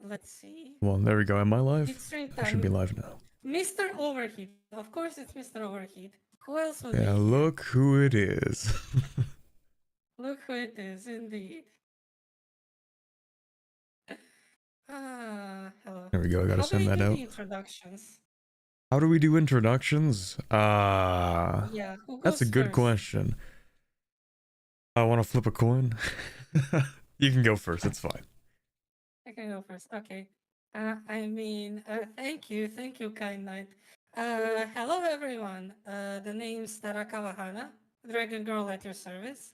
let's see. Well, there we go. Am I live? It's stream I should be time. live now. Mr. Overheat. Of course it's Mr. Overheat. Who else would Yeah, be here? look who it is. Look who it is, indeed. Hello. There we go. I gotta send that out. Introductions? How do we do introductions? Yeah, who goes That's a good first? question. I want to flip a coin. You can go first. It's fine. I can go first. Okay. Thank you, kind knight. Hello everyone. The name's Terakawa Hana, Dragon Girl at your service,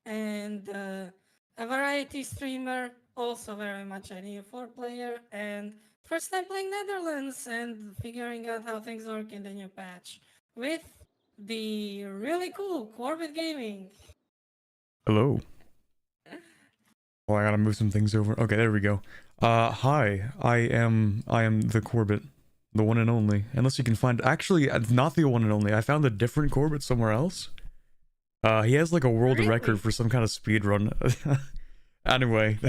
and a variety streamer, also very much an EU4 player, and first time playing Netherlands and figuring out how things work in the new patch with the really cool Corbett Gaming. Hello. Well, I gotta move some things over. Okay, there we go. Hi. I am the Corbett, the one and only. Unless you can find, actually, not the one and only. I found a different Corbett somewhere else. He has like a world record for some kind of speed run. Anyway,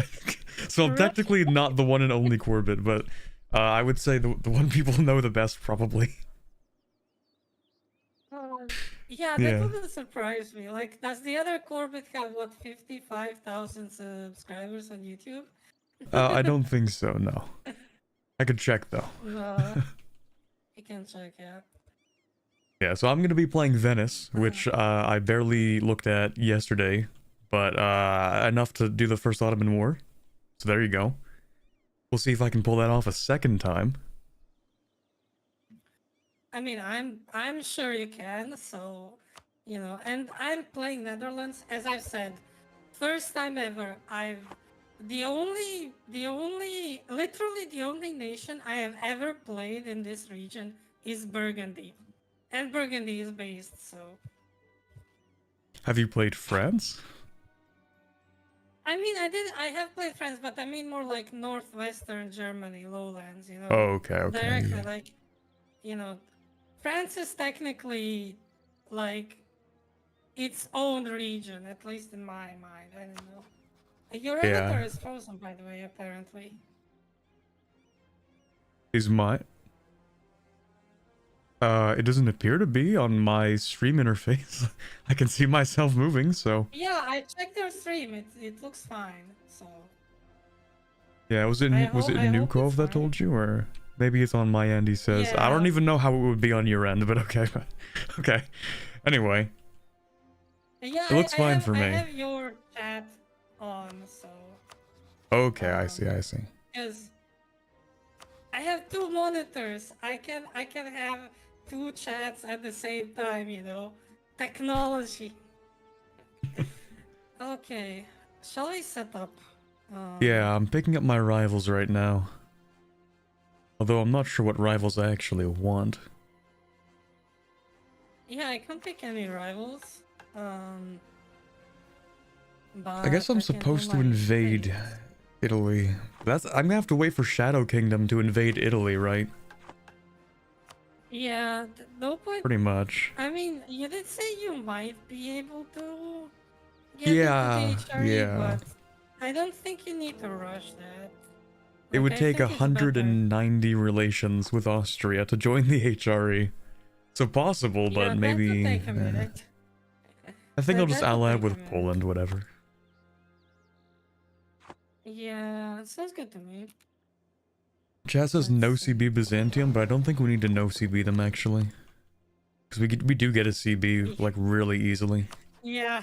so I'm technically not the one and only Corbett, but I would say the one people know the best probably. Yeah, that wouldn't surprise me. Like, does the other Corbett have, what, 55,000 subscribers on YouTube? I don't think so, no. I could check, though. No. You can check, yeah. Yeah, so I'm going to be playing Venice, which I barely looked at yesterday, but enough to do the first Ottoman War. So there you go. We'll see if I can pull that off a second time. I mean, I'm sure you can, so, you know, and I'm playing Netherlands, as I've said, first time ever. Literally the only nation I have ever played in this region is Burgundy. And Burgundy is based, so. Have you played France? I mean, I have played France, but I mean more like northwestern Germany, lowlands, you know. Oh, okay, okay. Directly, like, you know, France is technically like its own region, at least in my mind. I don't know. Your avatar is frozen, by the way, apparently. Is my... it doesn't appear to be on my stream interface. I can see myself moving, so... Yeah, I checked your stream. It looks fine, so... Yeah, was it Nukov that told you, or... Maybe it's on my end, he says. Yeah. I don't even know how it would be on your end, but okay. Okay. Anyway. Yeah, it looks fine for me. I have your chat on, so... Okay, I see. Because I have two monitors. I can have two chats at the same time, you know? Technology. Okay. Shall I set up? Yeah, I'm picking up my rivals right now. Although I'm not sure what rivals I actually want. Yeah, I can't pick any rivals. I guess I'm supposed to invade Italy. I'm gonna have to wait for Shadow Kingdom to invade Italy, right? Yeah, no point. Pretty much. I mean, you did say you might be able to get into the HRE, but I don't think you need to rush that. It would take 190 relations with Austria to join the HRE. So possible, but maybe... That would take a minute. I think I'll just ally with Poland, whatever. Yeah, sounds good to me. Chat says no CB Byzantium, but I don't think we need to no CB them, actually. Because we do get a CB, like, really easily. Yeah.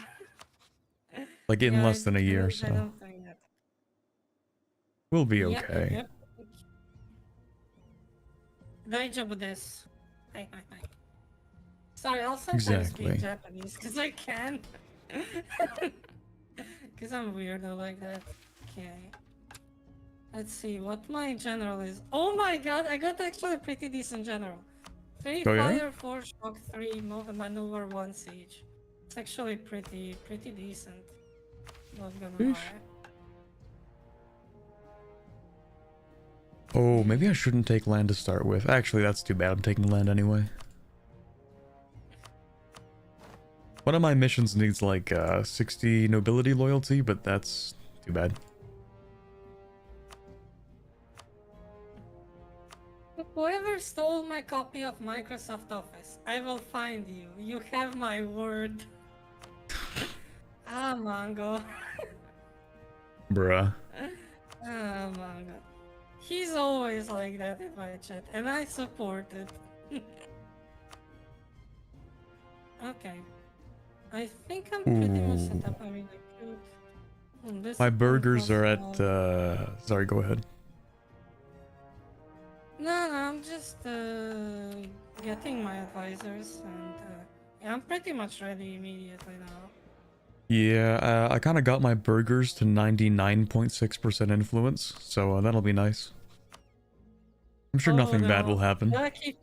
Like, in less than a year, so... We'll be okay. Yep. Hi. Sorry, I'll sometimes speak Japanese, because I can. Because I'm weirdo like that. Okay. Let's see what my general is. Oh my god, I got actually a pretty decent general. 3 fire, 4 shock, 3 maneuver, 1 siege. It's actually pretty decent. Not gonna lie. Oh, maybe I shouldn't take land to start with. Actually, that's too bad. I'm taking land anyway. One of my missions needs like 60 nobility loyalty, but that's too bad. Whoever stole my copy of Microsoft Office, I will find you. You have my word. Ah, Mongo. Bruh. Ah, Mongo. He's always like that in my chat, and I support it. Okay. I think I'm pretty much set Ooh. up. I mean, I could... this My support burgers was... are at, sorry, go ahead. No, I'm just getting my advisors, and yeah, I'm pretty much ready immediately now. Yeah, I kind of got my burgers to 99.6% influence, so that'll be nice. I'm sure Oh nothing bad no, will happen. lucky.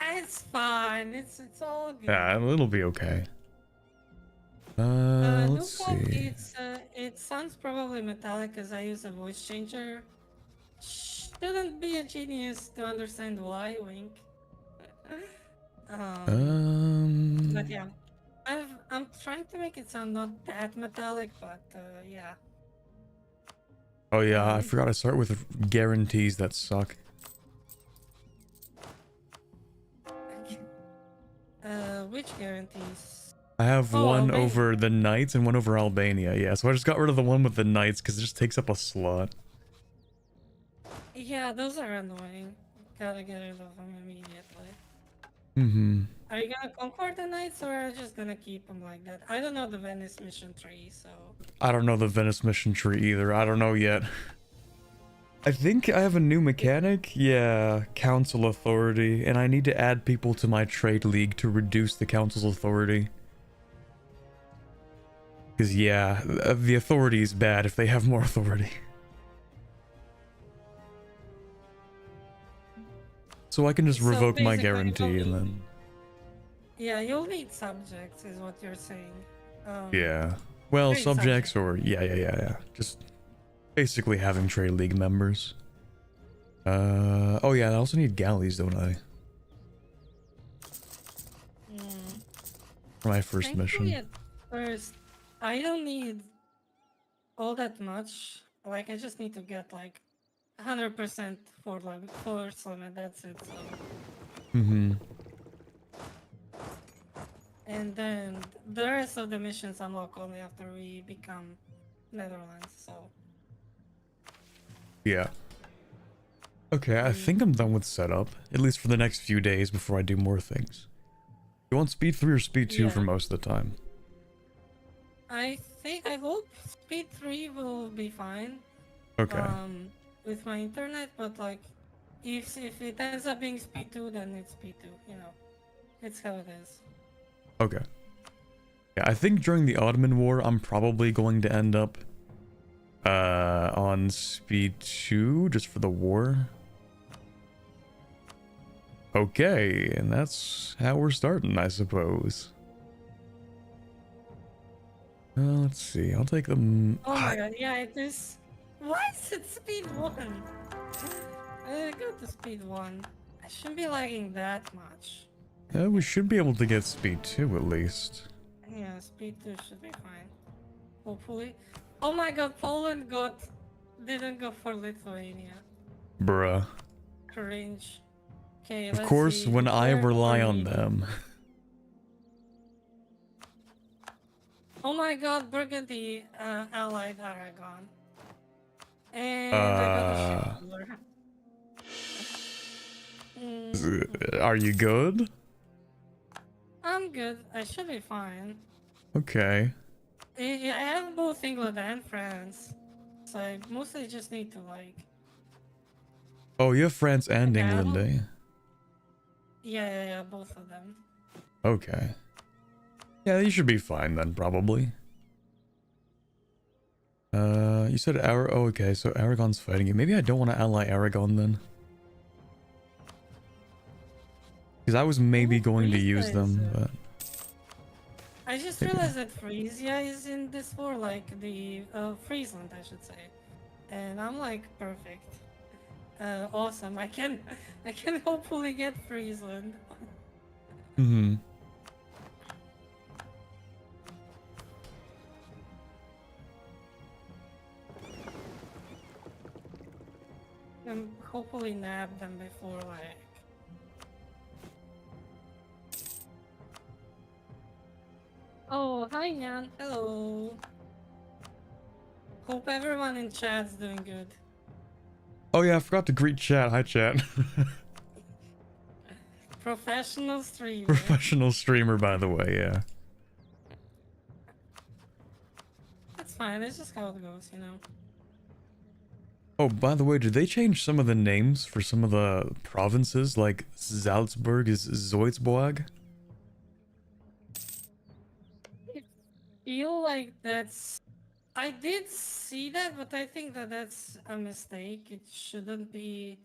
It's fine. It's all good. Yeah, it'll be okay. Let's Naval, see. it sounds probably metallic because I use a voice changer. Shouldn't be a genius to understand why. Wink. But yeah, I'm trying to make it sound not that metallic, but yeah. Oh yeah, I forgot to start with guarantees that suck. Which guarantees? I have Oh, one Albania. over the Knights and one over Albania, yeah, so I just got rid of the one with the Knights because it just takes up a slot. Yeah, those are annoying. Gotta get rid of them immediately. Mm-hmm. Are you gonna conquer the Knights or are you just gonna keep them like that? I don't know the Venice mission tree, so... I don't know the Venice mission tree either, I don't know yet. I think I have a new mechanic, yeah, council authority, and I need to add people to my trade league to reduce the council's authority. Because yeah, the authority is bad if they have more authority. So I can just revoke my guarantee and then... Yeah, you'll need subjects is what you're saying. Yeah. Well, Trade subjects subject. or... Yeah. Just basically having trade league members. Oh yeah, I also need galleys, don't I? For my first Thankfully, mission. at first, I don't need all that much. Like, I just need to get like 100% for like force limit. That's it. So. Mm-hmm. And then the rest of the missions unlock only after we become Netherlands. So. Yeah. Okay, I think I'm done with setup, at least for the next few days before I do more things. You want speed 3 or speed 2 for most of the time? I hope speed 3 will be fine. Okay. With my internet, but like, if it ends up being speed 2, then it's speed 2, you know. It's how it is. Okay. Yeah, I think during the Ottoman War, I'm probably going to end up on speed 2 just for the war. Okay, and that's how we're starting, I suppose. Let's see, I'll take them. Oh my god, yeah, it is. Why is it speed 1? Go to speed 1. I shouldn't be lagging that much. We should be able to get speed 2 at least. Yeah, speed 2 should be fine. Hopefully. Oh my god, Poland didn't go for Lithuania. Bruh. Cringe. Okay, Of let's course, see. when I rely on Army. them. Oh my god, Burgundy allied Aragon. And I got a ship. Are you good? I'm good. I should be fine. Okay. I have both England and France. So I mostly just need to like... Oh, you have France and England, eh? Yeah, both of them. Okay. Yeah, you should be fine then, probably. You said oh, okay, so Aragon's fighting you. Maybe I don't want to ally Aragon then. Because I was maybe going to use them, but... I just realized that Frisia is in this war, like the Friesland, I should say, and I'm like perfect, awesome. I can hopefully get Friesland. Mm-hmm. And hopefully nab them before, like... Oh, hi, Nyan. Hello. Hope everyone in chat's doing good. Oh yeah, I forgot to greet chat. Hi chat. Professional streamer. Professional streamer, by the way, yeah. That's fine, it's just how it goes, you know. Oh, by the way, did they change some of the names for some of the provinces? Like Salzburg is Zoitzboag? I feel like that's... I did see that, but I think that that's a mistake. It shouldn't be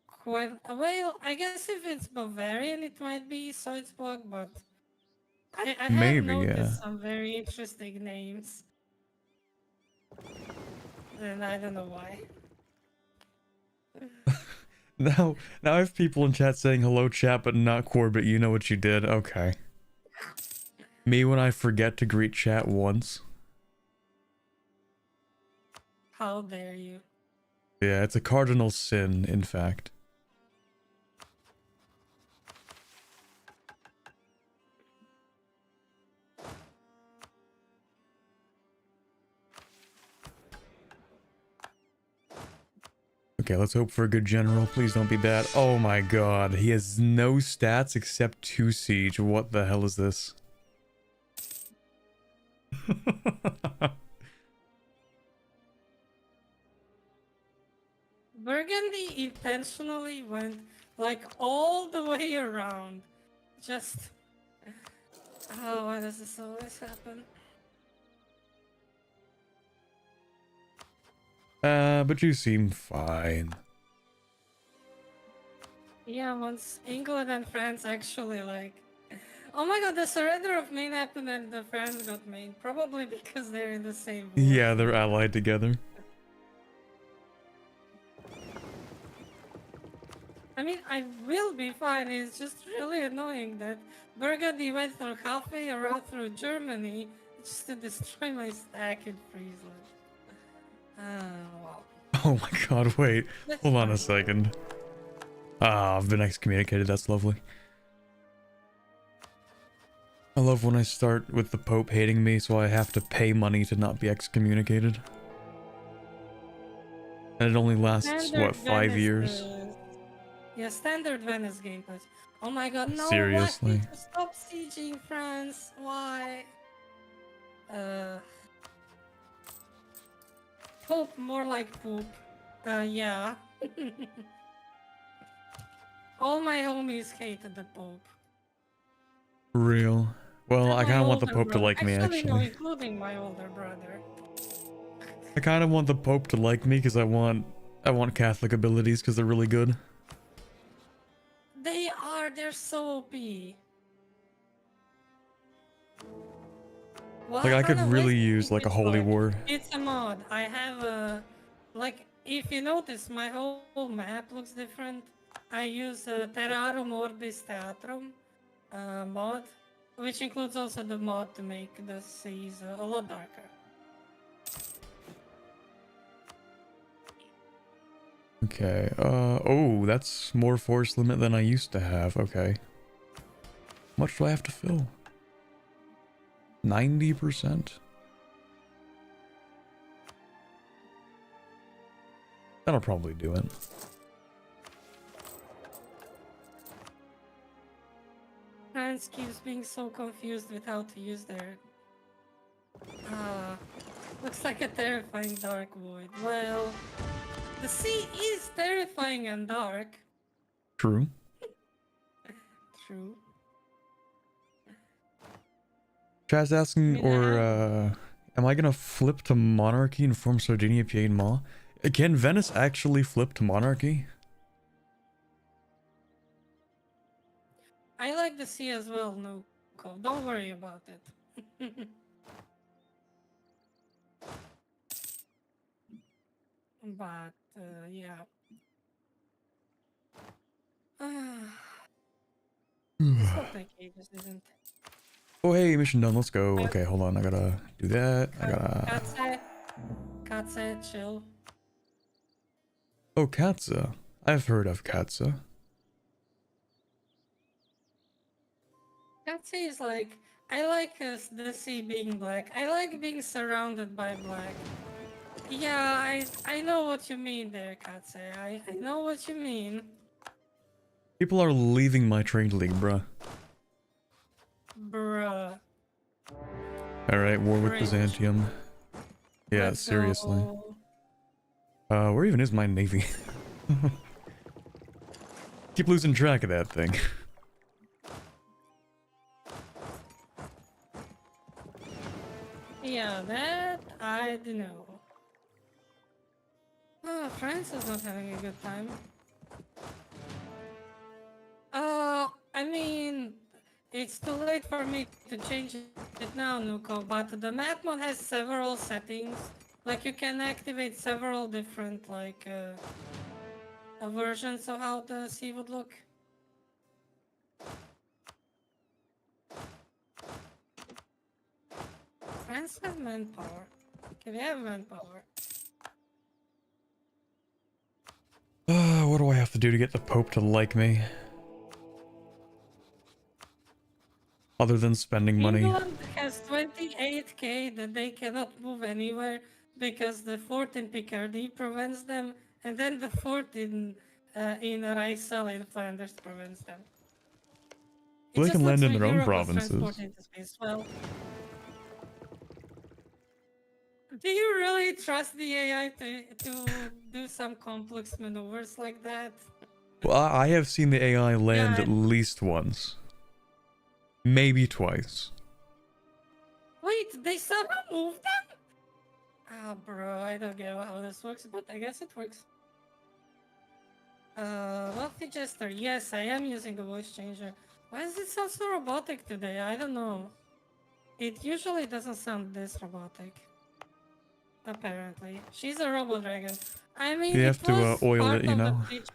quite... Well, I guess if it's Bavarian, it might be Salzburg, but... I have Maybe, yeah. noticed some very interesting names. And I don't know why. Now I have people in chat saying hello chat, but not Corbett, you know what you did. Okay. Me when I forget to greet chat once. How dare you? Yeah, it's a cardinal sin, in fact. Okay, let's hope for a good general. Please don't be bad. Oh my god, he has no stats except 2 siege. What the hell is this? Burgundy intentionally went like all the way around. Just... Oh, why does this always happen? But you seem fine. Yeah, once England and France actually like... Oh my god, the surrender of Maine happened and the France got Maine. Probably because they're in the same war. Yeah, they're allied together. I mean, I will be fine. It's just really annoying that Burgundy went through halfway around through Germany just to destroy my stack in Friesland. Well. Oh my god, wait. That's Hold on fine. a second. Ah, I've been excommunicated. That's lovely. I love when I start with the Pope hating me, so I have to pay money to not be excommunicated. And it only lasts, Standard what, 5 years? Yeah, standard Venice gameplays. Oh my god, no, why Seriously? did you stop sieging France? Why? Poop, more like poop. Yeah. All my homies hated the Pope. Real. Well, And I my kind of want the older Pope to brother. like me, No, actually. including my older brother. I kind of want the Pope to like me because I want Catholic abilities because they're really good. They're so OP. Well, Like, I could Hana, why really is it use, like, a holy Linguistic? war. It's a mod. I have a... Like, if you notice, my whole map looks different. I use Terrarum Orbis Theatrum mod, which includes also the mod to make the seas a lot darker. Okay, oh, that's more force limit than I used to have. Okay. How much do I have to fill? 90%? That'll probably do it. France keeps being so confused with how to use their... looks like a terrifying dark void. Well, the sea is terrifying and dark. True. True. Chaz asking, am I gonna flip to monarchy and form Sardinia, Piedmont? Can Venice actually flip to monarchy? I like the sea as well, no, don't worry about it. But, yeah. This will take ages, isn't it? Oh, hey, mission done. Let's go. Okay, hold on. I gotta do that. I gotta... Katse, chill. Oh, Katza. I've heard of Katza. Katsu is like, I like the sea being black. I like being surrounded by black. Yeah, I know what you mean there, Katsu. I know what you mean. People are leaving my trade league, bruh. Bruh. Alright, war with Cringe. Byzantium. Yeah, Let's seriously. go. Where even is my navy? Keep losing track of that thing. Yeah, that I don't know. Oh, France is not having a good time. I mean, it's too late for me to change it now, Nuko, but the map mode has several settings. Like, you can activate several different, like, versions of how the sea would look. France has manpower. Okay, we have manpower. What do I have to do to get the Pope to like me? Other than spending money. England has 28k that they cannot move anywhere because the fort in Picardy prevents them, and then the fort in Rijssel in Flanders prevents them. It Well, they just can looks land in like their own Europe was provinces. transported into space. Well, do you really trust the AI to do some complex maneuvers like that? Well, I have seen the AI land Yeah, at least once. Maybe twice. wait, they somehow moved them? Ah, bro, I don't get how this works, but I guess it works. Wealthy Jester, yes, I am using a voice changer. Why does it sound so robotic today? I don't know. It usually doesn't sound this robotic. Apparently. She's a robo dragon. I mean, You it have to was oil part it, you of the know? pitch.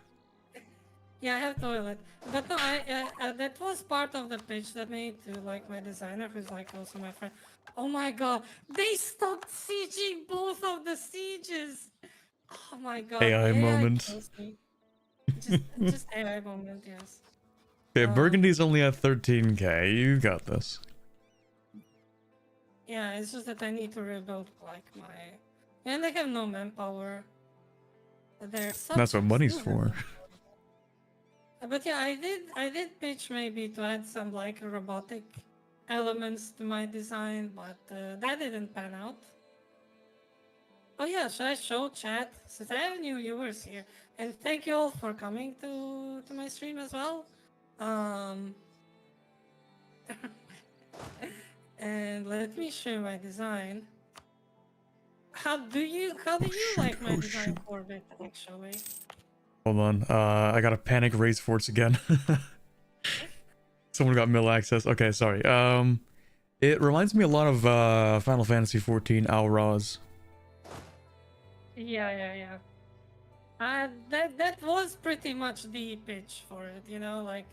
Yeah, I have to oil it. But no, that was part of the pitch that made to like my designer, who's like also my friend. Oh my god, they stopped sieging both of the sieges! Oh my god, AI AI moment. kills me. Just AI moment, yes. Okay, Burgundy's only at 13k. You got this. Yeah, it's just that I need to rebuild like my, and they have no manpower. Their That's what subjects money's do have for. manpower. But yeah, I did pitch maybe to add some like robotic elements to my design, but that didn't pan out. Oh yeah, should I show chat? Since I have new viewers here, and thank you all for coming to my stream as well. Um, and let me show my design. How do you shoot, like my oh design shoot. Corbett actually? Hold on. I got a panic raise forts again. Someone got mill access. Okay, sorry. It reminds me a lot of Final Fantasy 14 Alraz. Yeah. That was pretty much the pitch for it, you know, like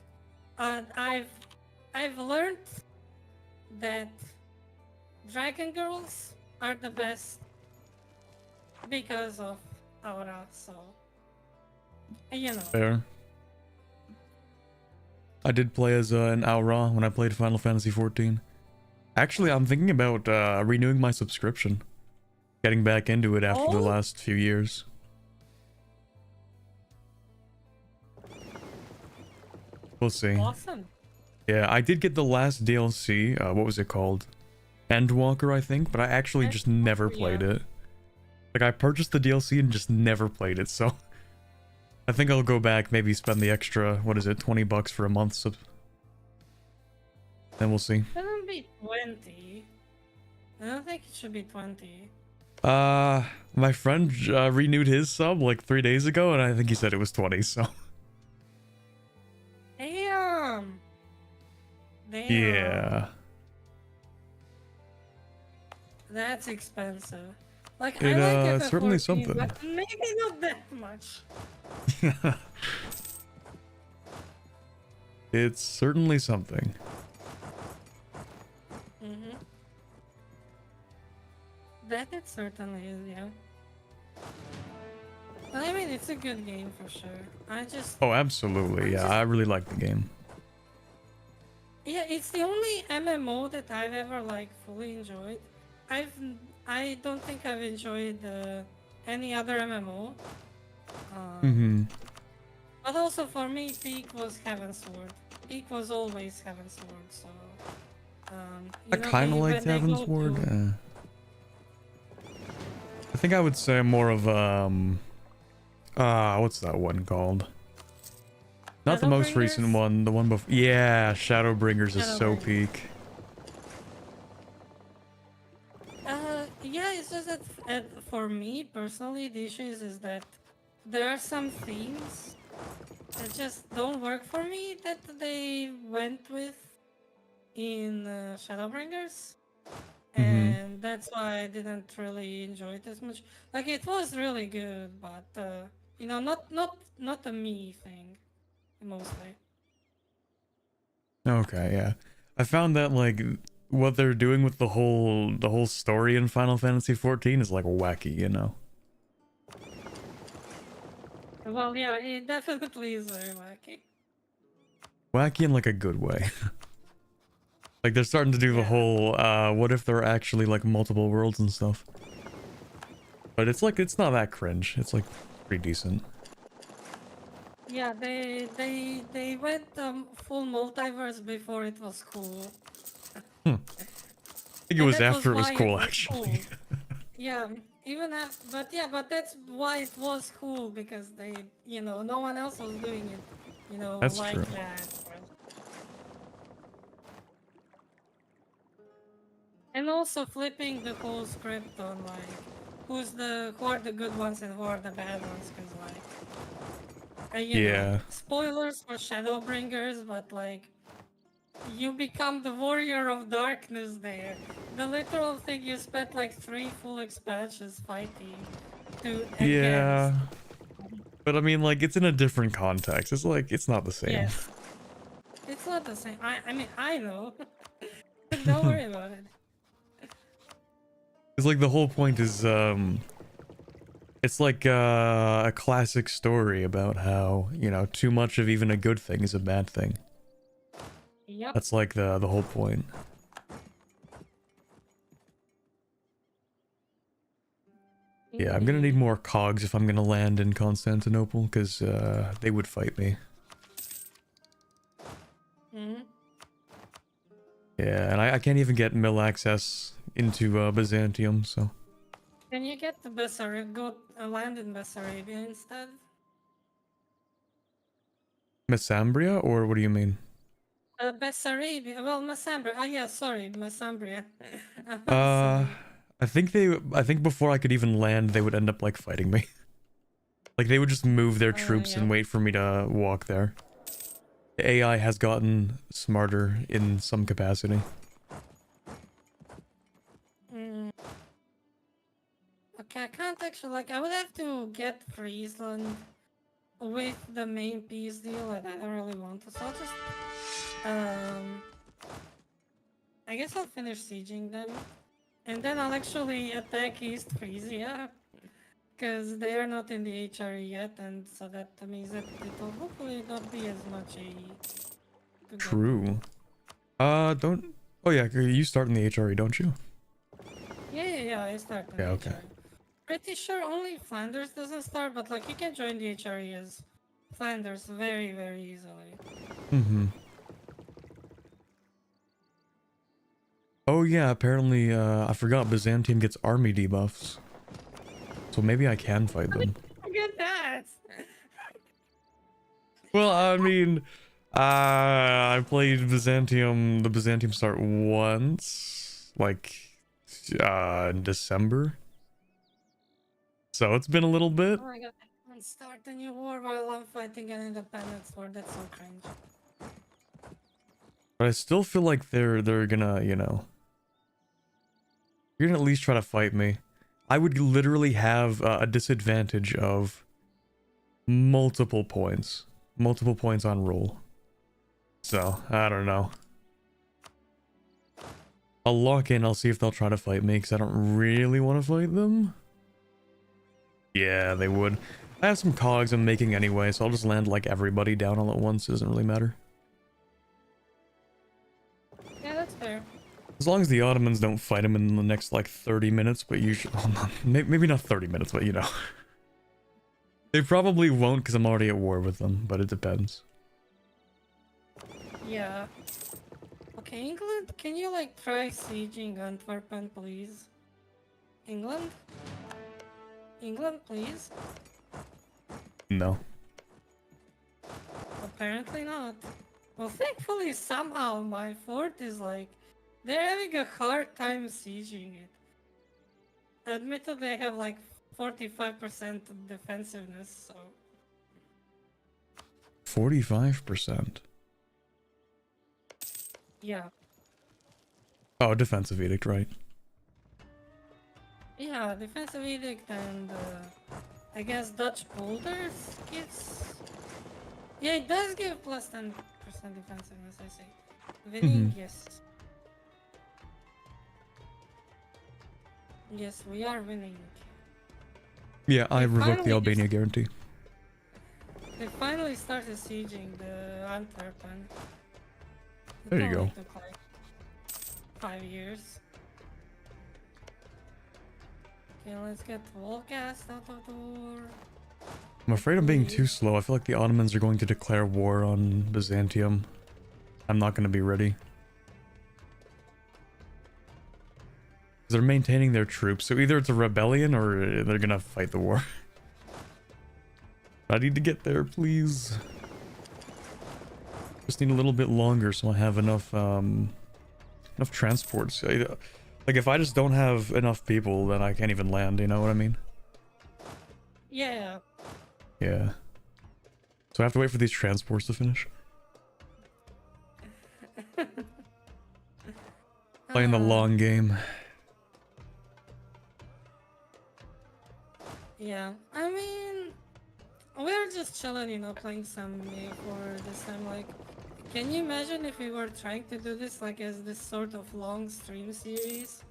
I've learned that dragon girls are the best because of Aura, so you know. Fair. I did play as an Aura when I played Final Fantasy 14. Actually, I'm thinking about renewing my subscription. Getting back into it after the Oh, last few years. We'll see. awesome. Yeah, I did get the last DLC. What was it called? Endwalker, I think, but I actually just never played it. Like, I purchased the DLC and just never played it, so... I think I'll go back, maybe spend the extra, what is it, 20 bucks for a month, so... Then we'll see. Shouldn't be 20. I don't think it should be 20. My friend renewed his sub like 3 days ago, and I think he said it was 20, so... Damn! Yeah. That's expensive. Like, It, I like certainly FF14, something. but maybe not that much. It's certainly something. Mm-hmm. That it certainly is, yeah. I mean, it's a good game for sure. Oh, absolutely. Yeah, I really like the game. Yeah, it's the only MMO that I've ever like fully enjoyed. I've I don't think I've enjoyed any other MMO. Mm-hmm. But also for me, peak was Heaven's Sword. Peak was always Heaven's Sword. So I you know, kind of liked when they Heaven's go Ward. to I think I would say more of what's that one called? Not the most recent Shadowbringers. one, the one before. Yeah, Shadowbringers is so Shadowbringers. peak. Yeah, it's just that for me personally, the issue is that there are some themes that just don't work for me that they went with in Shadowbringers, Mm-hmm. and that's why I didn't really enjoy it as much. Like it was really good, but you know, not a me thing mostly. Okay, yeah. I found that like what they're doing with the whole story in Final Fantasy 14 is like wacky, you know. Well, yeah, it definitely is very wacky. Wacky in like a good way. Like they're starting to do the Yeah. whole what if there are actually like multiple worlds and stuff. But it's like it's not that cringe. It's like pretty decent. Yeah, they went full multiverse before it was cool, I think it and was that was after it was why it cool was actually. cool. Yeah, even after, but yeah, but that's why it was cool because they, you know, no one else was doing it, you know, That's like true. that. And also flipping the whole script on like who are the good ones and who are the bad ones, because like, you know, Yeah. spoilers for Shadowbringers, but like you become the warrior of darkness there. The literal thing you spent like 3 full expansions fighting to against. Yeah. But I mean like it's in a different context. It's like it's not the same. Yes, it's not the same. I mean, I know. Don't worry about it. It's like the whole point is it's like a classic story about how, you know, too much of even a good thing is a bad thing. Yep. That's like the whole point. Yeah, I'm gonna need Indeed. more cogs if I'm gonna land in Constantinople, because they would fight me. Hmm. Yeah, and I can't even get mill access into Byzantium, so... Can you get the Bessarabia? Go land in Bessarabia instead? Messambria, or what do you mean? Bessarabia. Well, Massambria. Oh yeah, sorry, Massambria. Uh, Sorry. I think before I could even land, they would end up, like, fighting me. Like, they would just move their troops Yeah. and wait for me to walk there. The AI has gotten smarter in some capacity. Mm. Okay, I can't actually, like, I would have to get Friesland with the main peace deal, and I don't really want to, so I'll just, I guess I'll finish sieging them, and then I'll actually attack East Frisia, because they are not in the HRE yet, and so that means that it'll hopefully not be as much AE to get them. True. Don't... Oh yeah, you start in the HRE, don't you? Yeah, I start in Yeah, the okay. HRE. Pretty sure only Flanders doesn't start, but like you can join the HRE as Flanders very, very easily. Mm-hmm. Oh yeah, apparently, I forgot Byzantium gets army debuffs. So maybe I can fight them. Get that! Well, I mean, I played Byzantium, the Byzantium start once, like, in December. So it's been a little bit. Oh my god, I can't start a new war while I'm fighting an independence war. That's so cringe. But I still feel like they're gonna, you know, you're gonna at least try to fight me. I would literally have a disadvantage of multiple points. Multiple points on roll. So, I don't know. I'll lock in, I'll see if they'll try to fight me, because I don't really want to fight them. Yeah, they would. I have some cogs I'm making anyway, so I'll just land like everybody down all at once. It doesn't really matter. Yeah, that's fair. As long as the Ottomans don't fight him in the next like 30 minutes, but usually, maybe not 30 minutes, but you know. They probably won't because I'm already at war with them, but it depends. Yeah. Okay, England, can you like try sieging Antwerpen, please? England? England, please? No. Apparently not. Well, thankfully, somehow my fort is like, they're having a hard time sieging it. Admittedly, they have like 45% defensiveness, so. 45%. Yeah. Oh, defensive edict, right? Yeah, defensive edict and I guess Dutch boulders gives. Yeah, it does give plus 10% defensiveness, I say. Winning, yes. Yes, we are winning. Yeah, I They revoked the finally Albania guarantee. They finally started sieging the Antwerpen. There you It go. only took like 5 years. Okay, let's get Volgast out of the war. I'm afraid I'm being too slow. I feel like the Ottomans are going to declare war on Byzantium. I'm not going to be ready. They're maintaining their troops, so either it's a rebellion or they're gonna fight the war. I need to get there, please. Just need a little bit longer so I have enough enough transports. Like if I just don't have enough people, then I can't even land, you know what I mean? Yeah. Yeah. So I have to wait for these transports to finish. Playing the long game. Yeah, I mean, we're just chilling, you know, playing some MEU4 this time. Like, can you imagine if we were trying to do this like as this sort of long stream series?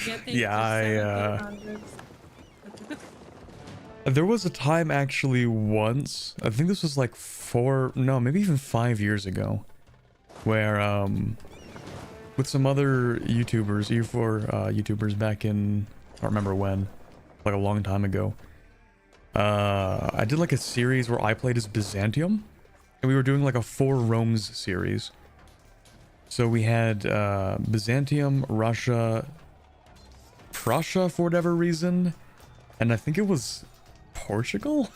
Getting Yeah, to 1700s. there was a time actually once, I think this was like maybe even 5 years ago, where with some other YouTubers, EU4 YouTubers back in, I don't remember when, like a long time ago. I did like a series where I played as Byzantium, and we were doing like a 4 Romes series. So we had Byzantium, Russia, Prussia for whatever reason, and I think it was Portugal.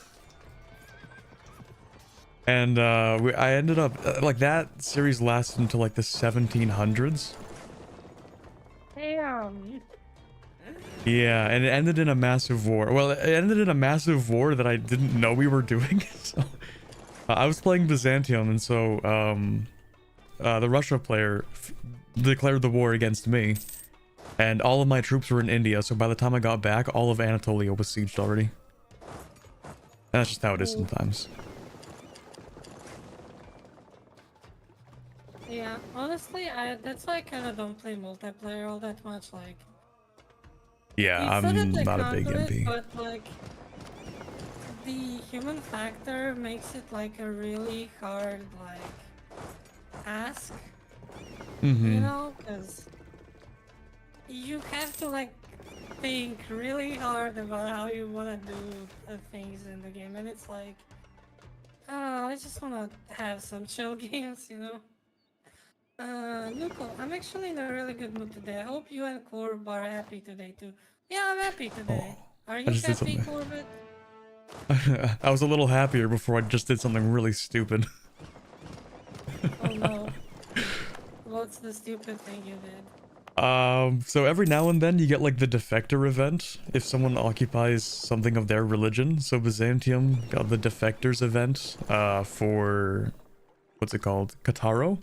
And I ended up like that series lasted until like the 1700s. Damn. Yeah, and it ended in a massive war. Well, it ended in a massive war that I didn't know we were doing. So I was playing Byzantium, and so the Russia player declared the war against me, and all of my troops were in India. So by the time I got back, all of Anatolia was sieged already. And that's just how it is sometimes. Yeah, honestly, that's why I kind of don't play multiplayer all that much. Like, Yeah, it's I'm that not a I big can't do it, MP. but like, the human factor makes it like a really hard like ask. You know, because you have to like think really hard about how you want to do things in the game, and it's like, oh, I just want to have some chill games, you know. Nuko, I'm actually in a really good mood today. I hope you and Corb are happy today too. Yeah, I'm happy today. Are I you just did happy, something. Corbett? I was a little happier before I just did something really stupid. Oh no. What's the stupid thing you did? So every now and then you get like the defector event if someone occupies something of their religion. So Byzantium got the defectors event for what's it called? Kataro.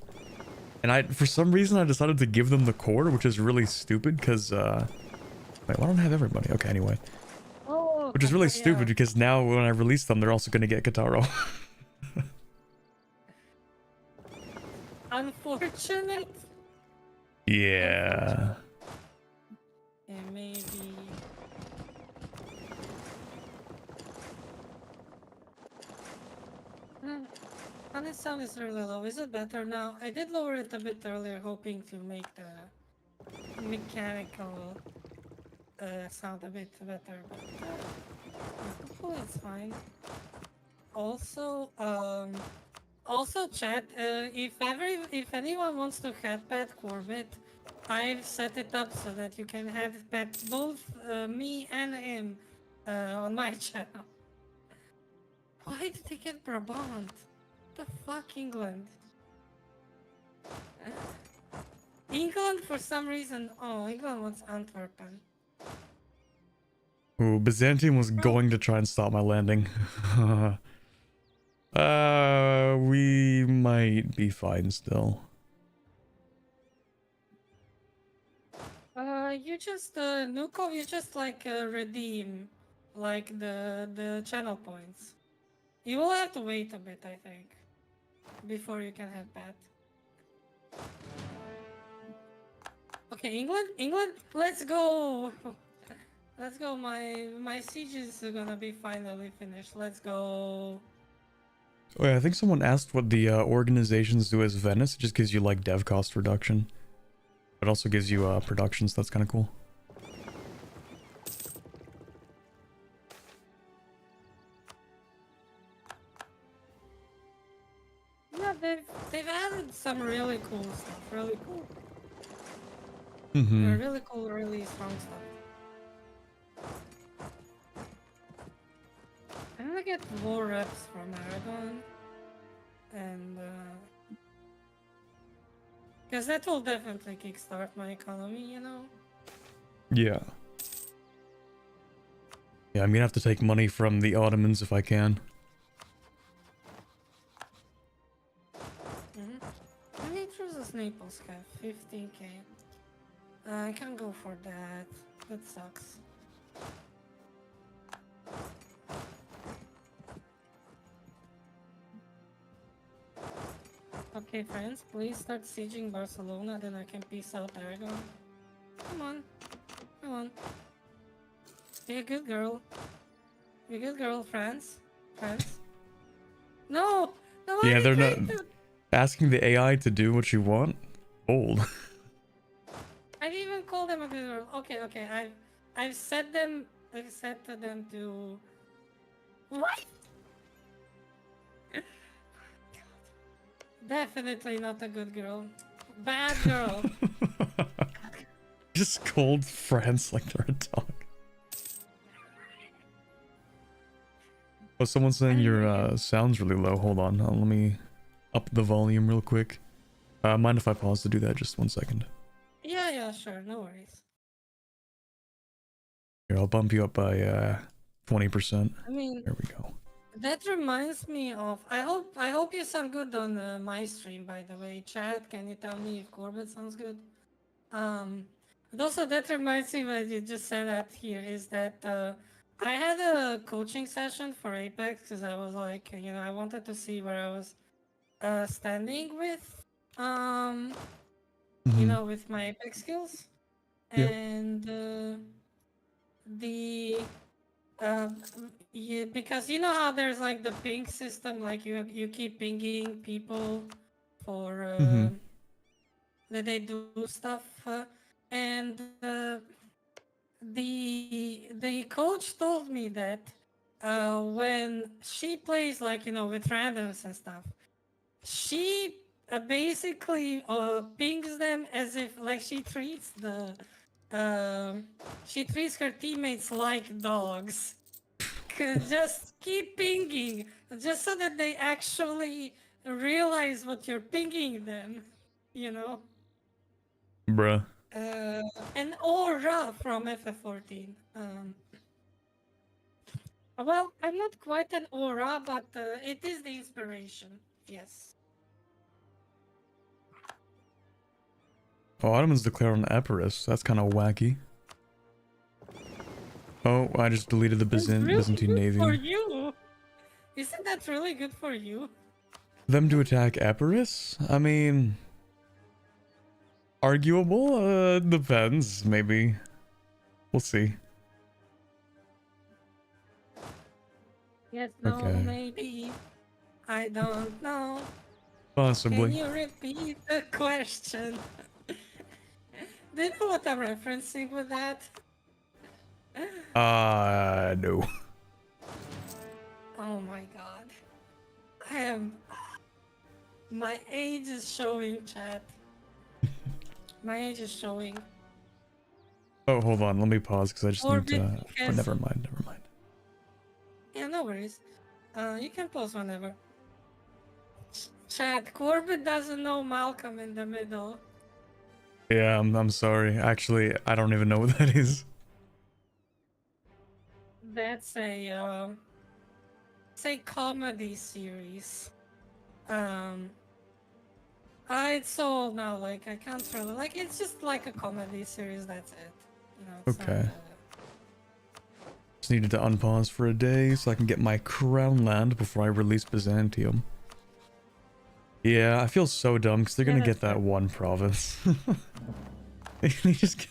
And for some reason I decided to give them the core, which is really stupid because wait, why don't I have everybody? Okay, anyway. Oh, Which is really yeah. stupid because now when I release them, they're also going to get Kataro. Unfortunate. Yeah. Yeah, maybe. Mm, and the sound is really low. Is it better now? I did lower it a bit earlier, hoping to make the mechanical sound a bit better, but hopefully it's fine. Also, chat. If anyone wants to headpad Corbett, I've set it up so that you can headpad both me and him on my channel. Why did they get Brabant? The fuck, England? England for some reason. Oh, England wants Antwerpen. Ooh, Byzantium was going to try and stop my landing. We might be fine still. You just Nukov, you just like redeem like the channel points. You will have to wait a bit, I think, before you can have that. Okay, England, let's go. Let's go. My siege is gonna be finally finished. Let's go. Oh yeah, I think someone asked what the organizations do as Venice. It just gives you like dev cost reduction. It also gives you production, so that's kind of cool. Yeah, they've added some really cool stuff. Really cool. Mm-hmm. Really cool, really strong stuff. I'm gonna get more reps from Aragon, and because that will definitely kickstart my economy, you know. Yeah. Yeah, I'm gonna have to take money from the Ottomans if I can. How many troops Naples have? 15k. I can't go for that. That sucks. Okay, friends, please start sieging Barcelona, then I can peace out Aragon. Come on. Come on. Be a good girl. Be a good girl, France. France. No! No, Yeah, I they're not didn't. asking the AI to do what you want. Old. I didn't even call them a good girl. Okay, okay. I've set them. I've set to them to. What? Definitely not a good girl. Bad girl. Just called France like they're a dog. Oh, someone's saying your sound's really low. Hold on, let me up the volume real quick. Mind if I pause to do that? Just 1 second. Yeah, sure. No worries. Here, I'll bump you up by 20%. I mean, There we go. that reminds me of. I hope you sound good on my stream. By the way, chat. Can you tell me if Corbett sounds good? But also that reminds me what you just said at here is that I had a coaching session for Apex because I was like, I wanted to see where I was standing with, with my Apex skills, Yep. and the yeah, because you know how there's like the ping system, like you keep pinging people for that they do stuff, and the coach told me that when she plays like with randoms and stuff, she basically pings them as if like she treats her teammates like dogs. Just keep pinging, just so that they actually realize what you're pinging them, you know. Bruh. An aura from FF14. Well, I'm not quite an aura, but it is the inspiration. Yes. Oh, Ottomans declare on Epirus. That's kind of wacky. Oh, I just deleted the That's really Byzantine good for navy. you. Isn't that really good for you? Them to attack Epirus? I mean, arguable? Depends, maybe. We'll see. Yes, no, Okay. maybe. I don't know. Possibly. Can you repeat the question? Do you know what I'm referencing with that? No. Oh my god. I am... My age is showing, chat. My age is showing. Oh, hold on. Let me pause because I just need Orbit to. Oh, has... never mind. Never mind. Yeah, no worries. You can pause whenever. Chat, Corbett doesn't know Malcolm in the Middle. Yeah, I'm sorry. Actually, I don't even know what that is. That's it's a comedy series. It's so now, like, I can't really, like, it's just like a comedy series, that's it. You know, it's Okay. not, Just needed to unpause for a day so I can get my crown land before I release Byzantium. Yeah, I feel so dumb because they're yeah, gonna that's get that fair. one province. They just get...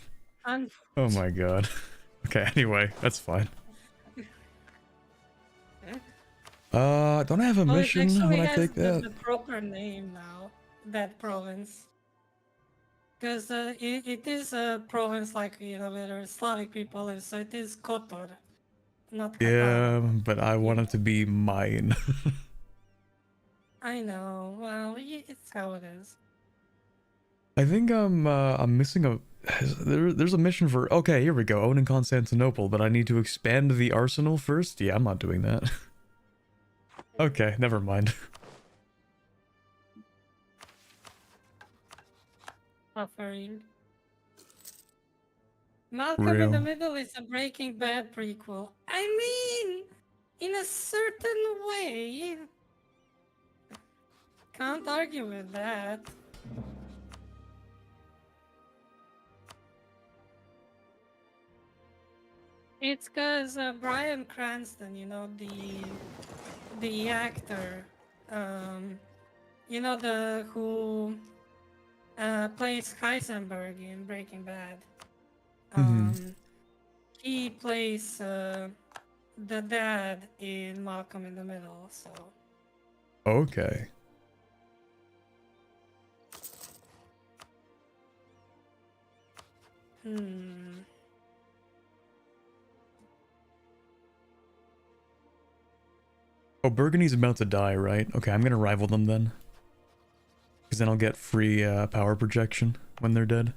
Oh my god. Okay, anyway, that's fine. Don't I have a Oh, it mission actually when I has take that? the proper name now, that province. Because it is a province like, you know, where Slavic people live, so it is Kotor, not Qatar. Yeah, but I want it to be mine. I know, well, it's how it is. I think I'm missing a... There's a mission for... Okay, here we go. Own in Constantinople, but I need to expand the arsenal first? Yeah, I'm not doing that. Okay, never mind. Suffering. Malcolm in the Real. Middle is a Breaking Bad prequel. I mean, in a certain way. Can't argue with that. It's because Bryan Cranston, you know, the actor, you know, the who plays Heisenberg in Breaking Bad. He plays the dad in Malcolm in the Middle, so. Okay. Oh, Burgundy's about to die, right? Okay, I'm gonna rival them then. Because then I'll get free power projection when they're dead.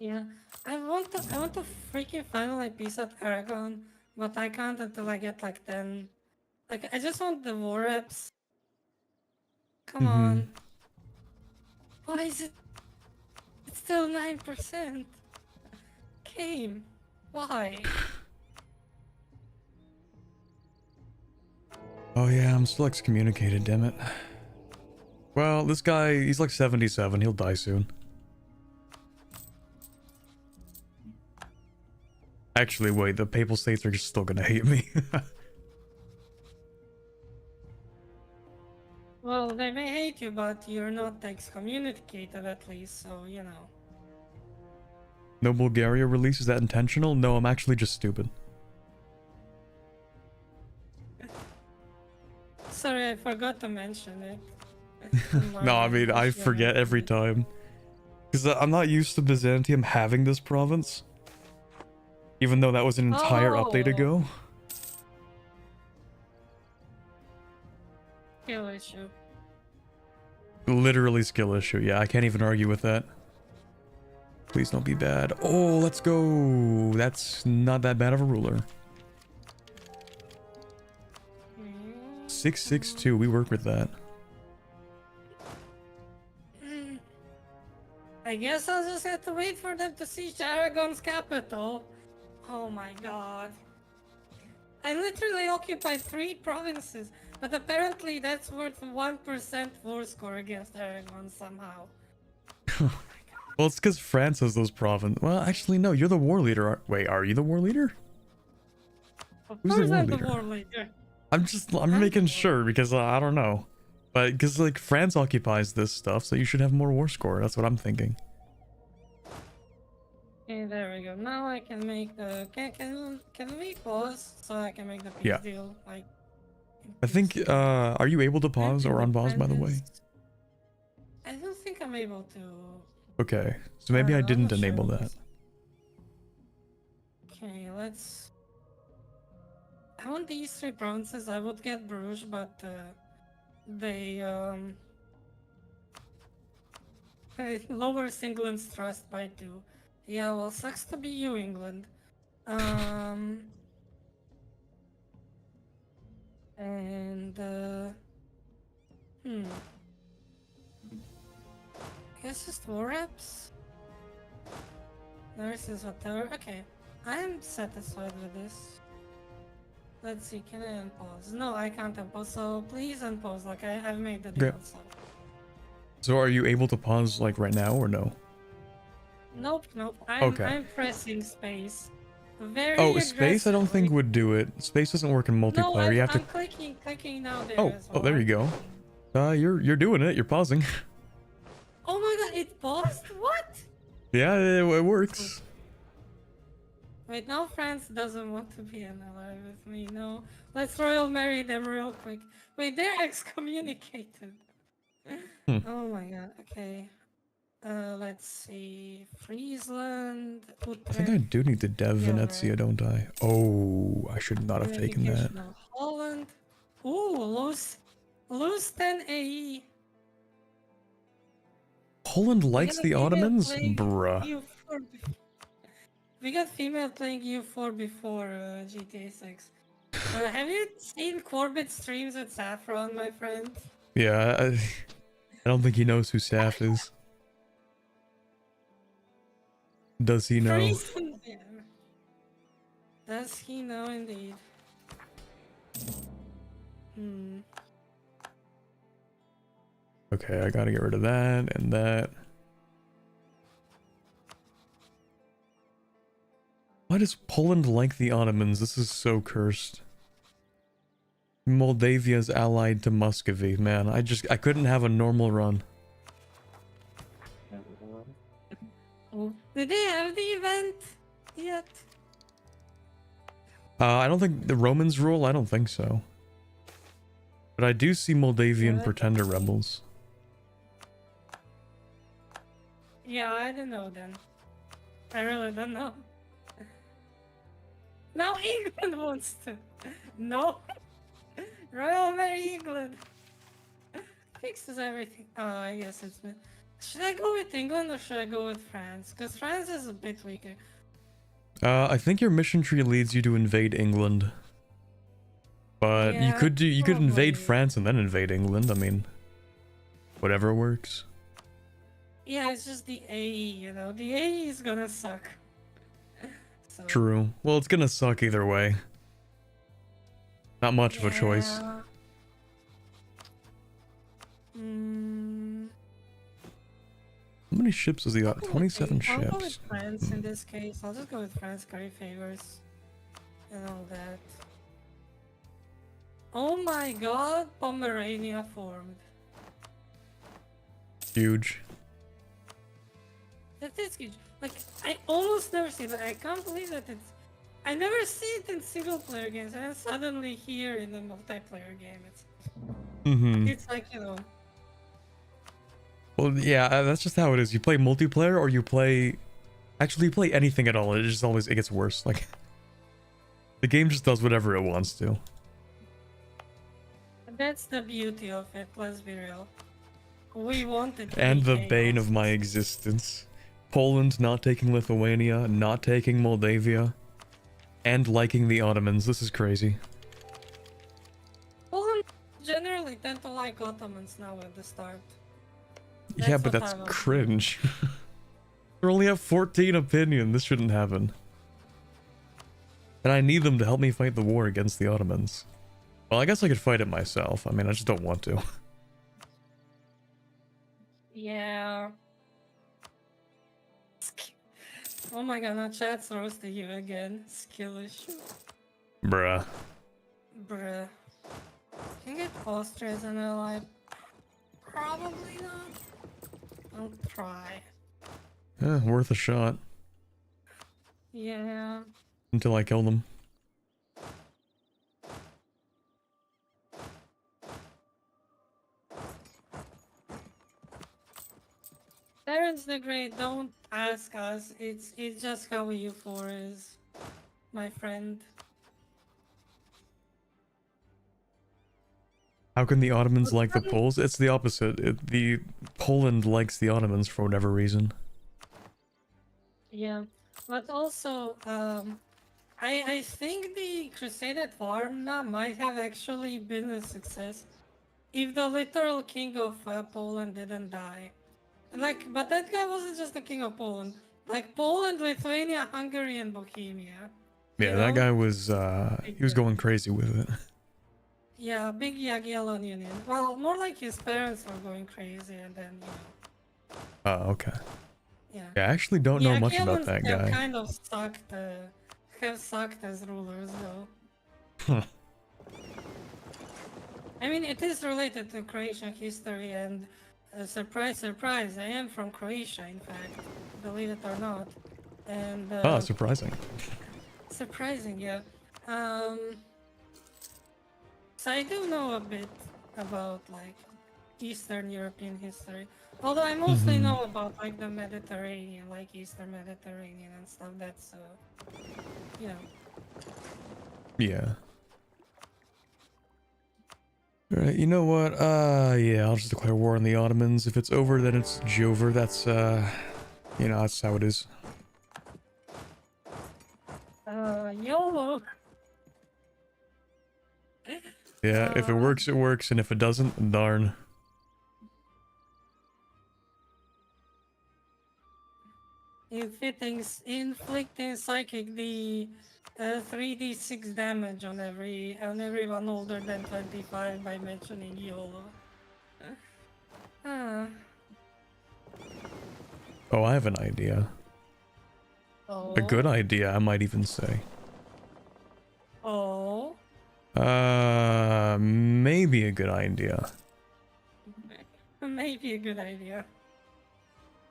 Yeah, I want to freaking finally piece up Aragon, but I can't until I get like 10. Like, I just want the war reps. Come on. Why is it still 9%? Game. Why? Oh yeah, I'm still excommunicated, damn it. Well, this guy, he's like 77, he'll die soon. Actually, wait, the Papal States are just still gonna hate me. Well, they may hate you, but you're not excommunicated at least, so, you know. No Bulgaria release, is that intentional? No, I'm actually just stupid. Sorry, I forgot to mention it. No, I mean, I forget every time. Because I'm not used to Byzantium having this province. Even though that was an entire update ago. Skill issue. Literally skill issue. Yeah, I can't even argue with that. Please don't be bad. Oh, let's go. That's not that bad of a ruler. 662. We work with that. I guess I'll just have to wait for them to siege Aragon's capital. Oh my god. I literally occupied 3 provinces, but apparently that's worth 1% war score against Aragon somehow. Well, it's because France has those provinces. Well, actually, no. You're the war leader. Wait, are you the war leader? Of Who's course the war I'm leader? the war leader. I'm making sure because I don't know. But because like France occupies this stuff, so you should have more war score. That's what I'm thinking. Okay, there we go. Now I can make the... Can we pause so I can make the peace deal? Like, I think, are you able to pause or unpause, by the way? I don't think I'm able to. Okay, so maybe I I'm didn't not sure enable what that. Okay, let's. I want these 3 provinces. I would get Bruges, but they it lowers England's trust by 2. Yeah, well, sucks to be you, England. And I guess just war reps. Nurses, whatever. Okay, I'm satisfied with this. Let's see, can I unpause? No, I can't unpause, so please unpause, like I've made the deal, Okay. so. So are you able to pause like right now or no? Nope, nope, Okay. I'm pressing space. Very Oh, space I don't think aggressively. would do it. Space doesn't work in No, multiplayer. You have to... I'm clicking now there Oh, as oh, well. there you go. You're doing it. You're pausing. Oh my god, it paused? What? Yeah, it works. Wait, now France doesn't want to be an ally with me, no. Let's royal marry them real quick. Wait, they're excommunicated. Hmm. Oh my god, okay. Let's see. Friesland, I think I Utrecht, do need to dev Gilbert, Venezia, don't I? Oh, I should not have taken that. Unification of Holland. Ooh, lose 10 AE. Poland We likes got a the female Ottomans? playing Bruh. EU4 We got female playing EU4 before GTA 6. Have you seen Corbett streams with Saffron, my friend? Yeah, I don't think he knows who Saf is. Does he know? Freezing him. Does he know indeed? Hmm. Okay, I gotta get rid of that and that. Why does Poland like the Ottomans? This is so cursed. Moldavia's allied to Muscovy. Man, I couldn't have a normal run. Oh, did they have the event yet? I don't think the Romans rule. I don't think so. But I do see Moldavian Yeah, pretender rebels. Yeah, I don't know then. I really don't know. Now England wants to. No. Royal Mary England. Fixes everything. Oh, I guess it's me. Should I go with England or should I go with France? Because France is a bit weaker. I think your mission tree leads you to invade England. But Yeah, you could invade probably. France and then invade England. I mean, whatever works. Yeah, it's just the AE, you know. The AE is gonna suck. So, True. Well, it's gonna suck either way. Not much of a choice. yeah. Mm, How many ships has he got? I'll go with 27 I'll go with ships. France in this case. I'll just go with France, curry favors, and all that. Oh my god, Pomerania formed. Huge. That is huge. Like, I almost never see that. I can't believe that it's... I never see it in single player games, and then suddenly here in the multiplayer game, it's like, you know... Well, yeah, that's just how it is. You play multiplayer or you play... Actually, you play anything at all. It just always... It gets worse. Like, the game just does whatever it wants to. That's the beauty of it, let's be real. We wanted to And be the bane chaos. of my existence. Poland not taking Lithuania, not taking Moldavia, and liking the Ottomans. This is crazy. Poland generally tend to like Ottomans now at the start. Yeah, That's but what that's I was cringe. They only have 14 opinion. This shouldn't happen. And I need them to help me fight the war against the Ottomans. Well, I guess I could fight it myself. I mean, I just don't want to. Yeah. Oh my god, now chat's roasting you again. Skill issue. Bruh. Bruh. Can you get Austria as an ally? Probably not. I'll try. Eh, worth a shot. Yeah. Until I kill them. Parents the Great, don't ask us. It's just how EU4 is, my friend. How can the Ottomans But like the Poles? It's the opposite. The Poland likes the Ottomans for whatever reason. yeah, but also, I think the Crusade at Varna might have actually been a success if the literal king of Poland didn't die. Like, but that guy wasn't just the king of Poland. Like Poland, Lithuania, Hungary, and Bohemia. You Yeah, that know? guy was Big he was deal. going crazy with it. Yeah, big Jagiellon Union. Well, more like his parents were going crazy, and then Oh, okay. yeah. Yeah, I actually don't The know much about Jagiellons that have guy. kind of sucked. Have sucked as rulers, though. Huh. I mean, it is related to Croatian history, and surprise, surprise, I am from Croatia, in fact, believe it or not. And Ah, surprising. surprising, yeah. Um, so I do know a bit about like Eastern European history. Although I mostly know about like the Mediterranean, like Eastern Mediterranean and stuff. That's you know. Yeah. Alright, you know what? Yeah, I'll just declare war on the Ottomans. If it's over, then it's Jover. That's, you know, that's how it is. YOLO. Yeah, if it works, it works, and if it doesn't, darn. Inflicting psychic the 3d6 damage on everyone older than 25 by mentioning YOLO. Ah. Oh, I have an idea. Oh. A good idea, I might even say. Oh. Maybe a good idea. Maybe a good idea.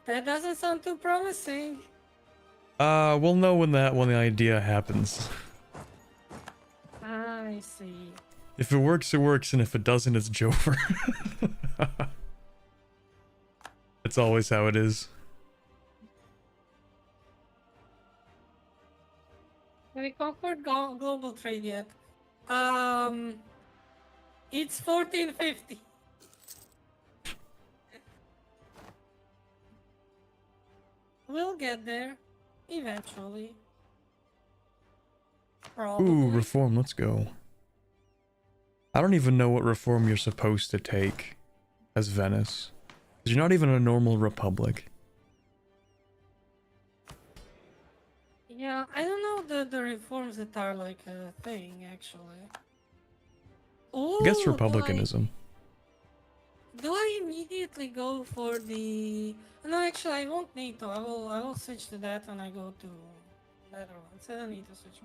That doesn't sound too promising. We'll know when the idea happens. I see. If it works, it works, and if it doesn't, it's Jover. It's always how it is. Have we conquered global trade yet? It's 1450. We'll get there. Eventually. Probably. Ooh, reform, let's go. I don't even know what reform you're supposed to take as Venice. 'Cause you're not even a normal republic. Yeah, I don't know the reforms that are like a thing, actually. Ooh, I guess republicanism. Do I immediately go for the... No, actually, I won't need to. I will switch to that when I go to Netherlands. I don't need to switch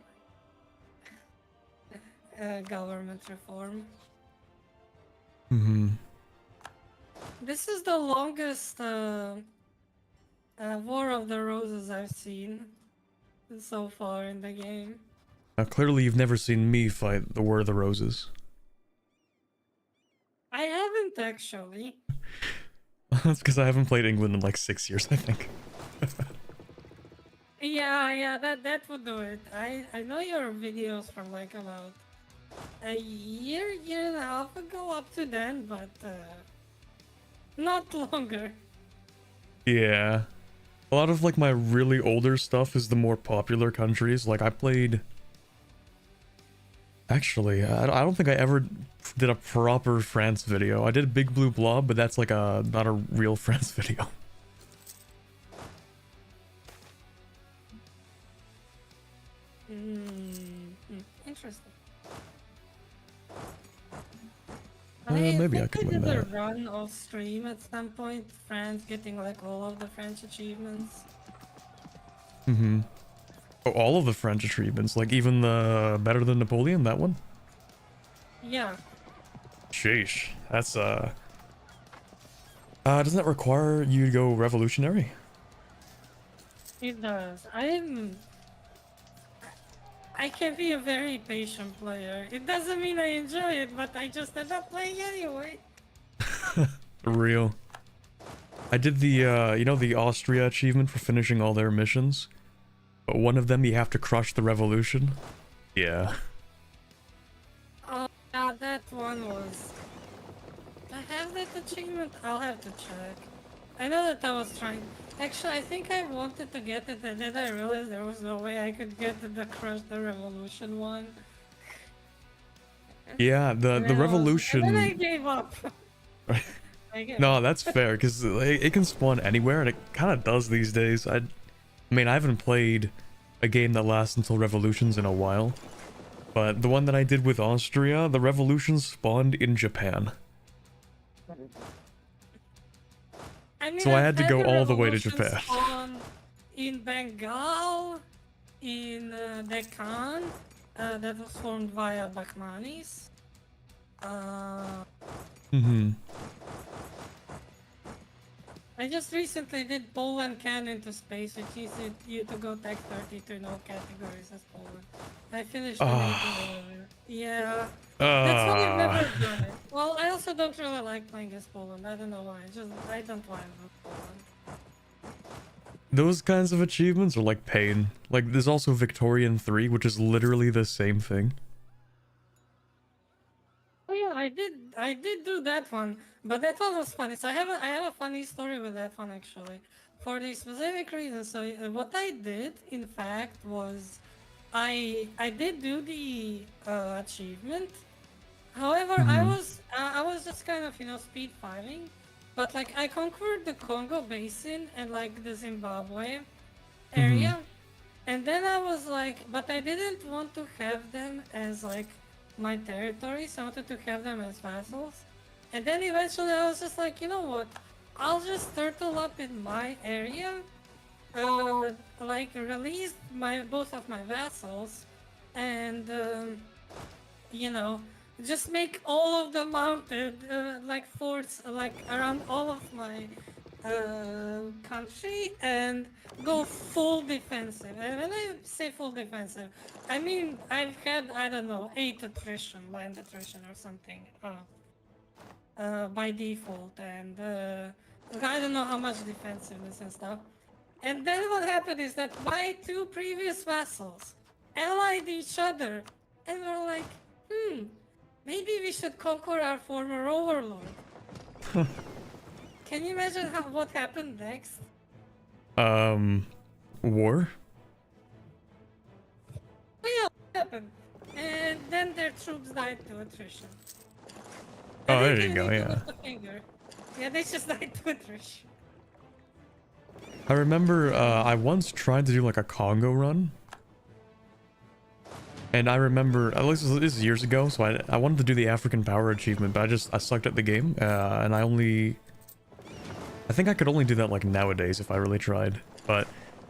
my government reform. Mm-hmm. This is the longest War of the Roses I've seen so far in the game. Now, clearly you've never seen me fight the War of the Roses. I haven't actually. That's because I haven't played England in like 6 years, I think. Yeah, that would do it. I know your videos from like about a year and a half ago up to then, but not longer. Yeah. A lot of like my really older stuff is the more popular countries. Like I played... Actually, I don't think I ever did a proper France video. I did Big Blue Blob, but that's like not a real France video. Interesting. Maybe I could win did a that. run off stream at some point. France getting like all of the French achievements. Mm-hmm. Oh, all of the French achievements, like even the Better Than Napoleon, that one? Yeah. Sheesh. That's, doesn't that require you to go revolutionary? It does. I can be a very patient player. It doesn't mean I enjoy it, but I just end up playing anyway. Real. I did the, you know, the Austria achievement for finishing all their missions. But one of them, you have to crush the revolution. Yeah. Oh, yeah, that one was... I have that achievement? I'll have to check. I know that I was trying... Actually, I think I wanted to get it, and then I realized there was no way I could get the Crush the Revolution one. Yeah, the And then I revolution... gave up. I gave No, up. that's fair, because it can spawn anywhere, and it kind of does these days. I mean, I haven't played a game that lasts until revolutions in a while. But the one that I did with Austria, the revolution spawned in Japan. I mean, So I I've had to go the all the way to revolutions Japan. spawn in Bengal, in Deccan, that was formed via Bakhmanis. I just recently did Poland can into space, which teaches you to go Tech 30 to no categories as Poland. I finished the earlier. Yeah. That's why I've never done it. Well, I also don't really like playing as Poland. I don't know why. I don't want to do Poland. Those kinds of achievements are like pain. Like, there's also Victorian 3, which is literally the same thing. Oh yeah, I did do that one, but that one was funny. So I have a funny story with that one actually, for the specific reason. So what I did, in fact, was I did do the achievement. However, I was just kind of speed fighting, but like I conquered the Congo Basin and like the Zimbabwe area, and then I was like, but I didn't want to have them as like my territories. I wanted to have them as vassals. And then eventually I was just like, you know what? I'll just turtle up in my area, like release both of my vassals, and you know, just make all of the mounted like forts like around all of my country and go full defensive. And when I say full defensive, I mean I've had, I don't know, 8 attrition, land attrition or something by default, and I don't know how much defensiveness and stuff. And then what happened is that my 2 previous vassals allied each other and were like, maybe we should conquer our former overlord. Can you imagine what happened next? War? Oh yeah, what happened? And then their troops died to attrition. Oh, there you go, yeah. Yeah, they just died to attrition. I remember, I once tried to do like a Congo run. And I remember, at least this is years ago, so I wanted to do the African Power achievement, but I sucked at the game, and I think I could only do that like nowadays if I really tried. But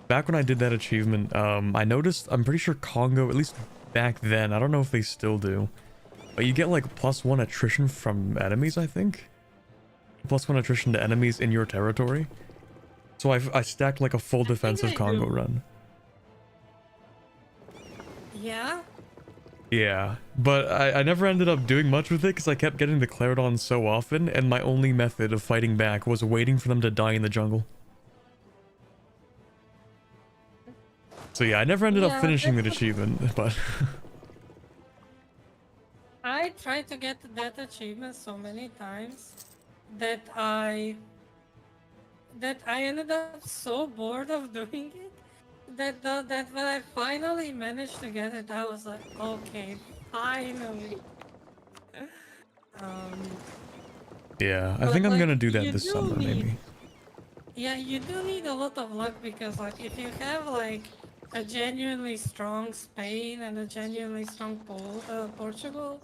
back when I did that achievement, I noticed, I'm pretty sure Congo, at least back then, I don't know if they still do, but you get like +1 attrition from enemies, I think? +1 attrition to enemies in your territory. So I stacked like a full defensive Congo run. Yeah? Yeah, but I never ended up doing much with it because I kept getting declared on so often, and my only method of fighting back was waiting for them to die in the jungle. So yeah, I never ended up finishing that achievement, but... I tried to get that achievement so many times that I ended up so bored of doing it that when I finally managed to get it, I was like, okay, finally. Yeah, I think I'm gonna do that this summer, maybe. Yeah, you do need a lot of luck because, like, if you have like a genuinely strong Spain and a genuinely strong Portugal,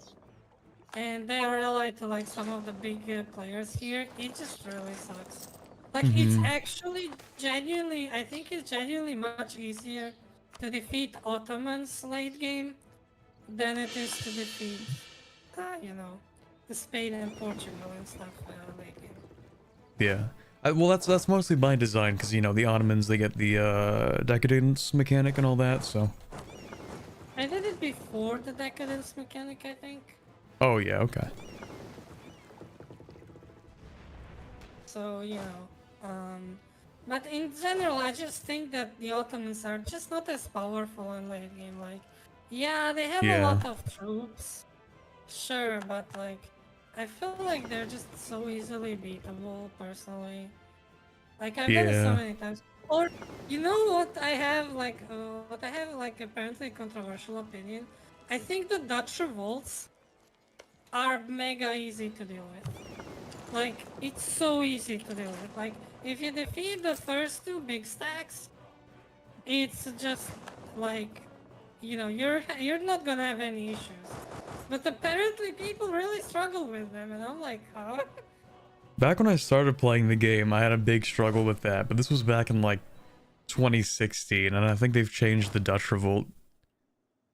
and they are allied to like some of the big players here, it just really sucks. Like, it's actually genuinely, I think it's genuinely much easier to defeat Ottomans late game than it is to defeat, you know, the Spain and Portugal and stuff late game. Yeah. Well, that's mostly by design, because, you know, the Ottomans, they get the decadence mechanic and all that, so... I did it before the decadence mechanic, I think. Oh, yeah, okay. So, you know, But in general, I just think that the Ottomans are just not as powerful in late game. Like, yeah, they have a Yeah. lot of troops, sure, but like, I feel like they're just so easily beatable, personally. Like, I've done it so Yeah. many times. Or, you know what I have, like, apparently controversial opinion? I think the Dutch revolts are mega easy to deal with. Like, it's so easy to deal with. Like, if you defeat the first two big stacks, it's just like, you're not gonna have any issues. But apparently people really struggle with them, and I'm like, huh? Back when I started playing the game, I had a big struggle with that, but this was back in like 2016, and I think they've changed the Dutch Revolt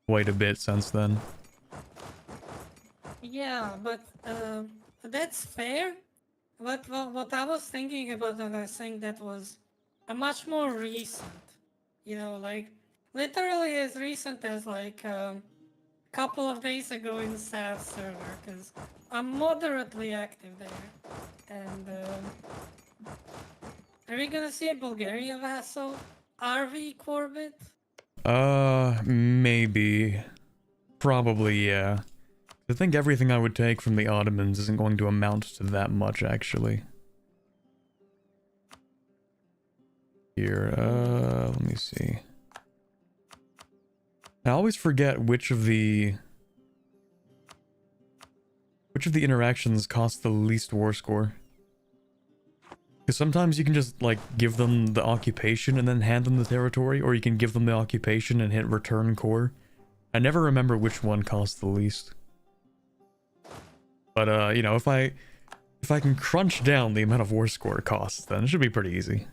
quite a bit since then. Yeah, but that's fair. But what I was thinking about when I was saying that was a much more recent, like literally as recent as like couple of days ago in SAF server, because I'm moderately active there. And are we gonna see a Bulgaria vassal? RV Corbett? Maybe. Probably, yeah. I think everything I would take from the Ottomans isn't going to amount to that much, actually. Here, let me see. I always forget which of the interactions cost the least war score. Because sometimes you can just, like, give them the occupation and then hand them the territory, or you can give them the occupation and hit return core. I never remember which one costs the least. But, you know, if I can crunch down the amount of war score it costs, then it should be pretty easy.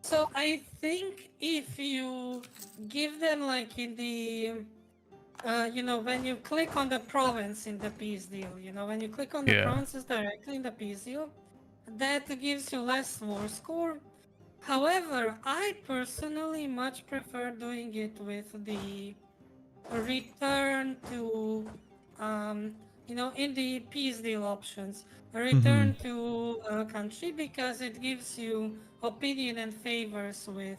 So I think if you give them like in the, when you click on the province in the peace deal, when you click on the Yeah. provinces directly in the peace deal, that gives you less war score. However, I personally much prefer doing it with the return to, in the peace deal options, return to a country, because it gives you opinion and favors with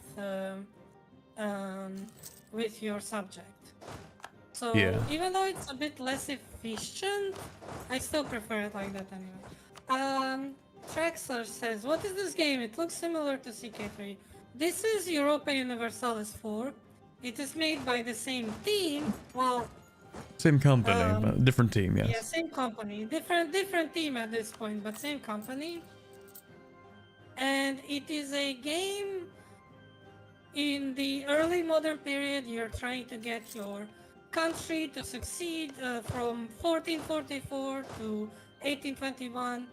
your subject. So Yeah. even though it's a bit less efficient, I still prefer it like that anyway. Traxler says, what is this game? It looks similar to CK3. This is Europa Universalis 4. It is made by the same team. Well, Same company, but different team, yes. yeah, same company. Different team at this point, but same company. And it is a game in the early modern period. You're trying to get your country to succeed from 1444 to 1821,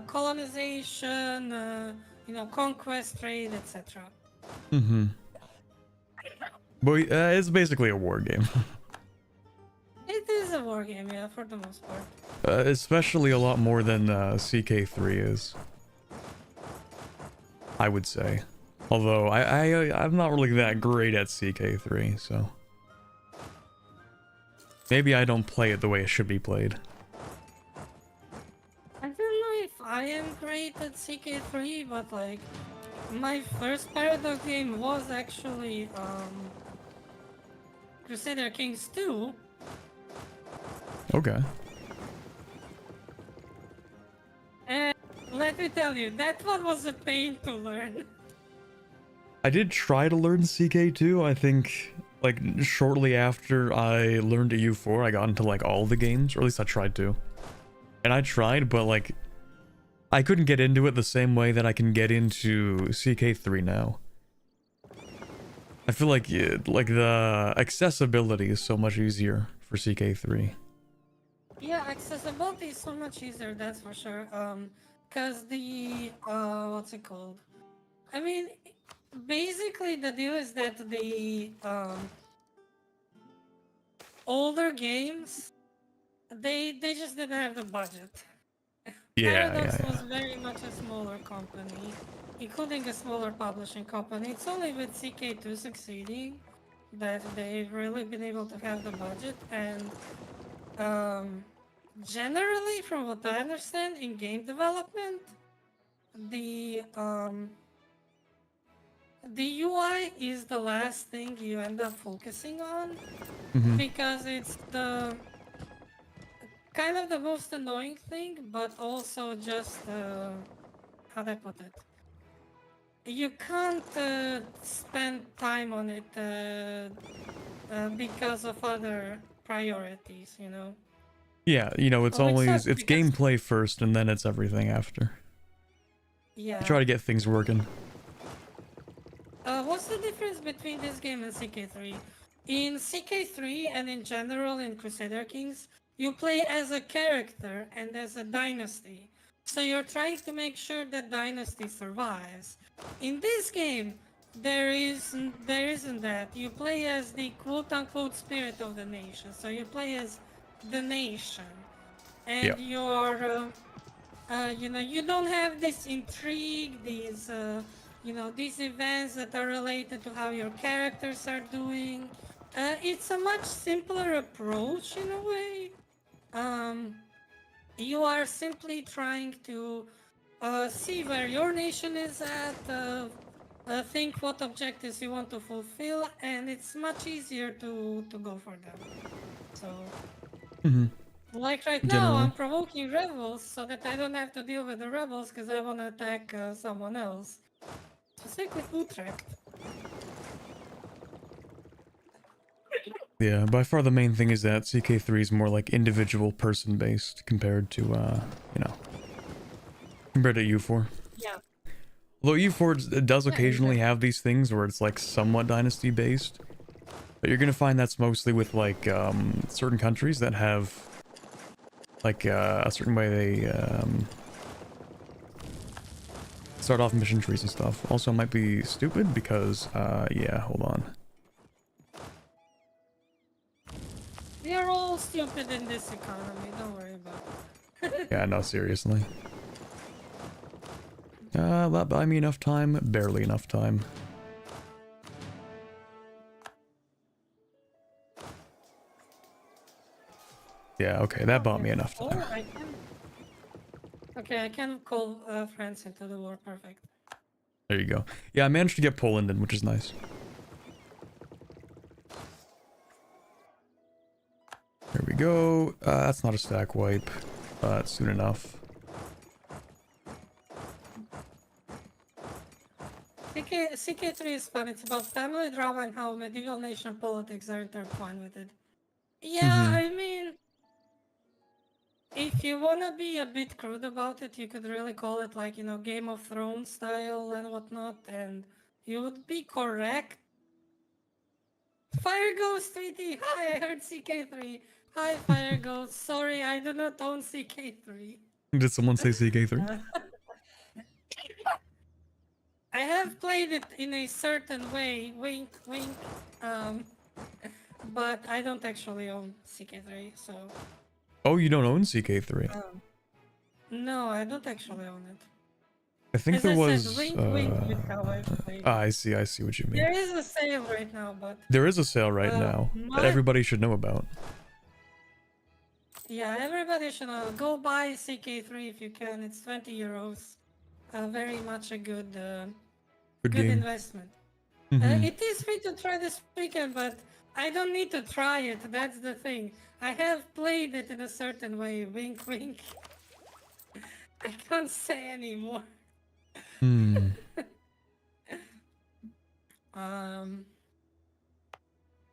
colonization, conquest, trade, etc. But it's basically a war game. It is a war game, yeah, for the most part. Especially a lot more than CK3 is. I would say. Although I'm not really that great at CK3, so maybe I don't play it the way it should be played. I don't know if I am great at CK3, but like my first Paradox game was actually Crusader Kings 2. Okay. And let me tell you, that one was a pain to learn. I did try to learn CK2, I think, like, shortly after I learned EU4, I got into, like, all the games, or at least I tried to. And I tried, but, like, I couldn't get into it the same way that I can get into CK3 now. I feel like, the accessibility is so much easier for CK3. Yeah, accessibility is so much easier, that's for sure. Cause the, what's it called? I mean, basically the deal is that the, older games, they just didn't have the budget. Paradox was very much a smaller company, including a smaller publishing company. It's only with CK2 succeeding that they've really been able to have the budget, and generally, from what I understand, in game development, the UI is the last thing you end up focusing on Mm-hmm. because it's the kind of the most annoying thing, but also just how do I put it? You can't spend time on it because of other priorities, you know. Yeah, you know, it's Which always sucks it's because gameplay first and then it's everything after. I yeah. try to get things working. What's the difference between this game and CK3? In CK3 and in general in Crusader Kings, you play as a character and as a dynasty. So you're trying to make sure that dynasty survives. In this game, there isn't that. You play as the quote-unquote spirit of the nation. So you play as the nation, Yeah. and you don't have this intrigue, these events that are related to how your characters are doing. It's a much simpler approach in a way. Um, you are simply trying to see where your nation is at, think what objectives you want to fulfill, and it's much easier to go for them. So, Mm-hmm. like right now, Generally. I'm provoking rebels so that I don't have to deal with the rebels because I want to attack someone else. Specifically Utrecht. Yeah, by far the main thing is that CK3 is more like individual person based compared to you know, compared to EU4. Yeah. Although EU4 does Yeah, occasionally exactly. have these things where it's like somewhat dynasty based, but you're gonna find that's mostly with like certain countries that have like a certain way they start off mission trees and stuff. Also might be stupid because yeah, hold on. We are all stupid in this economy, don't worry about it. Yeah, no, seriously. That buy me enough time? Barely enough time. Yeah, okay, that bought me enough time. Oh, I can. Okay, I can call France into the war. Perfect. There you go. Yeah, I managed to get Poland in, which is nice. There we go. That's not a stack wipe, but soon enough. CK3 is fun. It's about family drama and how medieval nation politics are intertwined with it. Yeah, Mm-hmm. I mean, if you wanna be a bit crude about it, you could really call it like, Game of Thrones style and whatnot, and you would be correct. Fire Ghost 3D! Hi, I heard CK3. Hi, Fire Ghost. Sorry, I do not own CK3. Did someone say CK3? Uh, I have played it in a certain way, wink, wink, um, but I don't actually own CK3, so... Oh, you don't own CK3? No, I don't actually own it. I think As there I said, was... wink, wink with how I play. I see what you mean. There is a sale right now, but... There is a sale right now that everybody should know about. Yeah, everybody should go buy CK3 if you can. It's 20 euros. Very much a good Good game. investment. Mm-hmm. It is free to try this weekend, but I don't need to try it. That's the thing. I have played it in a certain way. Wink, wink. I can't say anymore. Hmm.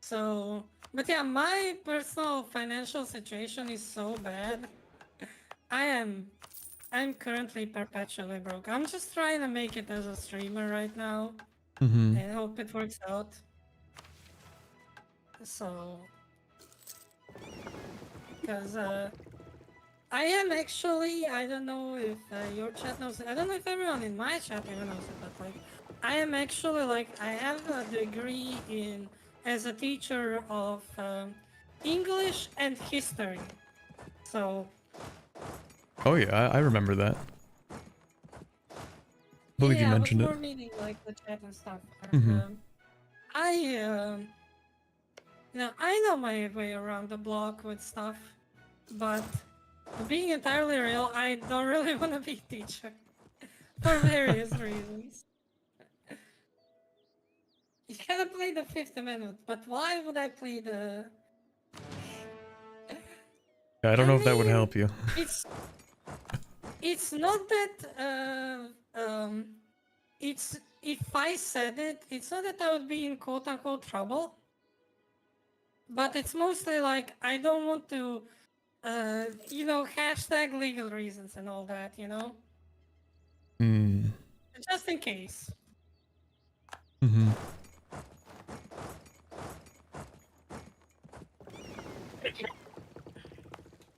So, but yeah, my personal financial situation is so bad. I'm currently perpetually broke. I'm just trying to make it as a streamer right now. Mm-hmm. And hope it works out. So, because I am actually, I don't know if your chat knows it, I don't know if everyone in my chat even knows it, but like, I am actually like, I have a degree as a teacher of English and history. So. Oh yeah, I remember that. I believe you mentioned it. I was more meaning like the chat and stuff. Mm-hmm. I know my way around the block with stuff, but being entirely real, I don't really want to be a teacher. for various reasons. You gotta play the Fifth Amendment, but why would I play the... Yeah, I don't know if that would mean, help you. it's not that it's, if I said it, it's not that I would be in quote-unquote trouble, but it's mostly like I don't want to you know, hashtag legal reasons and all that, you know? Hmm. Just in case. Mm-hmm.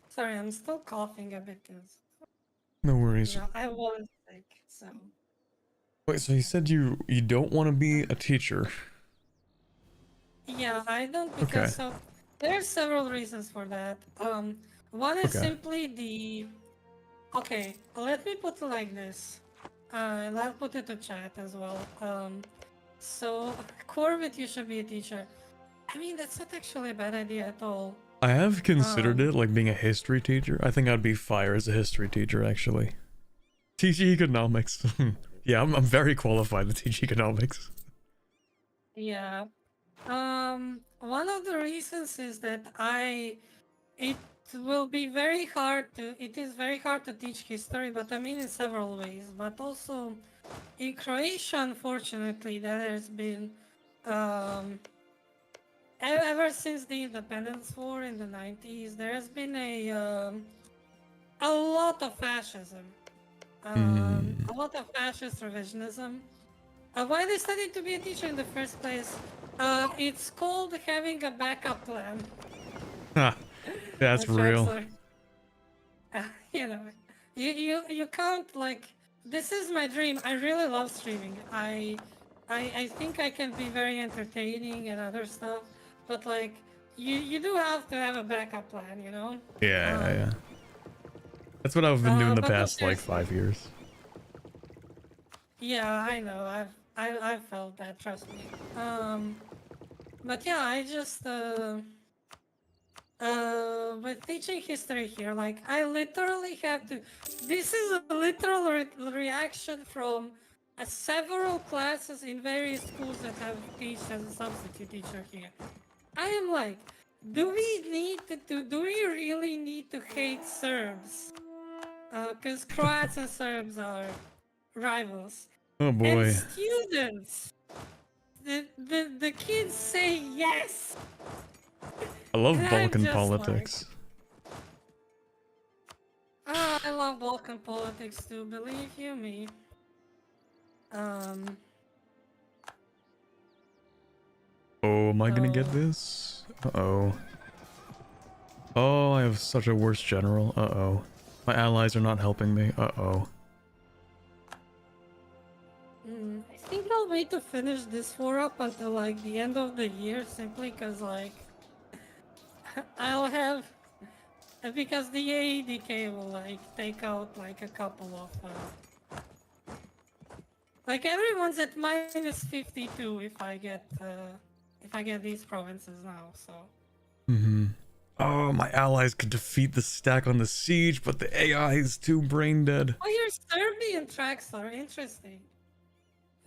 Sorry, I'm still coughing a bit because, No you worries. know, I was sick, so... Wait, so you said you don't want to be a teacher? Yeah, I don't Okay. because so there are several reasons for that. One is Okay. simply the... Okay, let me put it like this. And I'll put it to chat as well. So, Corbett, you should be a teacher. I mean, that's not actually a bad idea at all. I have considered Um, it, like being a history teacher. I think I'd be fire as a history teacher, actually. Teach economics. Yeah, I'm very qualified to teach economics. Yeah. One of the reasons is that it will be very hard to, it is very hard to teach history, but I mean in several ways, but also in Croatia, unfortunately, there has been, ever since the independence war in the 90s, there has been a lot of fascism, Hmm. a lot of fascist revisionism. Why they studied to be a teacher in the first place? It's called having a backup plan. Ha, that's real. Drexler. You know, you can't like. This is my dream. I really love streaming. I think I can be very entertaining and other stuff, but like you do have to have a backup plan, you know. Yeah. That's what I've been doing the But no, past like seriously. 5 years. Yeah, I know. I've felt that. Trust me. But yeah, I just with teaching history here, like I literally have to. This is a literal reaction from several classes in various schools that have teach as a substitute teacher here. I am like, do we need to? Do we really need to hate Serbs? Because Croats and Serbs are rivals, Oh and boy. students. The kids say yes, I love and I'm Balkan just like, politics. I love Balkan politics too, believe you me. Um, Oh, am I gonna get oh, this? Uh-oh. Oh, I have such a worse general. Uh-oh. My allies are not helping me. Uh-oh. I think I'll wait to finish this war up until like the end of the year, simply because like I'll have because the AEDK will like take out like a couple of like everyone's at minus 52 if I get these provinces now, so. Mm-hmm. Oh, my allies could defeat the stack on the siege, but the AI is too brain dead. Oh, your Serbian tracks are interesting.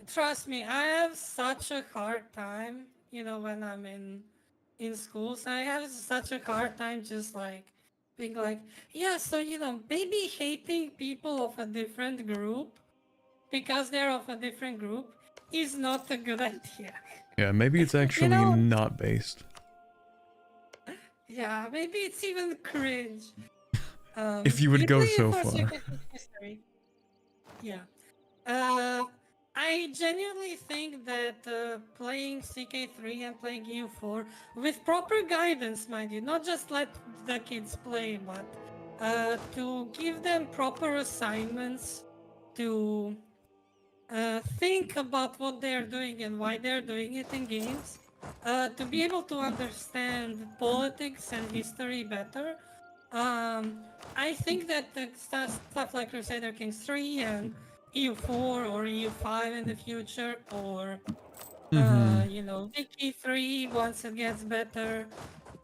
Trust me, I have such a hard time, you know, when I'm in schools. I have such a hard time just like being like, yeah, so you know, maybe hating people of a different group because they're of a different group is not a good idea. Yeah, maybe it's You actually know, not based. yeah, maybe it's even cringe. If you would You go play so for far. second history. Yeah. Uh, I genuinely think that playing CK3 and playing EU4 with proper guidance, mind you, not just let the kids play, but to give them proper assignments to think about what they're doing and why they're doing it in games, to be able to understand politics and history better. I think that the stuff like Crusader Kings 3 and EU4 or EU5 in the future, or Mm-hmm. you know, Vicky 3 once it gets better.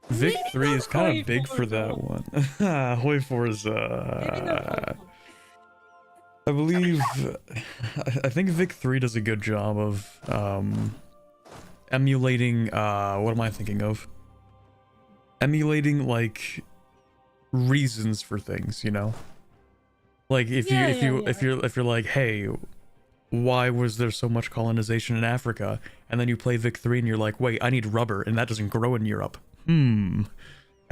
Vic Maybe 3 not is kind Hoi of big 4 for that though. one. Hoi 4 is Maybe not Hoi 4. I believe, I think Vic 3 does a good job of emulating, what am I thinking of? Emulating, like, reasons for things, you know? Like, if you're like, hey, why was there so much colonization in Africa? And then you play Vic 3 and you're like, wait, I need rubber, and that doesn't grow in Europe. And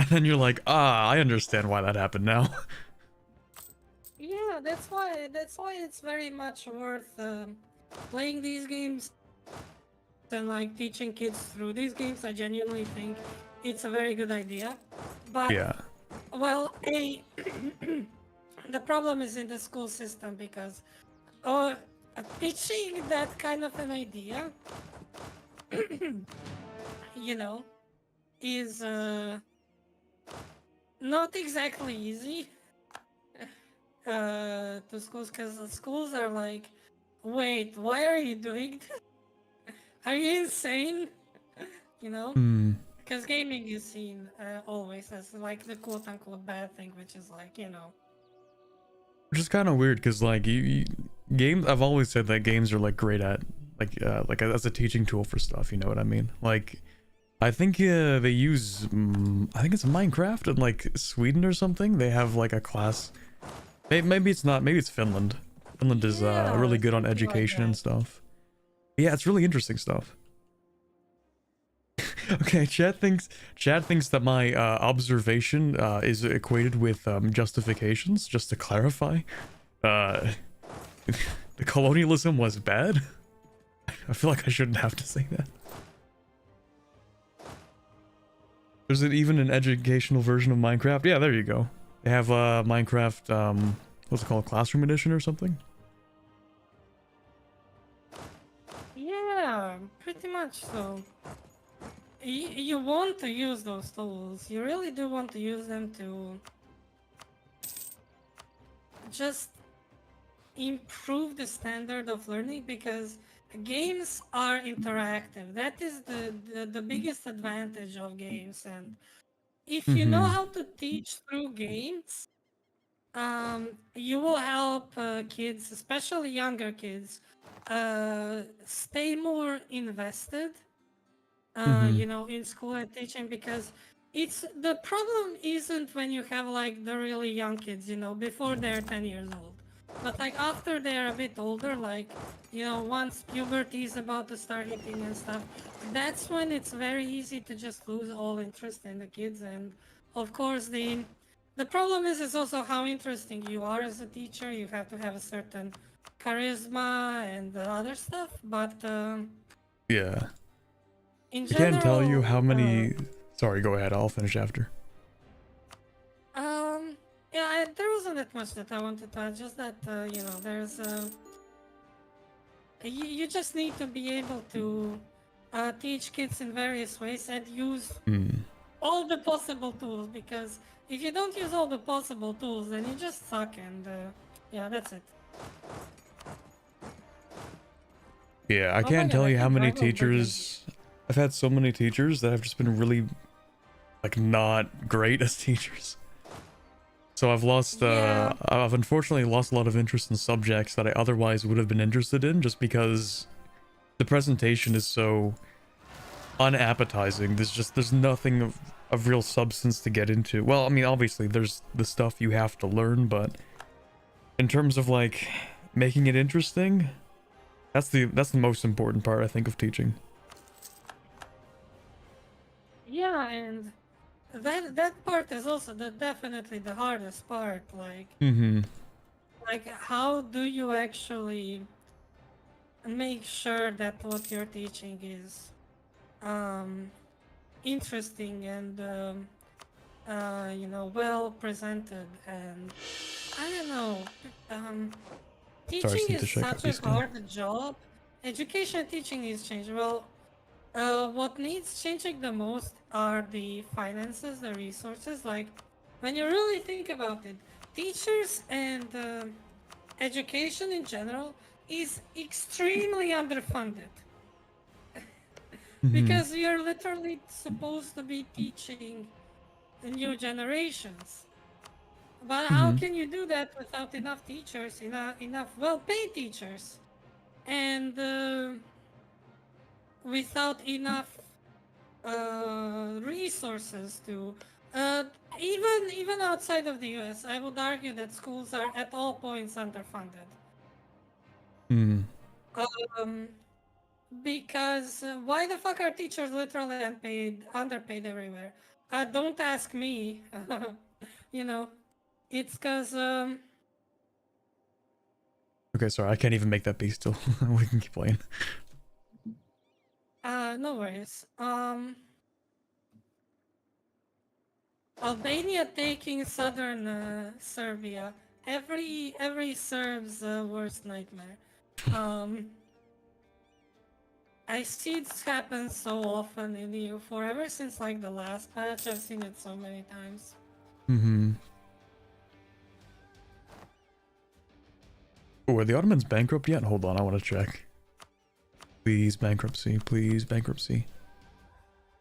then you're like, I understand why that happened now. Yeah, that's why it's very much worth playing these games and like teaching kids through these games. I genuinely think it's a very good idea. But Yeah. well, the problem is in the school system because teaching that kind of an idea, you know, is not exactly easy to schools, because the schools are like, wait, why are you doing this? Are you insane? You know? Because gaming is seen always as like the quote-unquote bad thing, which is like, you know. Which is kind of weird, because like games, I've always said that games are like great at like as a teaching tool for stuff, you know what I mean? Like, I think they use, I think it's Minecraft in like Sweden or something. They have like a class. Maybe it's not. Maybe it's Finland. Finland is really good on education and stuff. Yeah, it's really interesting stuff. Okay, Chad thinks that my observation is equated with justifications. Just to clarify, the colonialism was bad. I feel like I shouldn't have to say that. There's even an educational version of Minecraft. Yeah, there you go. They have Minecraft, what's it called, Classroom Edition or something? Yeah, pretty much so. You want to use those tools. You really do want to use them to just improve the standard of learning, because games are interactive. That is the biggest advantage of games. And if you know how to teach through games, you will help kids, especially younger kids, stay more invested, you know, in school and teaching, because it's the problem isn't when you have like the really young kids, you know, before they're 10 years old, but like after they're a bit older, like, you know, once puberty is about to start hitting and stuff, that's when it's very easy to just lose all interest in the kids. And of course, the problem is also how interesting you are as a teacher. You have to have a certain charisma and other stuff, but Yeah. in I general, can't tell you how many. Sorry, go ahead. I'll finish after. Yeah, there wasn't that much that I wanted to add. Just that you know, there's you just need to be able to teach kids in various ways and use all the possible tools. Because if you don't use all the possible tools, then you just suck. And yeah, that's it. Yeah, I Oh my can't God, tell I you how think many Rival Burger- teachers. I've had so many teachers that have just been really, like, not great as teachers. So I've lost, Yeah. I've unfortunately lost a lot of interest in subjects that I otherwise would have been interested in, just because the presentation is so unappetizing. There's nothing of real substance to get into. Well, I mean, obviously there's the stuff you have to learn, but in terms of like making it interesting, that's the most important part, I think, of teaching. Yeah, and that part is also definitely the hardest part. Like, like how do you actually make sure that what you're teaching is interesting and you know, well presented? And I don't know, Sorry, I teaching just need to is check out such a these two. hard job. Education teaching needs change. Well, what needs changing the most are the finances, the resources. Like, when you really think about it, teachers and education in general is extremely underfunded. Because we are literally supposed to be teaching the new generations. But how can you do that without enough teachers, enough well-paid teachers, and without enough resources to even outside of the US, I would argue that schools are at all points underfunded. Hmm. Um, because why the fuck are teachers literally underpaid everywhere? Don't ask me. you know, it's because Okay, sorry, I can't even make that beat still. We can keep playing. no worries. Albania taking southern Serbia. Every Serb's worst nightmare. Um, I see it happen so often in the EU4 ever since like the last patch. I've seen it so many times. Mm-hmm. Oh, are the Ottomans bankrupt yet? Hold on, I want to check. Please bankruptcy, please bankruptcy.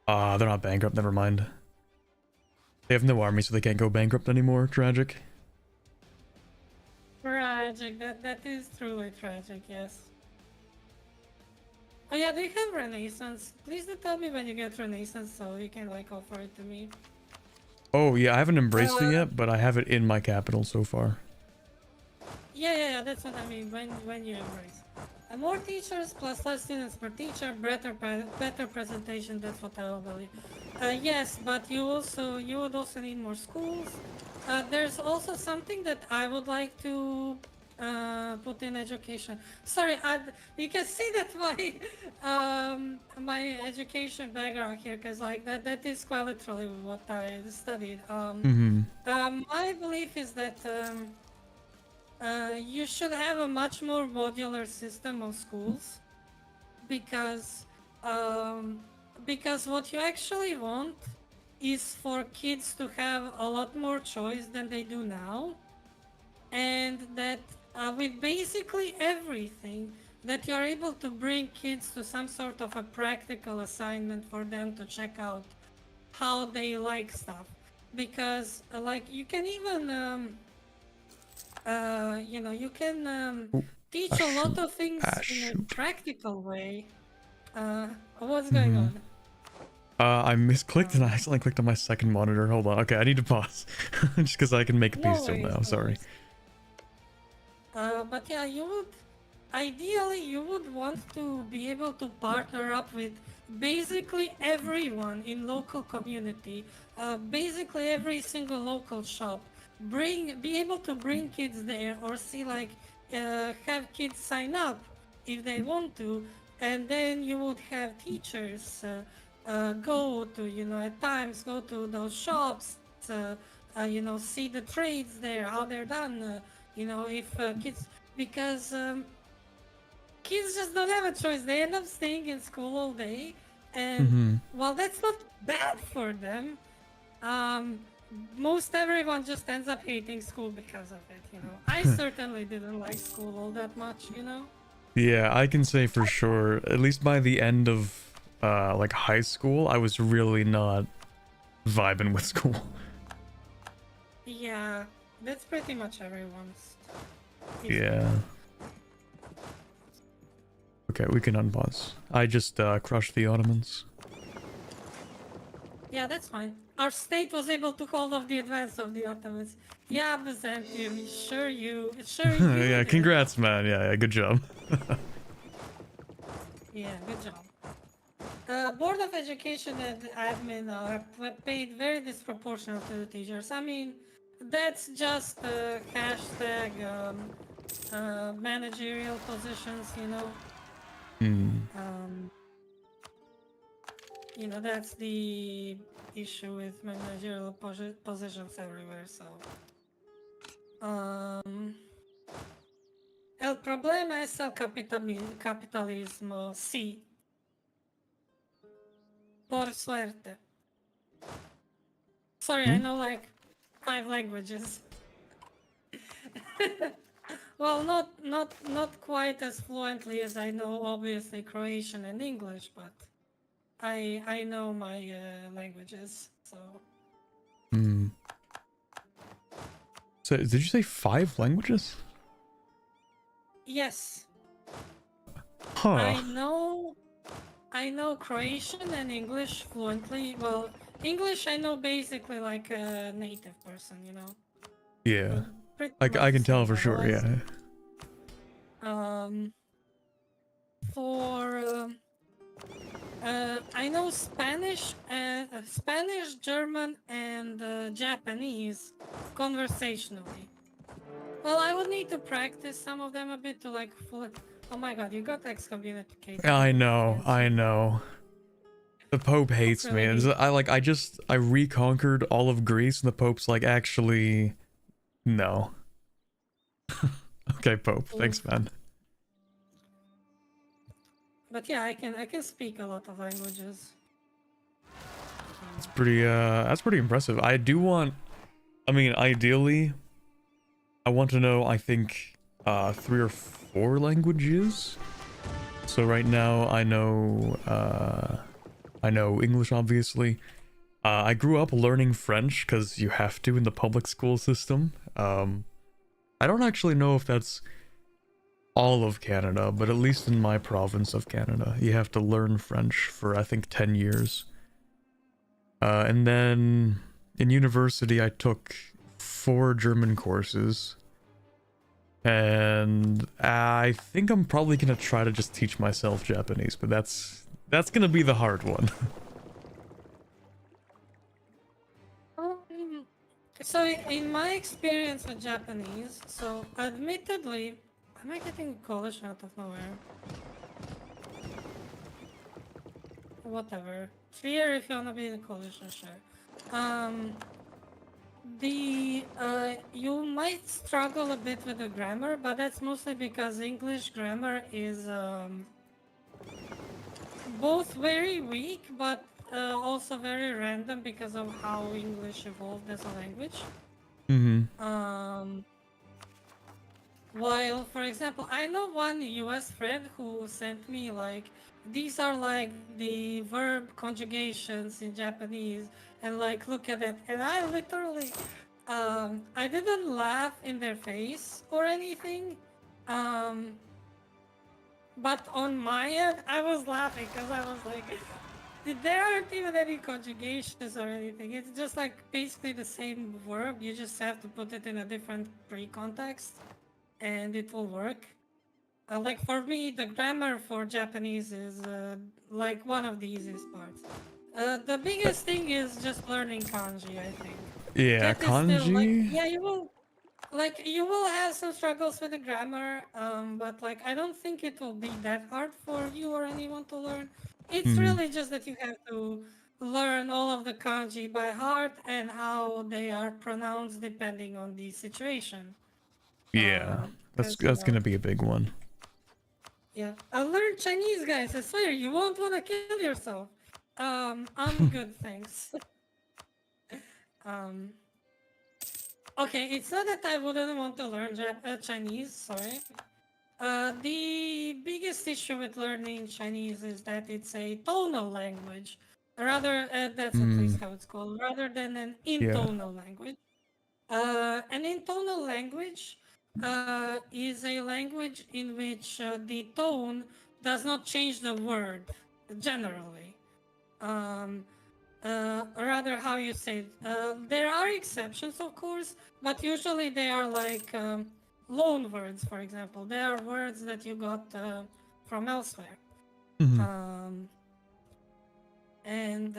Ah, they're not bankrupt, never mind. They have no army, so they can't go bankrupt anymore. Tragic. Tragic. That is truly tragic. Yes. Oh yeah, they have Renaissance. Please do tell me when you get Renaissance so you can like offer it to me. Oh, yeah, I haven't embraced it Uh, yet, but I have it in my capital so far. yeah, that's what I mean. When you embrace. More teachers plus less students per teacher, better presentation. That's what I will believe. Yes, but you would also need more schools. There's also something that I would like to put in education. Sorry, you can see that my education background here, because like that is quite literally what I studied. Mm-hmm. My belief is that. You should have a much more modular system of schools because um, because what you actually want is for kids to have a lot more choice than they do now, and that with basically everything that you're able to bring kids to some sort of a practical assignment for them to check out how they like stuff, because like you can even you can Oh, teach ah, a lot shoot. of Ah, things in a shoot. Practical way. What's going Mm-hmm. on? I misclicked and I Um, accidentally clicked on my second monitor. Hold on. Okay, I need to pause. Just because I can make a no piece still worries, now. no Sorry. worries. But yeah, ideally, you would want to be able to partner up with basically everyone in local community, basically every single local shop. Be able to bring kids there or see like, have kids sign up if they want to, and then you would have teachers go to, at times go to those shops, see the trades there, how they're done, if kids, because kids just don't have a choice. They end up staying in school all day, and Mm-hmm. while that's not bad for them, um, most everyone just ends up hating school because of it. I certainly didn't like school all that much. Yeah, I can say for sure, at least by the end of like high school, I was really not vibing with school. Yeah, that's pretty much everyone's Yeah. experience. Okay, we can unpause. I just crushed the Ottomans. Yeah, that's fine. Our state was able to hold off the advance of the Ottomans. Yeah, Byzantium, sure you Yeah, did. congrats, man. Yeah, good job. Yeah, good job. Board of Education and admin are paid very disproportional to the teachers. I mean, that's just hashtag managerial positions. Hmm. Um, that's the issue with managerial positions everywhere. So, el problema es el capitalismo, sí, por suerte. Sorry, I Hmm? know like 5 languages. Well, not quite as fluently as I know, obviously Croatian and English, but I know my languages. So Hmm. say? Did you say 5 languages? Yes. Huh. I know Croatian and English fluently. Well, English I know basically like a native person, you know. Yeah. Pretty I much the can tell same for sure. level as, Yeah. for I know Spanish, German, and Japanese conversationally. Well, I would need to practice some of them a bit to like fully. Oh my god, you got excommunicated. I know. Against I you. know. The Pope hates me. Really hate. I reconquered all of Greece, and the Pope's like, actually, no. Okay, Pope. Thanks, Oof. man. But yeah, I can speak a lot of languages. That's pretty impressive. I do want, I mean, ideally, I want to know, I think, 3 or 4 languages. So right now, I know English, obviously. I grew up learning French because you have to in the public school system. I don't actually know if that's all of Canada, but at least in my province of Canada, you have to learn French for, I think, 10 years. And then in university, I took 4 German courses. And I think I'm probably gonna try to just teach myself Japanese, but that's gonna be the hard one. Um, so in my experience with Japanese, so admittedly, am I getting Polish out of nowhere? Whatever. Clear if you wanna be the Polish, sure. You might struggle a bit with the grammar, but that's mostly because English grammar is both very weak, but also very random because of how English evolved as a language. While, for example, I know one US friend who sent me like, these are like the verb conjugations in Japanese, and like, look at it. And I literally, I didn't laugh in their face or anything. But on my end, I was laughing because I was like, there aren't even any conjugations or anything. It's just like basically the same verb. You just have to put it in a different pre-context and it will work. Like for me, the grammar for Japanese is like one of the easiest parts. The biggest thing is just learning kanji, I think. Yeah, That is still like, kanji? yeah, you will have some struggles with the grammar, but like I don't think it will be that hard for you or anyone to learn. It's really just that you have to learn all of the kanji by heart and how they are pronounced depending on the situation. Yeah, Because that's gonna be a big one. yeah, I learned Chinese, guys. I swear, you won't want to kill yourself. I'm good, thanks. um, okay, it's not that I wouldn't want to learn Chinese. Sorry. The biggest issue with learning Chinese is that it's a tonal language. Rather, that's at least how it's called, rather than an Yeah. intonal language. An intonal language is a language in which the tone does not change the word generally. Um, Rather, how you say it. There are exceptions, of course, but usually they are like loan words, for example. They are words that you got from elsewhere. Um, and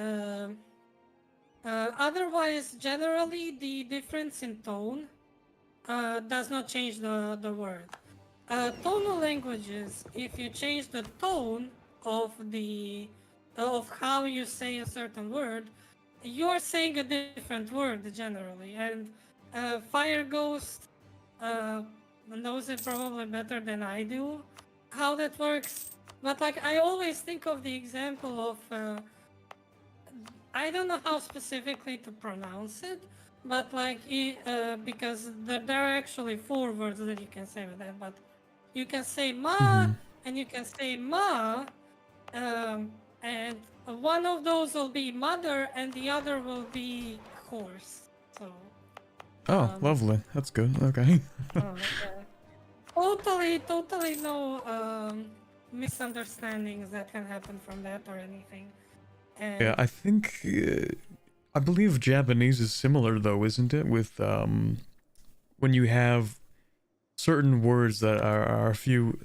Otherwise, generally, the difference in tone does not change the word. Tonal languages, if you change the tone of the of how you say a certain word, you're saying a different word generally. And Fire Ghost knows it probably better than I do how that works. But like I always think of the example of I don't know how specifically to pronounce it, but like because there are actually 4 words that you can say with that. But you can say ma and you can say ma, and one of those will be mother and the other will be horse. So Oh, lovely. That's good. Okay. Totally no misunderstandings that can happen from that or anything. And Yeah, I think I believe Japanese is similar though, isn't it? With when you have certain words that are a few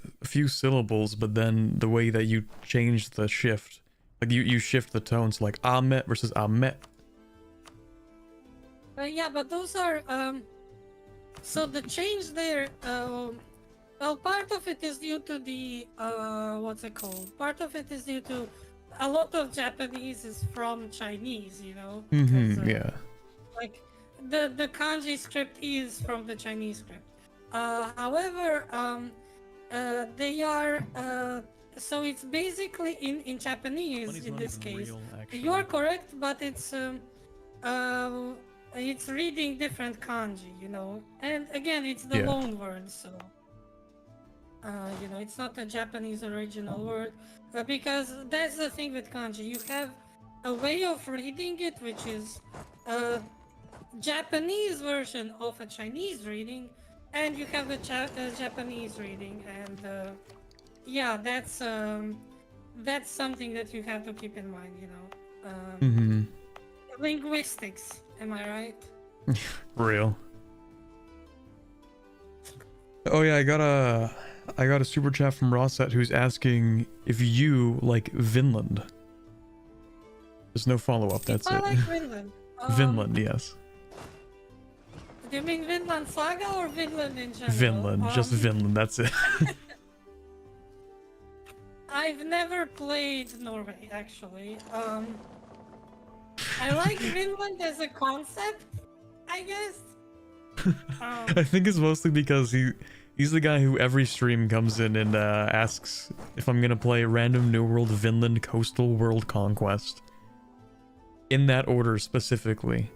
syllables, but then the way that you change the shift, like you shift the tones, like amet versus amet. yeah, but those are so the change there. Well, part of it is due to the what's it called? Part of it is due to a lot of Japanese is from Chinese, you know, because Yeah. like the kanji script is from the Chinese script. However, they are so it's basically in Japanese in this case. You are correct, but it's reading different kanji, you know, and again, it's the Yeah. loan word, so. You know, it's not a Japanese original word, because that's the thing with kanji. You have a way of reading it, which is a Japanese version of a Chinese reading, and you have a Japanese reading, and yeah, that's something that you have to keep in mind. You know, linguistics. Am I right? Real. Oh yeah, I got a super chat from Rosset who's asking if you like Vinland. There's no follow-up, that's I it. like Vinland. Vinland, yes. Do you mean Vinland Saga or Vinland in general? Vinland, just Vinland, that's it. I've never played Norway, actually. I like Vinland as a concept, I guess. I think it's mostly because he's the guy who every stream comes in and asks if I'm gonna play random New World Vinland Coastal World Conquest. In that order specifically.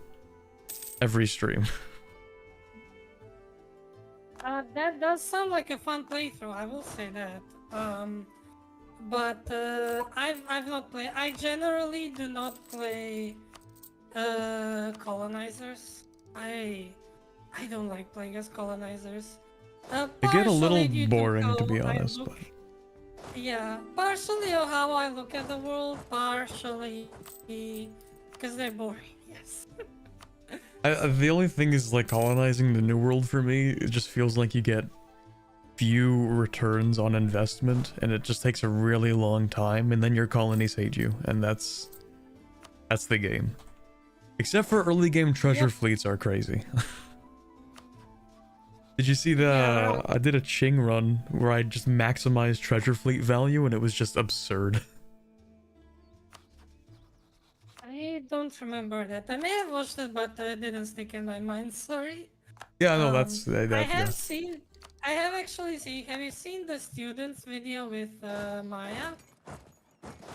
Every stream. That does sound like a fun playthrough, I will say that. But I've not played. I generally do not play colonizers. I don't like playing as colonizers. They get a little Partially due boring, to how be I honest. look- But Yeah, partially on how I look at the world, partially because they're boring. Yes. the only thing is, like, colonizing the New World for me, it just feels like you get few returns on investment, and it just takes a really long time, and then your colonies hate you, and that's the game. Except for early game treasure fleets are crazy. Did you see the... I did a Ching run where I just maximized treasure fleet value, and it was just absurd. I don't remember that. I may have watched it, but it didn't stick in my mind. Sorry. Yeah, no, that's... I have seen. I have actually seen. Have you seen the students video with Maya?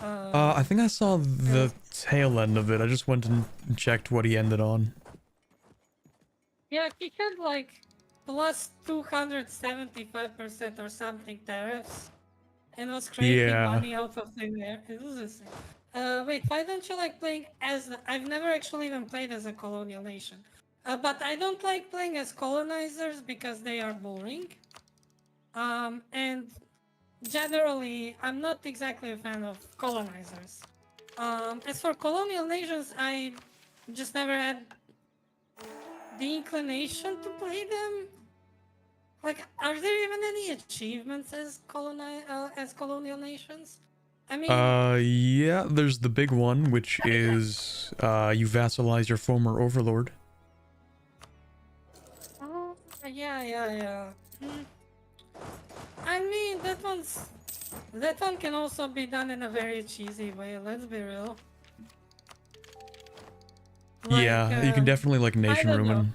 I think I saw the tail end of it. I just went and checked what he ended on. Yeah, he had like plus 275% or something tariffs, and was creating money out of thin air. It was insane. Wait, why don't you like playing as... I've never actually even played as a colonial nation. But I don't like playing as colonizers because they are boring. And generally, I'm not exactly a fan of colonizers. As for colonial nations, I just never had the inclination to play them. Like, are there even any achievements as colonial nations? I mean... yeah, there's the big one, which is, you vassalize your former overlord. Oh, yeah. I mean, that one can also be done in a very cheesy way, let's be real. Like, yeah, you can definitely, like, nation ruin.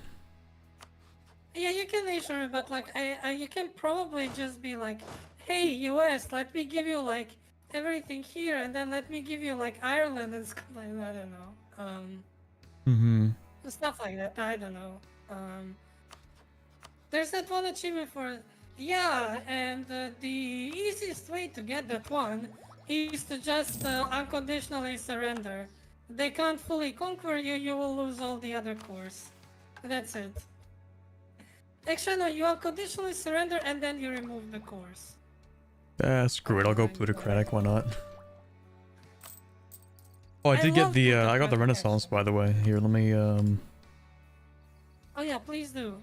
Yeah, you can nation ruin, but, like, you can probably just be like, hey, US, let me give you, like, everything here, and then let me give you, like, Ireland and Scotland, I don't know. Stuff like that, I don't know. There's that one achievement for... Yeah, and the easiest way to get that one is to just unconditionally surrender. They can't fully conquer you, you will lose all the other cores. That's it. Actually, no, you unconditionally surrender and then you remove the course. Screw it, Oh I'll go my plutocratic, god. why not? Oh, I I did get love the, I got the plutocratic, Renaissance, actually. by the way. Here, let me, Oh yeah, please do.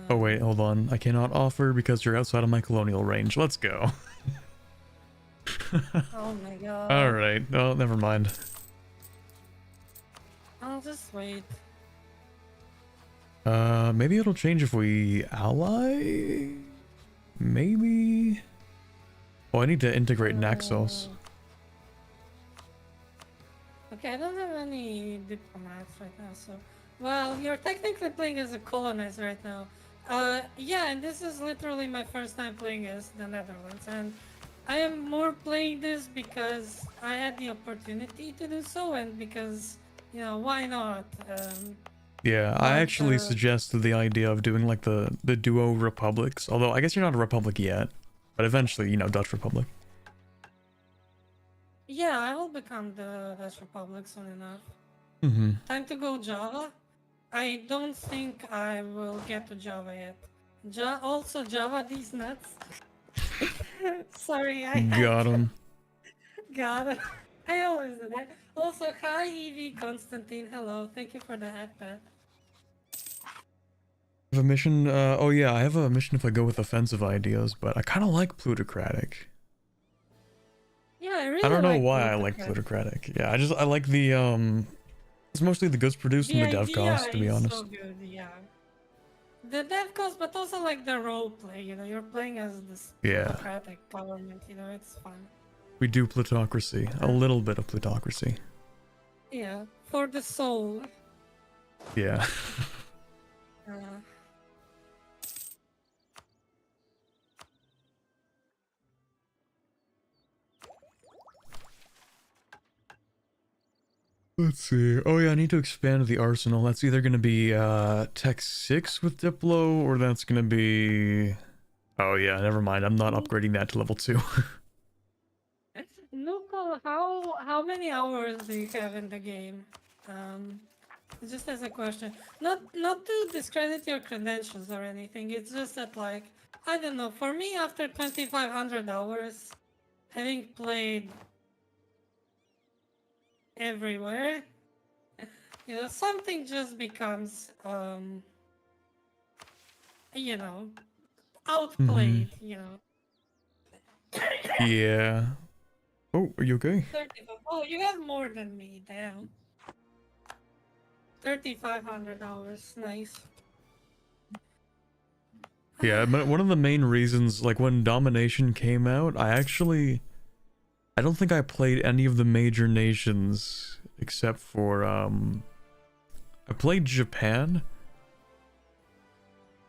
Oh wait, hold on. I cannot offer because you're outside of my colonial range. Let's go. Oh my god. Alright, oh, never mind. I'll just wait. Maybe it'll change if we ally? Maybe? Oh, I need to integrate Naxos. Okay, I don't have any diplomats right now, so... Well, you're technically playing as a colonizer right now. Yeah, and this is literally my first time playing as the Netherlands, and I am more playing this because I had the opportunity to do so, and because, you know, why not? Yeah, I But, actually suggested the idea of doing like the duo republics, although I guess you're not a republic yet, but eventually, you know, Dutch Republic. yeah, I will become the Dutch Republic soon enough. Mm-hmm. Time to go Java. I don't think I will get to Java yet. Also Java these nuts. Sorry, I had Got to. him. Got it. I always do that. Also, hi Evie Constantine. Hello. Thank you for the headband. I have a mission, oh yeah, I have a mission if I go with offensive ideas, but I kind of like plutocratic. Yeah, I really I don't know like why I like plutocracy. plutocratic. Yeah, I like the, it's mostly the goods produced and The the dev idea cost, to be is honest. so good, yeah. The dev cost, but also like the role play, you know, you're playing as this Yeah. plutocratic government, you know, it's fun. We do plutocracy. A little bit of plutocracy. Yeah, for the soul. Yeah. Uh, Let's see. Oh yeah, I need to expand the arsenal. That's either going to be Tech 6 with Diplo, or that's going to be... Oh yeah, never mind. I'm not upgrading that to level 2. Nuko, how many hours do you have in the game? Just as a question, not to discredit your credentials or anything. It's just that, like, I don't know. For me, after 2,500 hours, having played everywhere, you know, something just becomes you know, outplayed. You know. Yeah. Oh, are you okay? 35. Oh, you have more than me. Damn. 3,500 hours. Nice. Yeah, but one of the main reasons, like when Domination came out, I don't think I played any of the major nations except for, I played Japan.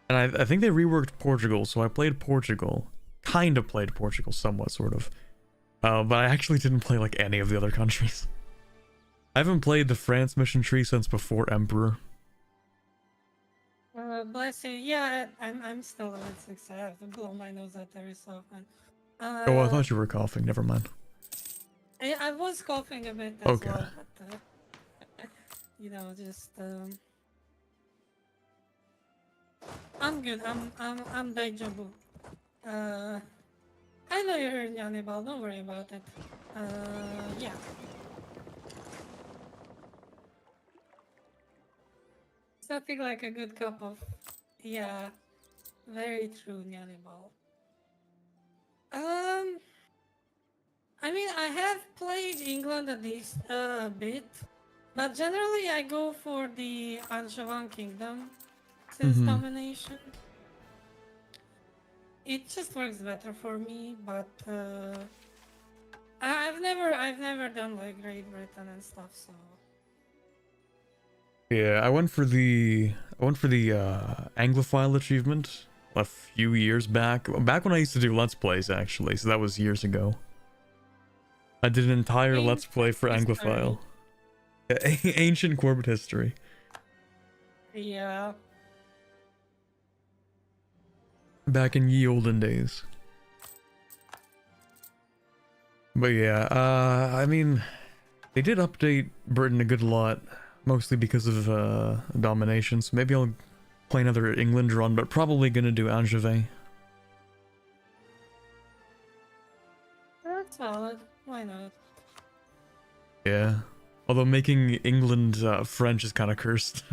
And I think they reworked Portugal, so I played Portugal. Kind of played Portugal, somewhat, sort of. But I actually didn't play, like, any of the other countries. I haven't played the France mission tree since before Emperor. Bless you. Yeah, I'm still at 6. I have to blow my nose out every so often. Oh, I thought you were coughing. Never mind. I was coughing a bit as Okay. well, but you know, just I'm good. I'm Daijabu. I know you're in Naval. Don't worry about it. Yeah. It's nothing like a good cup of, yeah, very true, Nyanibal. I mean, I have played England at least a bit, but generally I go for the Anshavan Kingdom since domination. It just works better for me, but I've never done like Great Britain and stuff, so. Yeah, I went for the Anglophile achievement a few years back. Back when I used to do Let's Plays, actually, so that was years ago. I did an entire Let's Play for Anglophile. Ancient Corbett history. Yeah. Back in ye olden days. But yeah, I mean, they did update Britain a good lot, mostly because of domination, so maybe I'll play another England run, but probably gonna do Angevin. That's valid. Why not? Yeah. Although making England French is kind of cursed.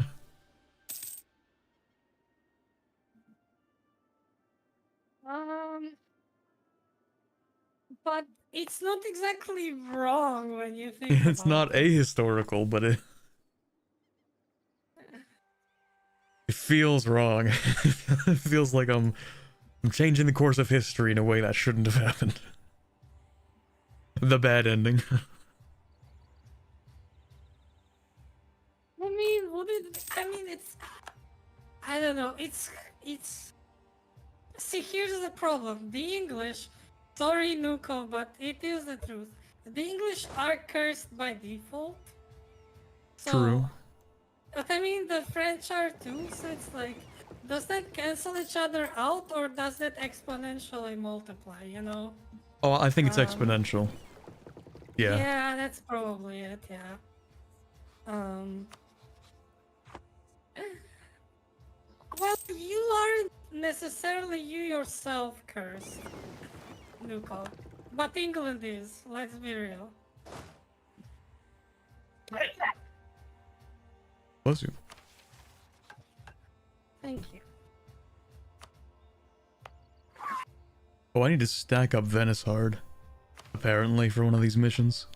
Um, but it's not exactly wrong when you think It's about not it. ahistorical, but it feels wrong. It feels like I'm changing the course of history in a way that shouldn't have happened. The bad ending. I mean, it's. I don't know. It's. See, here's the problem. The English. Sorry, Nuko, but it is the truth. The English are cursed by default. So, True. but I mean, the French are too. So it's like, does that cancel each other out, or does that exponentially multiply? You know? Oh, I think it's exponential. Yeah. Yeah, that's probably it. Yeah. Well, you aren't necessarily you yourself cursed, Nuko. But England is, let's be real. Bless you. Thank you. Oh, I need to stack up Venice hard. Apparently, for one of these missions.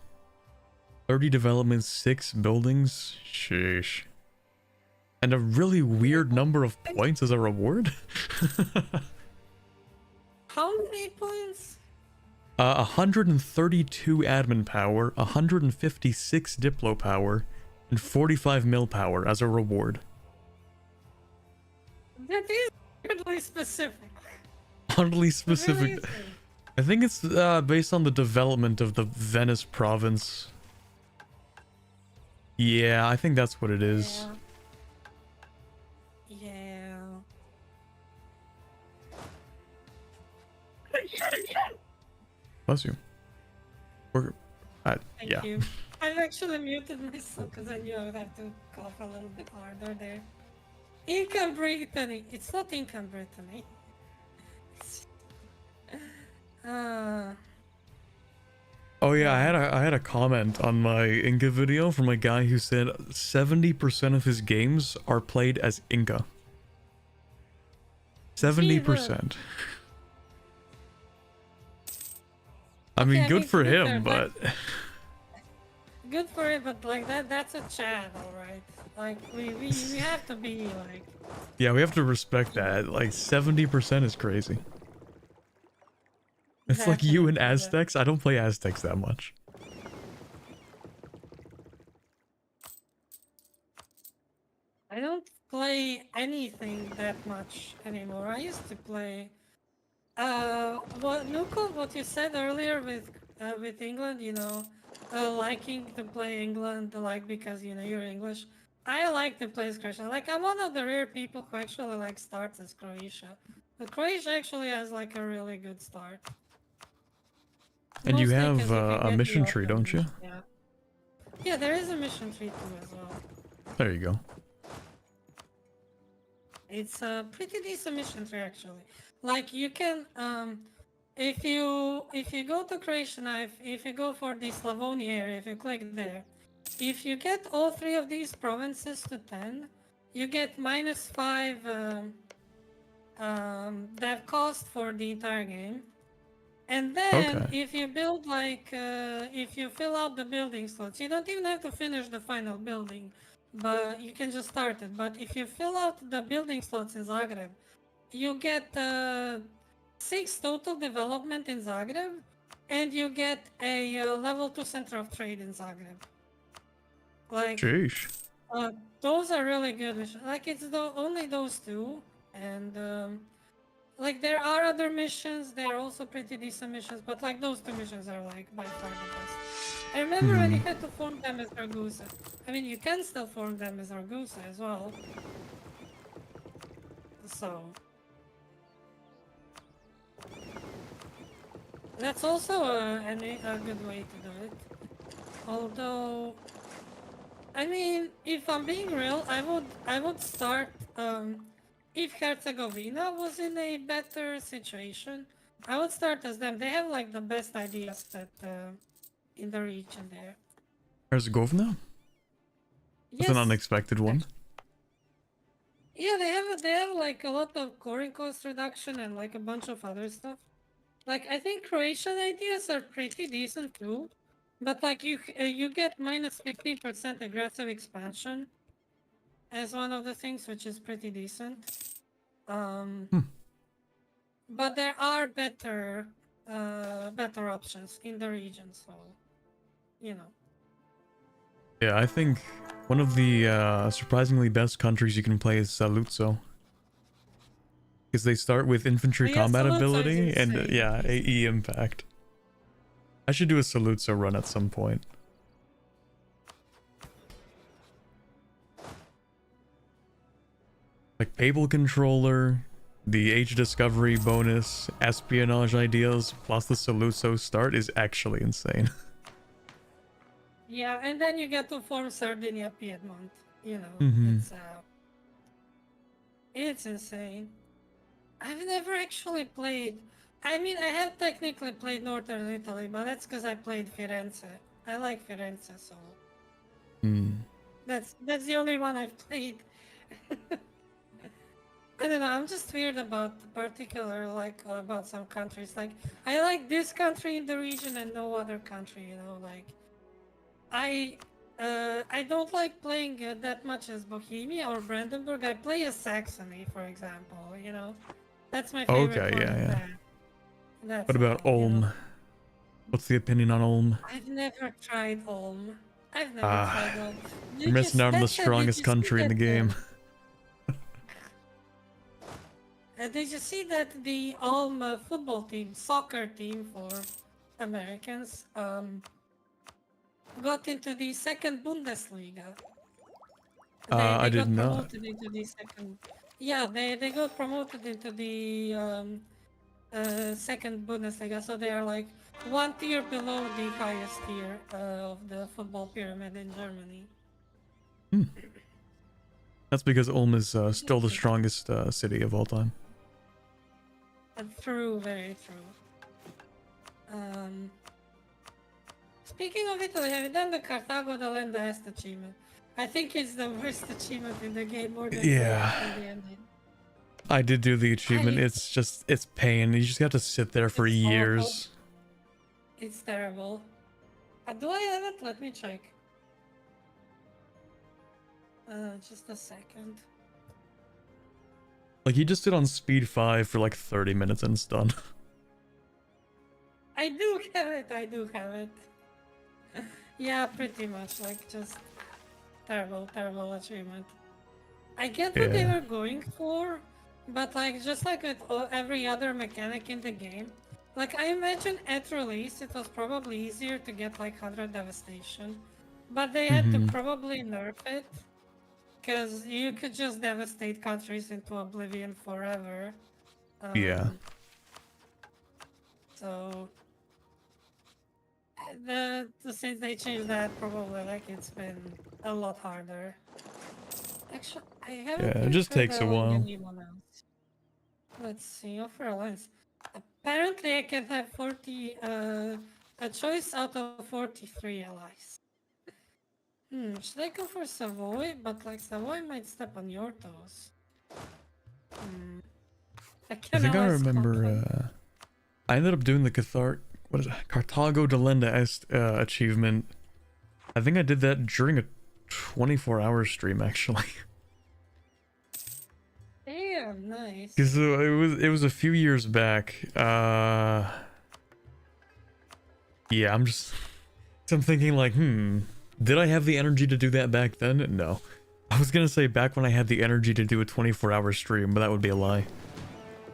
30 development, 6 buildings? Sheesh. And a really weird number of points as a reward? How many points? 132 admin power, 156 diplo power, and 45 mil power as a reward. That is weirdly specific. Oddly It really specific. is. I think it's based on the development of the Venice province. Yeah, I think that's what it is. Yeah. Bless you. We're, Thank yeah. you. I've actually muted myself because I knew I would have to cough a little bit harder there. Income Brittany. It's not Income Brittany. Oh yeah, I had a comment on my Inca video from a guy who said 70% of his games are played as Inca. 70%. I mean, good for him, but good for it, but like that's a channel, right? Like we have to be like. yeah, we have to respect that. Like 70% is crazy. It's like you and Aztecs. I don't play Aztecs that much. I don't play anything that much anymore. I used to play. What you said earlier with England, you know, liking to play England, like because you know you're English. I like to play as Croatia. Like I'm one of the rare people who actually like starts as Croatia. But Croatia actually has like a really good start. And you Mostly have 'cause you can a get mission the tree, Ottoman don't you? mission, yeah. Yeah, there is a mission tree too as well. There you go. It's a pretty decent mission tree actually. Like you can if you go to Croatia now, if you go for the Slavonia area, if you click there, if you get all 3 of these provinces to 10, you get -5 dev cost for the entire game. And then Okay. if you build like if you fill out the building slots, you don't even have to finish the final building, but you can just start it. But if you fill out the building slots in Zagreb, you get 6 total development in Zagreb, and you get a level 2 center of trade in Zagreb. Like, Sheesh. those are really good. Like, it's only those 2, and like there are other missions. They are also pretty decent missions, but like those 2 missions are like by far the best. I remember when you had to form them as Ragusa. I mean, you can still form them as Ragusa as well. So that's also a good way to do it. Although, I mean, if I'm being real, I would start if Herzegovina was in a better situation, I would start as them. They have like the best ideas that in the region there. Herzegovina? That's an Yes. unexpected one. Yeah, they have like a lot of coring cost reduction and like a bunch of other stuff. Like I think Croatian ideas are pretty decent too, but like you get minus 15% aggressive expansion as one of the things, which is pretty decent. But there are better options in the region, so you know. Yeah, I think one of the surprisingly best countries you can play is Saluzzo. Because they start with infantry But yeah, combat Saluzzo is ability and insane. yeah, AE impact. I should do a Saluzzo run at some point. Like Papal Controller, the Age Discovery bonus, espionage ideas, plus the Saluzzo start is actually insane. Yeah, and then you get to form Sardinia Piedmont. You know, Mm-hmm. it's insane. I've never actually played. I mean, I have technically played Northern Italy, but that's because I played Firenze. I like Firenze, so that's the only one I've played. I don't know. I'm just weird about particular about some countries. Like I like this country in the region and no other country. You know, like I don't like playing that much as Bohemia or Brandenburg. I play as Saxony, for example. You know, that's my favorite Okay, one yeah, in yeah. that. That's What about all. You know, Ulm? What's the opinion on Ulm? I've never tried Ulm. I've never tried Ulm. You're missing out on the strongest country in the game. Did you see that the Ulm football team, soccer team for Americans, got into the second Bundesliga? I They did got not. promoted into the second. Yeah, they got promoted into the second Bundesliga, so they are like one tier below the highest tier of the football pyramid in Germany. That's because Ulm is still the strongest city of all time. True, very true. Speaking of Italy, have you done the Carthago de Lenda Est achievement? I think it's the worst achievement in the game, more than Yeah. the ending. I did do the achievement. It's pain. You just have to sit there for years. Awful. It's terrible. Do I have it? Let me check. Just a second. Like, you just sit on speed 5 for like 30 minutes and it's done. I do have it. Yeah, pretty much. Like, just terrible achievement. I get what they were going for, but like, just like with every other mechanic in the game, like, I imagine at release it was probably easier to get like 100 devastation, but they had to probably nerf it, because you could just devastate countries into oblivion forever. Yeah. So, since they changed that, probably like it's been a lot harder. Actually, I haven't. Yeah, it just takes a while. Let's see, offer alliance. Apparently, I can have 40, a choice out of 43 allies. Should I go for Savoy? But like Savoy might step on your toes. I think I remember. I ended up doing the Carthago de Lenda Est achievement. I think I did that during a 24-hour stream, actually. Damn, nice. Because it was a few years back. Yeah, I'm thinking like, did I have the energy to do that back then? No. I was gonna say back when I had the energy to do a 24-hour stream, but that would be a lie.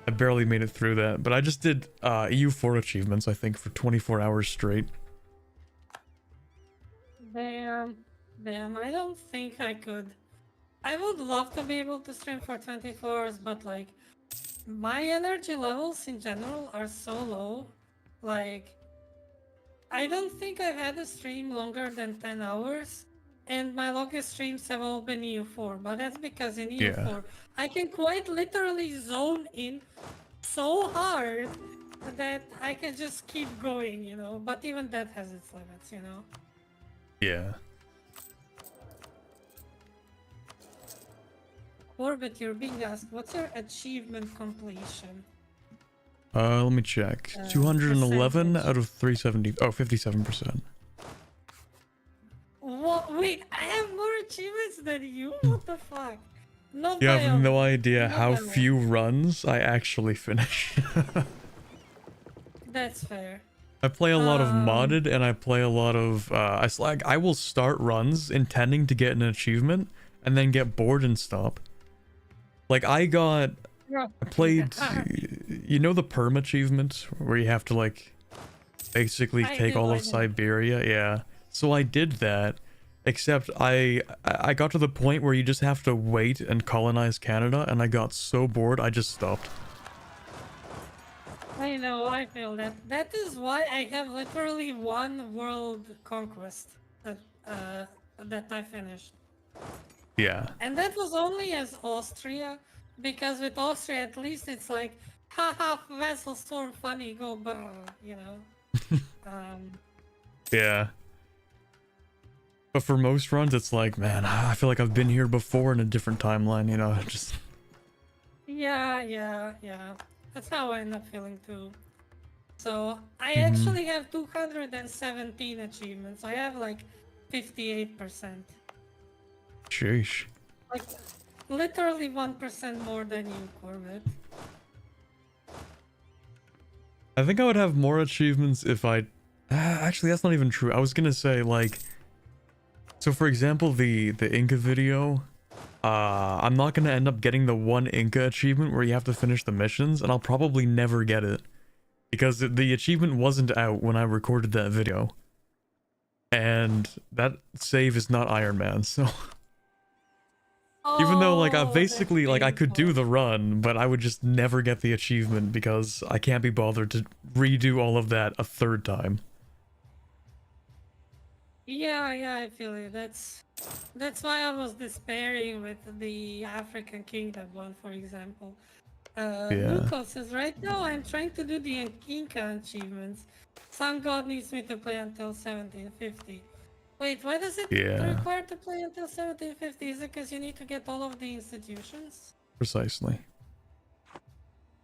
I barely made it through that, but I just did EU4 achievements, I think, for 24 hours straight. Damn, I don't think I could. I would love to be able to stream for 24 hours, but like, my energy levels in general are so low. Like, I don't think I've had a stream longer than 10 hours, and my longest streams have all been EU4, but that's because in EU4 Yeah. I can quite literally zone in so hard that I can just keep going, you know. But even that has its limits, you know. Yeah. Orbit, you're being asked, what's your achievement completion? Let me check. 211 Percentage. out of 370. Oh, 57%. What? Wait, I have more achievements than you? What the fuck? Not You by have a no lot. idea Not how by a lot. few runs I actually finish. That's fair. I play a lot of Um, modded, and I play a lot of I will start runs intending to get an achievement and then get bored and stop. Like I played, you know, the perm achievement where you have to like basically I take do, all I of do. Siberia. Yeah, so I did that, except I got to the point where you just have to wait and colonize Canada, and I got so bored I just stopped. I know, I feel that. That is why I have literally one world conquest that I finished. Yeah. And that was only as Austria, because with Austria at least it's like, haha, vessel storm funny, go brr, you know. Um, Yeah. But for most runs, it's like, man, I feel like I've been here before in a different timeline, you know, just... yeah. That's how I end up feeling too. So I Mhm. actually have 217 achievements. I have like 58%. Sheesh. Like literally 1% more than you, Corbett. I think I would have more achievements if I... actually, that's not even true. I was gonna say, like... So, for example, the Inca video... I'm not gonna end up getting the one Inca achievement where you have to finish the missions, and I'll probably never get it. Because the achievement wasn't out when I recorded that video. And that save is not Iron Man, so... Even though, like, I Oh, that's basically, like, I could do painful. the run, but I would just never get the achievement because I can't be bothered to redo all of that a third time. Yeah, I feel it. That's why I was despairing with the African Kingdom one, for example. Yeah. Nuko says, right now I'm trying to do the Inca achievements. Some god needs me to play until 1750. Wait, why does it Yeah. require to play until 1750? Is it because you need to get all of the institutions? Precisely.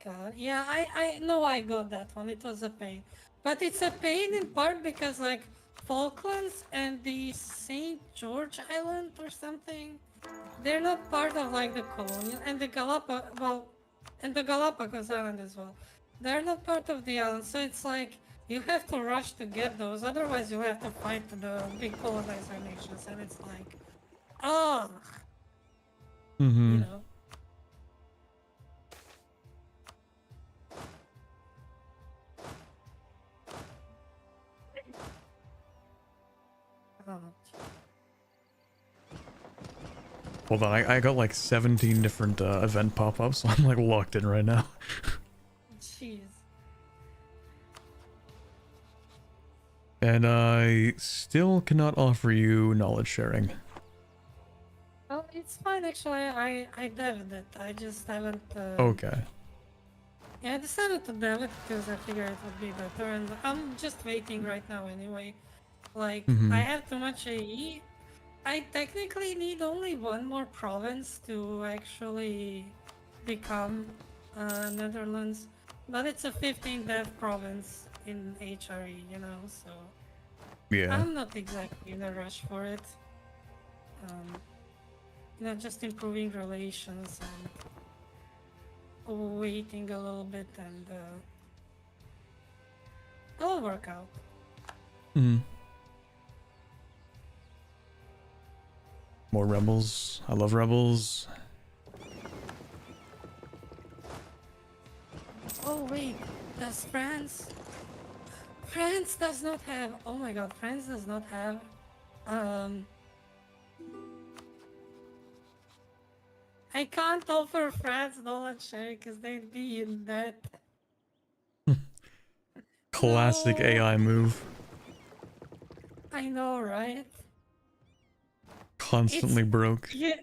God, yeah, I know I got that one. It was a pain. But it's a pain in part because, like, Falklands and the St. George Island or something, they're not part of, like, the colonial, and the Galapagos Island as well. They're not part of the island, so it's like, you have to rush to get those, otherwise you have to fight the big colonizer nations, and it's like, oh, you Mm-hmm. know. Oh, Hold on, I got like 17 different event pop-ups, so I'm like locked in right now. jeez. And I still cannot offer you knowledge sharing. Well, it's fine actually. I deved it. I just haven't. Okay. Yeah, I decided to dev it because I figured it would be better, and I'm just waiting right now anyway. Like I Mm-hmm. have too much AE. I technically need only one more province to actually become Netherlands, but it's a 15 dev province in HRE, you know. So Yeah. I'm not exactly in a rush for it. Um, you know, just improving relations and waiting a little bit, and it'll work out. Mm. More rebels. I love rebels. Oh wait, does France? France does not have. Oh my God, France does not have. Um, I can't offer France knowledge sharing because they'd be in debt. Classic No, AI move. I know, right? constantly broke. Yeah.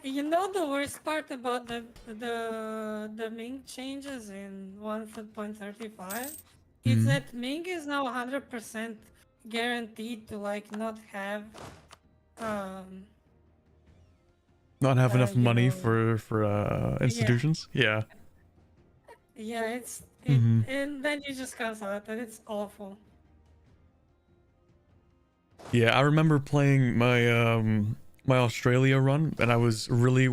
You know the worst part about the Ming changes in 1.35? It's Hmm. that Ming is now 100% guaranteed to like not have um Not have enough you money know, for yeah, institutions. Yeah. yeah, it Hmm. and then you just comes out and it's awful. Yeah, I remember playing my Australia run, and I really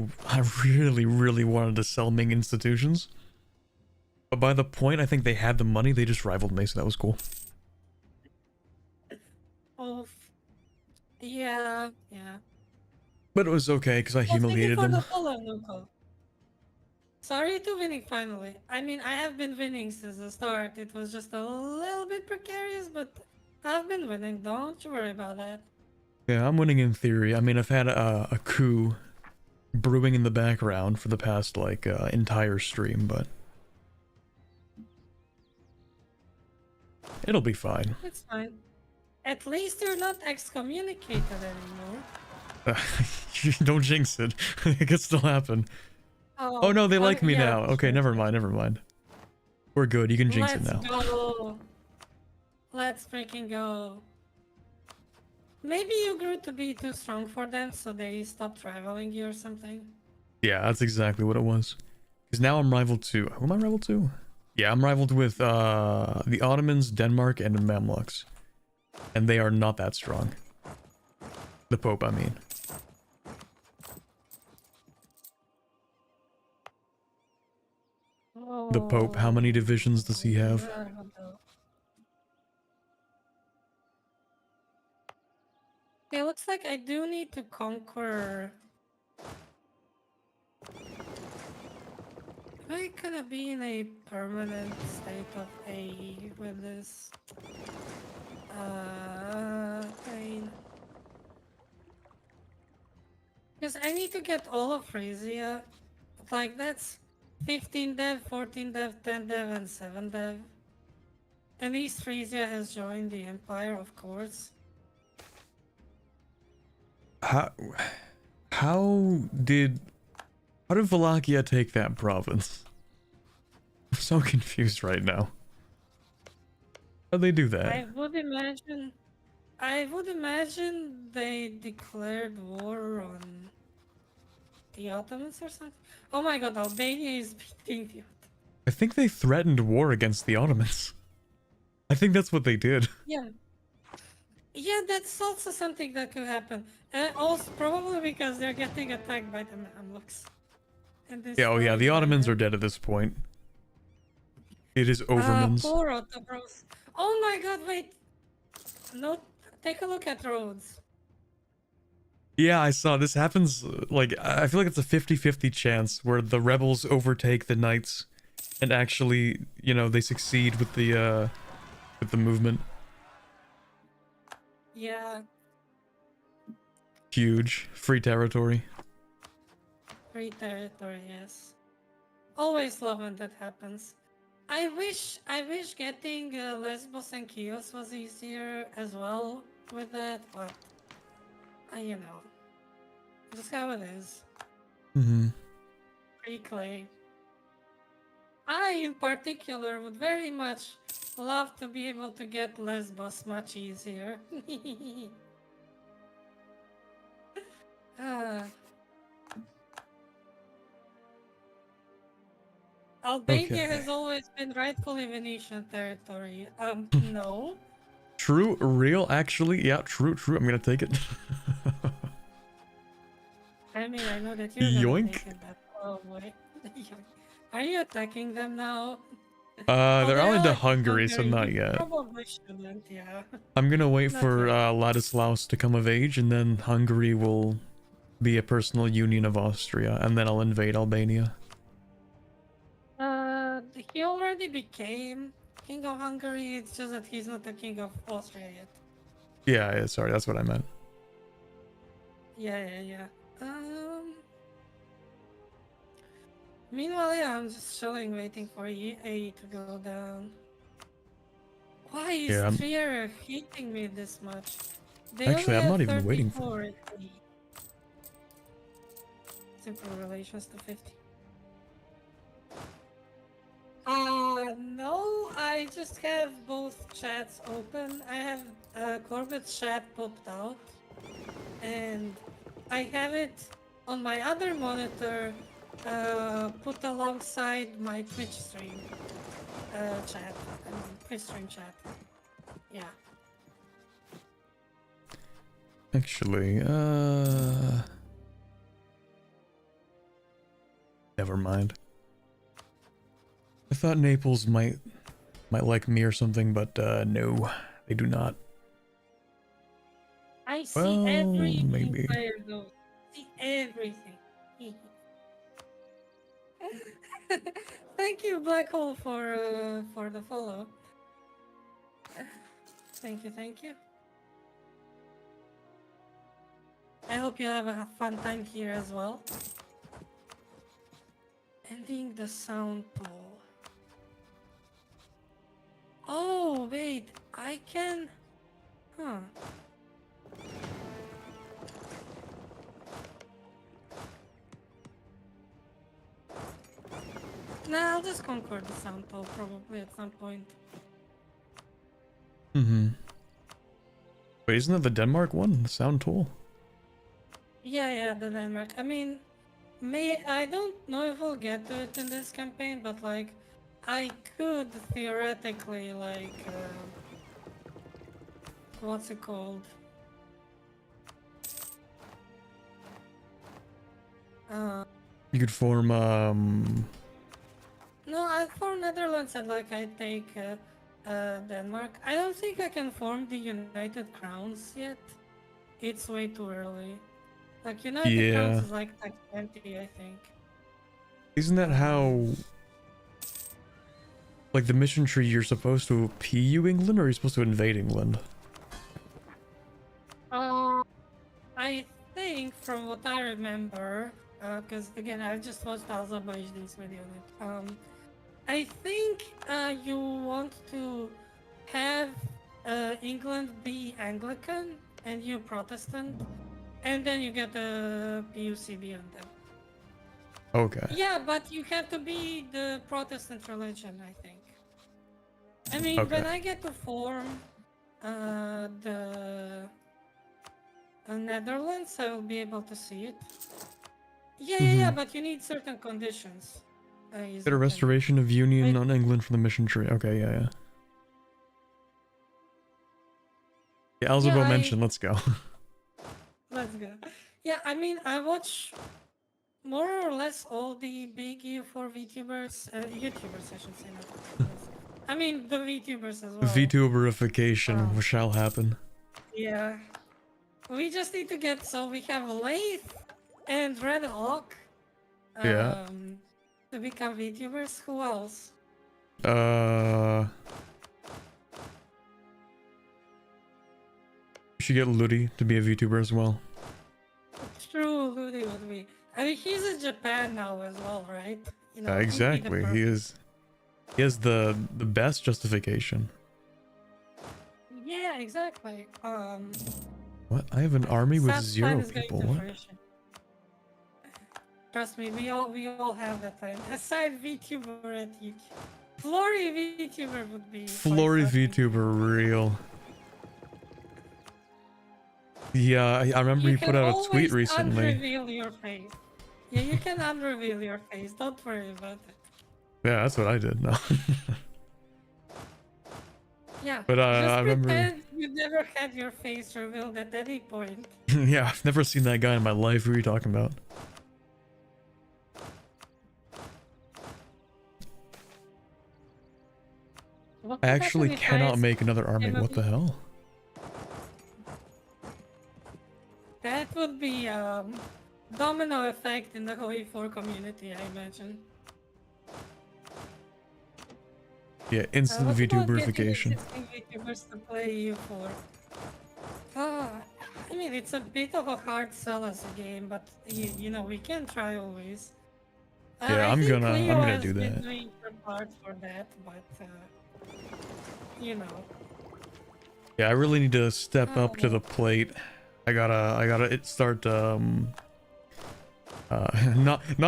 wanted to sell Ming institutions. But by the point I think they had the money, they just rivaled me, so that was cool. Oh, yeah, yeah. But it was okay because I Well, thank you humiliated for them. the follow, Nuko. Sorry to winning finally. I mean, I have been winning since the start. It was just a little bit precarious, but I've been winning. Don't you worry about that. Yeah, I'm winning in theory. I mean, I've had a coup brewing in the background for the past like entire stream, but it'll be fine. It's fine. At least you're not excommunicated anymore. Don't jinx it. It could still happen. Oh no, they like me Yeah, now. Okay, sure. never mind, never mind. We're good. You can jinx it Let's now. go. Let's freaking go. Maybe you grew to be too strong for them, so they stopped rivaling you or something. Yeah, that's exactly what it was. Because now I'm rivaled to... Who am I rivaled to? Yeah, I'm rivaled with the Ottomans, Denmark, and the Mamluks. And they are not that strong. The Pope, I mean. The Pope, how many divisions does he have? It looks like I do need to conquer. Am I gonna be in a permanent state of A with this? Pain. Because I need to get all of Frisia. Like, that's 15 dev, 14 dev, 10 dev, and 7 dev. And East Frisia has joined the Empire, of course. How... How did... How did Wallachia take that province? I'm so confused right now. How'd they do that? I would imagine they declared war on the Ottomans or something. Oh my god, Albania is beating the Ottomans. I think they threatened war against the Ottomans. I think that's what they did. Yeah. Yeah, that's also something that could happen. Also, probably because they're getting attacked by the Mamluks. And Yeah, oh yeah, destroyed the by Ottomans them. are dead at this point. It is Overmans. Poor Ottomans. Oh my god, wait. No, take a look at Rhodes. Yeah, I saw this happens, like, I feel like it's a 50-50 chance where the rebels overtake the knights and actually, you know, they succeed with the movement. Yeah, Huge. Free territory. free territory, yes. Always love when that happens. I wish getting Lesbos and Chios was easier as well with that, but you know, just how it is. Mm-hmm. Free clay. I, in particular, would very much love to be able to get Lesbos much easier. uh, Albania Okay. has always been rightfully Venetian territory. No. True, real, actually. Yeah, true. I'm gonna take it. I mean, I know that you're gonna Yoink. take it, but oh boy. Are you attacking them now? They're They're allied to allied to Hungary, so not You yet. probably shouldn't, yeah. I'm gonna wait Not for yet. Ladislaus to come of age, and then Hungary will be a personal union of Austria, and then I'll invade Albania. He already became King of Hungary, it's just that he's not the King of Austria yet. Yeah, sorry, that's what I meant. Yeah. Meanwhile, yeah, I'm just chilling, waiting for EA to go down. Why is Yeah, Trier hating me this much? They Actually, only I'm have not even waiting for. 34 in the simple relations to 50. No, I just have both chats open. I have Corbett's chat popped out, and I have it on my other monitor put alongside my Twitch stream chat. I mean, Twitch stream chat. Yeah. Actually, never mind. I thought Naples might like me or something, but no, they do not. I see Well, every maybe. player though. See everything. Thank you, Black Hole, for the follow. Thank you, thank you. I hope you have a fun time here as well. Ending the sound poll. Oh, wait, I can... Huh. Nah, I'll just conquer the sound poll probably at some point. Mm-hmm. Wait, isn't that the Denmark one? The sound tool? Yeah, the Denmark. I mean, I don't know if we'll get to it in this campaign, but like, I could theoretically like, what's it called? You could form No, for Netherlands, I'd like I take Denmark. I don't think I can form the United Crowns yet. It's way too early. Like United Crowns yeah. is like 20, I think. Isn't that how, like, the mission tree, you're supposed to PU England, or are you supposed to invade England? I think from what I remember, because again I just watched Azerbaijan's video on it. I think you want to have England be Anglican and you Protestant, and then you get a PUCB on them. Okay. Yeah, but you have to be the Protestant religion, I think. I mean, Okay. when I get to form the Netherlands, I will be able to see it. Yeah, but you need certain conditions. Get a restoration of union on England from the mission tree. Okay, yeah. Yeah, Alzabo mentioned, let's go. Let's go. Yeah, I mean, I watch more or less all the big EU4 VTubers, YouTubers, I should say, not VTubers. I mean, the VTubers as well. VTuberification shall happen. Yeah. We just need to get, so we have Lathe and Red Hawk. Yeah. To become VTubers. Who else? You should get Ludi to be a VTuber as well. True, Ludi would be. I mean, he's in Japan now as well, right? You know, exactly. He has the best justification. Yeah, exactly. What? I have an army with 0 people. What? Trust me, we all have that time. Aside VTuber at YouTube. Flory VTuber would be. Flory VTuber, real. Yeah, I remember he put out a tweet recently. Unreveal your face. Yeah, you can unreveal your face. Don't worry about it. Yeah, that's what I did. No. Yeah. But just I remember. Pretend you never had your face revealed at any point. Yeah, I've never seen that guy in my life. Who are you talking about? I actually cannot make another army. What the hell? That would be domino effect in the whole E4 community, I imagine. Yeah, instant VTuberification. VTubers to play EU4. I mean, it's a bit of a hard sell as a game, but you know, we can try always. Yeah, I'm gonna do that. Doing parts for that, but you know. Yeah, I really need to step up to Oh, the plate. I gotta start not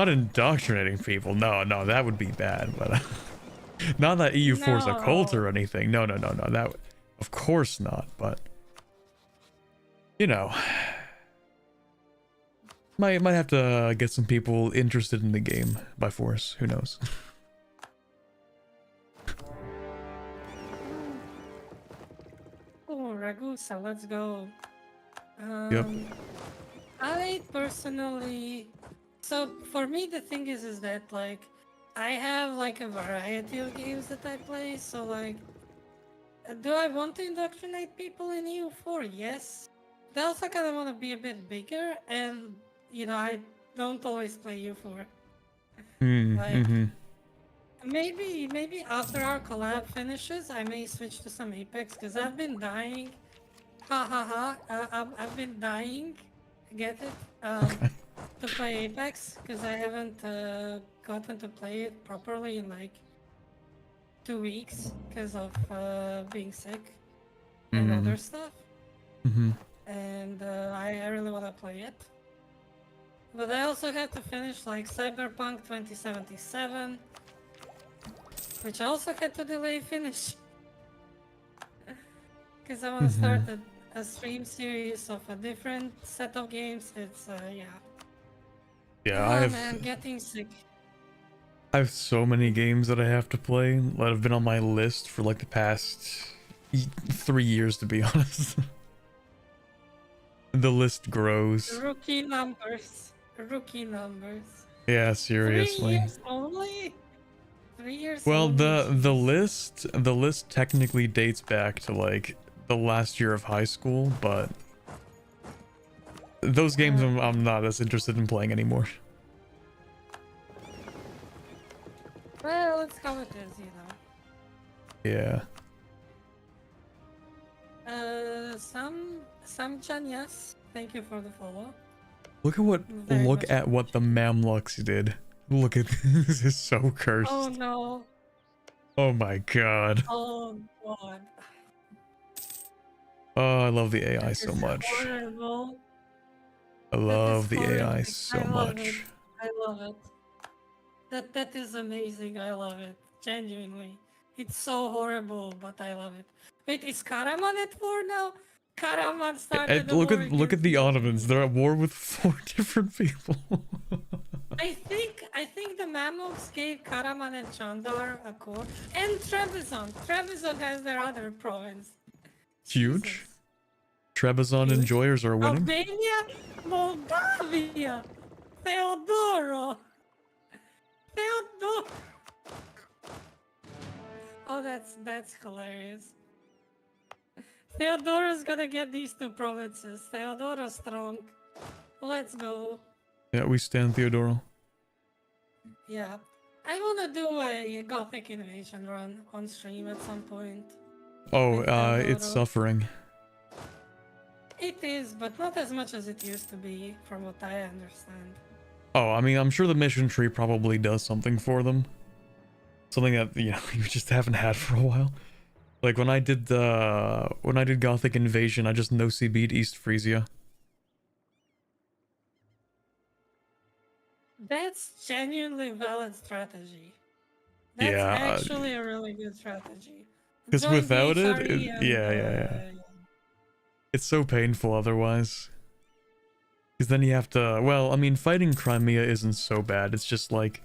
indoctrinating people. No, that would be bad. But not that EU4 is a cult no. or anything. No. That of course not. But you know, might have to get some people interested in the game by force. Who knows? Oh, Ragusa, let's go. Yep. I personally, so for me the thing is that like I have like a variety of games that I play. So like, do I want to indoctrinate people in EU4? Yes. But I also kind of want to be a bit bigger, and I don't always play EU4. Like Mm-hmm. maybe after our collab finishes, I may switch to some Apex because I've been dying. Ha ha ha! I've been dying. Get it? Okay. To play Apex because I haven't gotten to play it properly in like 2 weeks because of being sick and Mm-hmm. other stuff. Mm-hmm. And I really want to play it. But I also have to finish like Cyberpunk 2077, which I also had to delay finish because I want to Mm-hmm. start a stream series of a different set of games. It's yeah. Yeah, Oh man, getting sick. I have so many games that I have to play that have been on my list for like the past 3 years, to be honest. The list grows. Rookie numbers. Rookie numbers. Yeah, 3 seriously. years only? 3 years Well, only, the jeez. list technically dates back to like the last year of high school, but those games Uh, I'm not as interested in playing anymore. well, it's how it is, you know. Yeah. Some Chanyas, thank you for the follow. Look at what Very much the appreciated. Mamluks did. Look at this is so Oh cursed. no. Oh my god. Oh god. Oh, I love the That AI so is much. horrible. I That is love the AI horrific. so I love it. much. I love it. That is amazing. I love it. Genuinely. It's so horrible, but I love it. Wait, is Karaman at war now? Karaman started And a war look at against the me. Ottomans. They're at war with 4 different people. I think the Mamluks gave Karaman and Chandar a core. And Trebizond. Trebizond has their other province. Huge. Jesus. Trebizond Huge. enjoyers are winning. Albania, Moldavia, Theodoro. Theodoro. Oh, that's hilarious. Theodoro's gonna get these two provinces. Theodoro strong. Let's go. Yeah, we stand Theodoro. Yeah. I wanna do a Gothic invasion run on stream at some point. Oh, With it's Theodoro. suffering. It is, but not as much as it used to be, from what I understand. Oh, I mean, I'm sure the mission tree probably does something for them. Something that, you know, you just haven't had for a while. Like when I did Gothic Invasion, I just no CB'd East Frisia. That's genuinely valid strategy. That's Yeah, actually a really good strategy. because Join the without HRE and yeah. It's so painful otherwise. Because then you have to, well, I mean, fighting Crimea isn't so bad. It's just like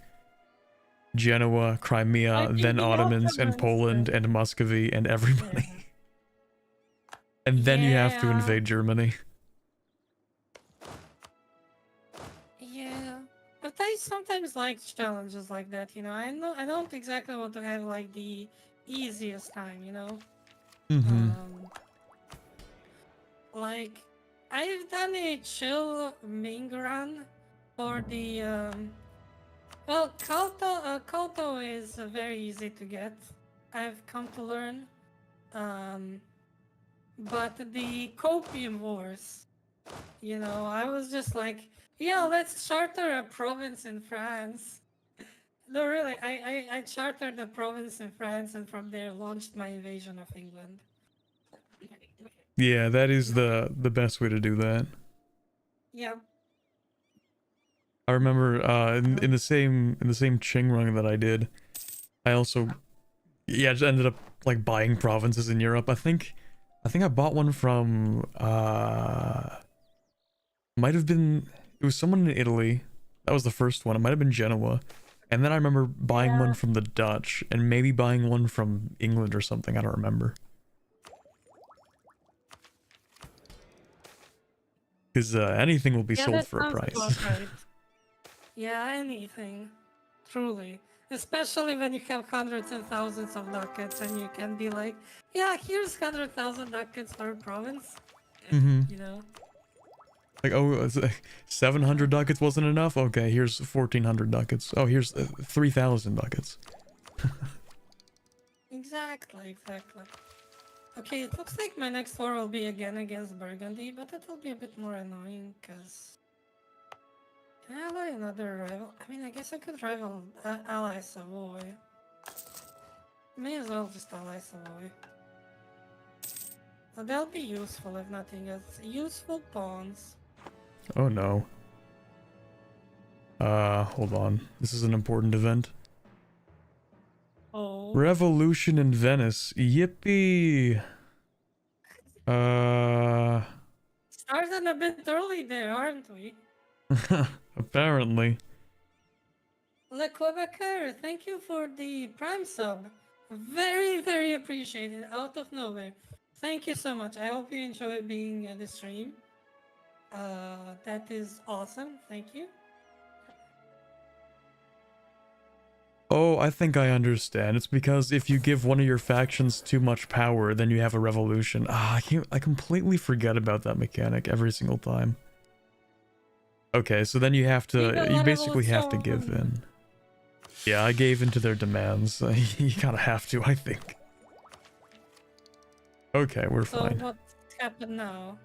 Genoa, I Crimea, think then the Ottomans, and Ottomans. Poland, and Muscovy, and everybody. Yeah. And then you have to Yeah. invade Germany. Yeah. But I sometimes like challenges like that, you know. I don't exactly want to have like the easiest time, you know. Mm-hmm. Like I've done a chill Ming run for the well, Koto is very easy to get. I've come to learn. Um, but the Copium Wars, you know, I was just like, yeah, let's charter a province in France. No, really, I chartered a province in France and from there launched my invasion of England. Yeah, that is the best way to do that. Yeah. I remember in the same Qing run that I did, I also just ended up like buying provinces in Europe. I think I bought one from might have been, it was someone in Italy. That was the first one. It might have been Genoa. And then I remember buying one Yeah. from the Dutch and maybe buying one from England or something. I don't remember. Because anything will be Yeah, sold that for a sounds price. about right. Yeah, anything. Truly. Especially when you have hundreds and thousands of ducats and you can be like, yeah, here's 100,000 ducats per province. Mm-hmm. You know? Like, oh, 700 ducats wasn't enough? Okay, here's 1,400 ducats. Oh, here's 3,000 ducats. Exactly. Okay, it looks like my next war will be again against Burgundy, but it will be a bit more annoying because can I ally another rival? I mean, I guess I could rival ally Savoy. May as well just ally Savoy. So they'll be useful if nothing else. Useful pawns. Oh no. Hold on. This is an important event. Oh. Revolution in Venice. Yippee! Started a bit early there, aren't we? Apparently. Le Quebecer, thank you for the Prime sub. Very, very appreciated, out of nowhere. Thank you so much. I hope you enjoy being at the stream. That is awesome. Thank you. Oh, I think I understand. It's because if you give one of your factions too much power, then you have a revolution. Ah, I completely forget about that mechanic every single time. Okay, so then you basically have to give in. Yeah, I gave in to their demands. You kind of have to, I think. Okay, we're fine. So what's happened now?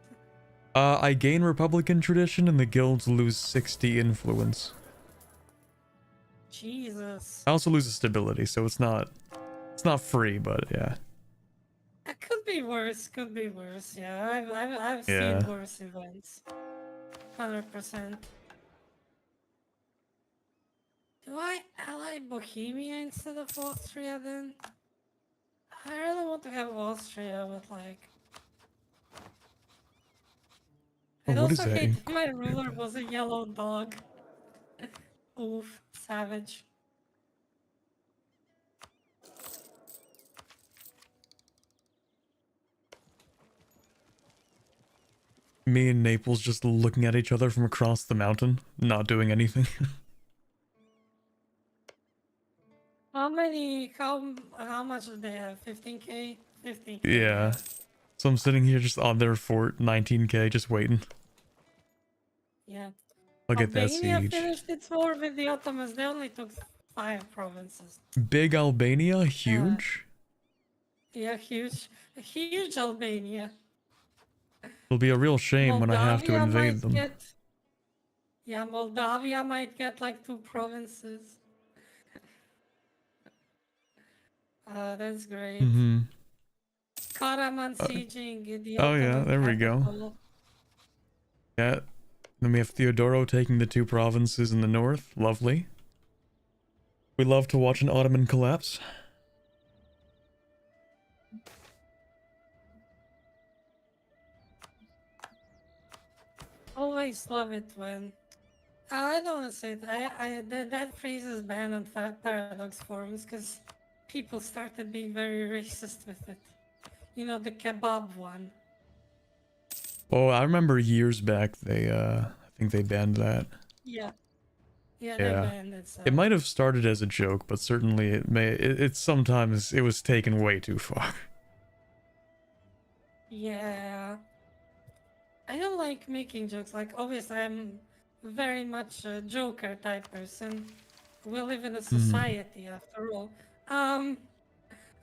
I gain Republican tradition and the guilds lose 60 influence. Jesus. I also lose a stability, so it's not free, but yeah. That could be worse, Yeah, I've Yeah. seen worse events. 100%. Do I ally Bohemia instead of Austria then? I really want to have Austria, but like... Oh, I'd what is also that? hate if my ruler was a yellow dog. Oof, savage. Me and Naples just looking at each other from across the mountain, not doing anything. How much do they have? 15k? 15k. Yeah. So I'm sitting here just on their fort, 19k, just waiting. Yeah. I'll get that Albania siege. finished its war with the Ottomans. They only took 5 provinces. Big Albania? Huge? Yeah, huge. Huge Albania. It'll be a real shame when I have to Moldavia invade might them. get... Yeah, Moldavia might get like 2 provinces. That's great. Mm-hmm. Karaman sieging the Oh yeah, Ottoman there we go. capital. Yeah. Then we have Theodoro taking the 2 provinces in the north. Lovely. We love to watch an Ottoman collapse. Always love it when... I don't want to say that. That phrase is banned on Paradox forums because people started being very racist with it. You know, the kebab one. Oh, I remember years back I think they banned that. Yeah. Yeah, they Yeah. banned it. So. It might have started as a joke, but certainly it sometimes it was taken way too far. Yeah. I don't like making jokes. Like, obviously, I'm very much a joker type person. We live in a society, after all.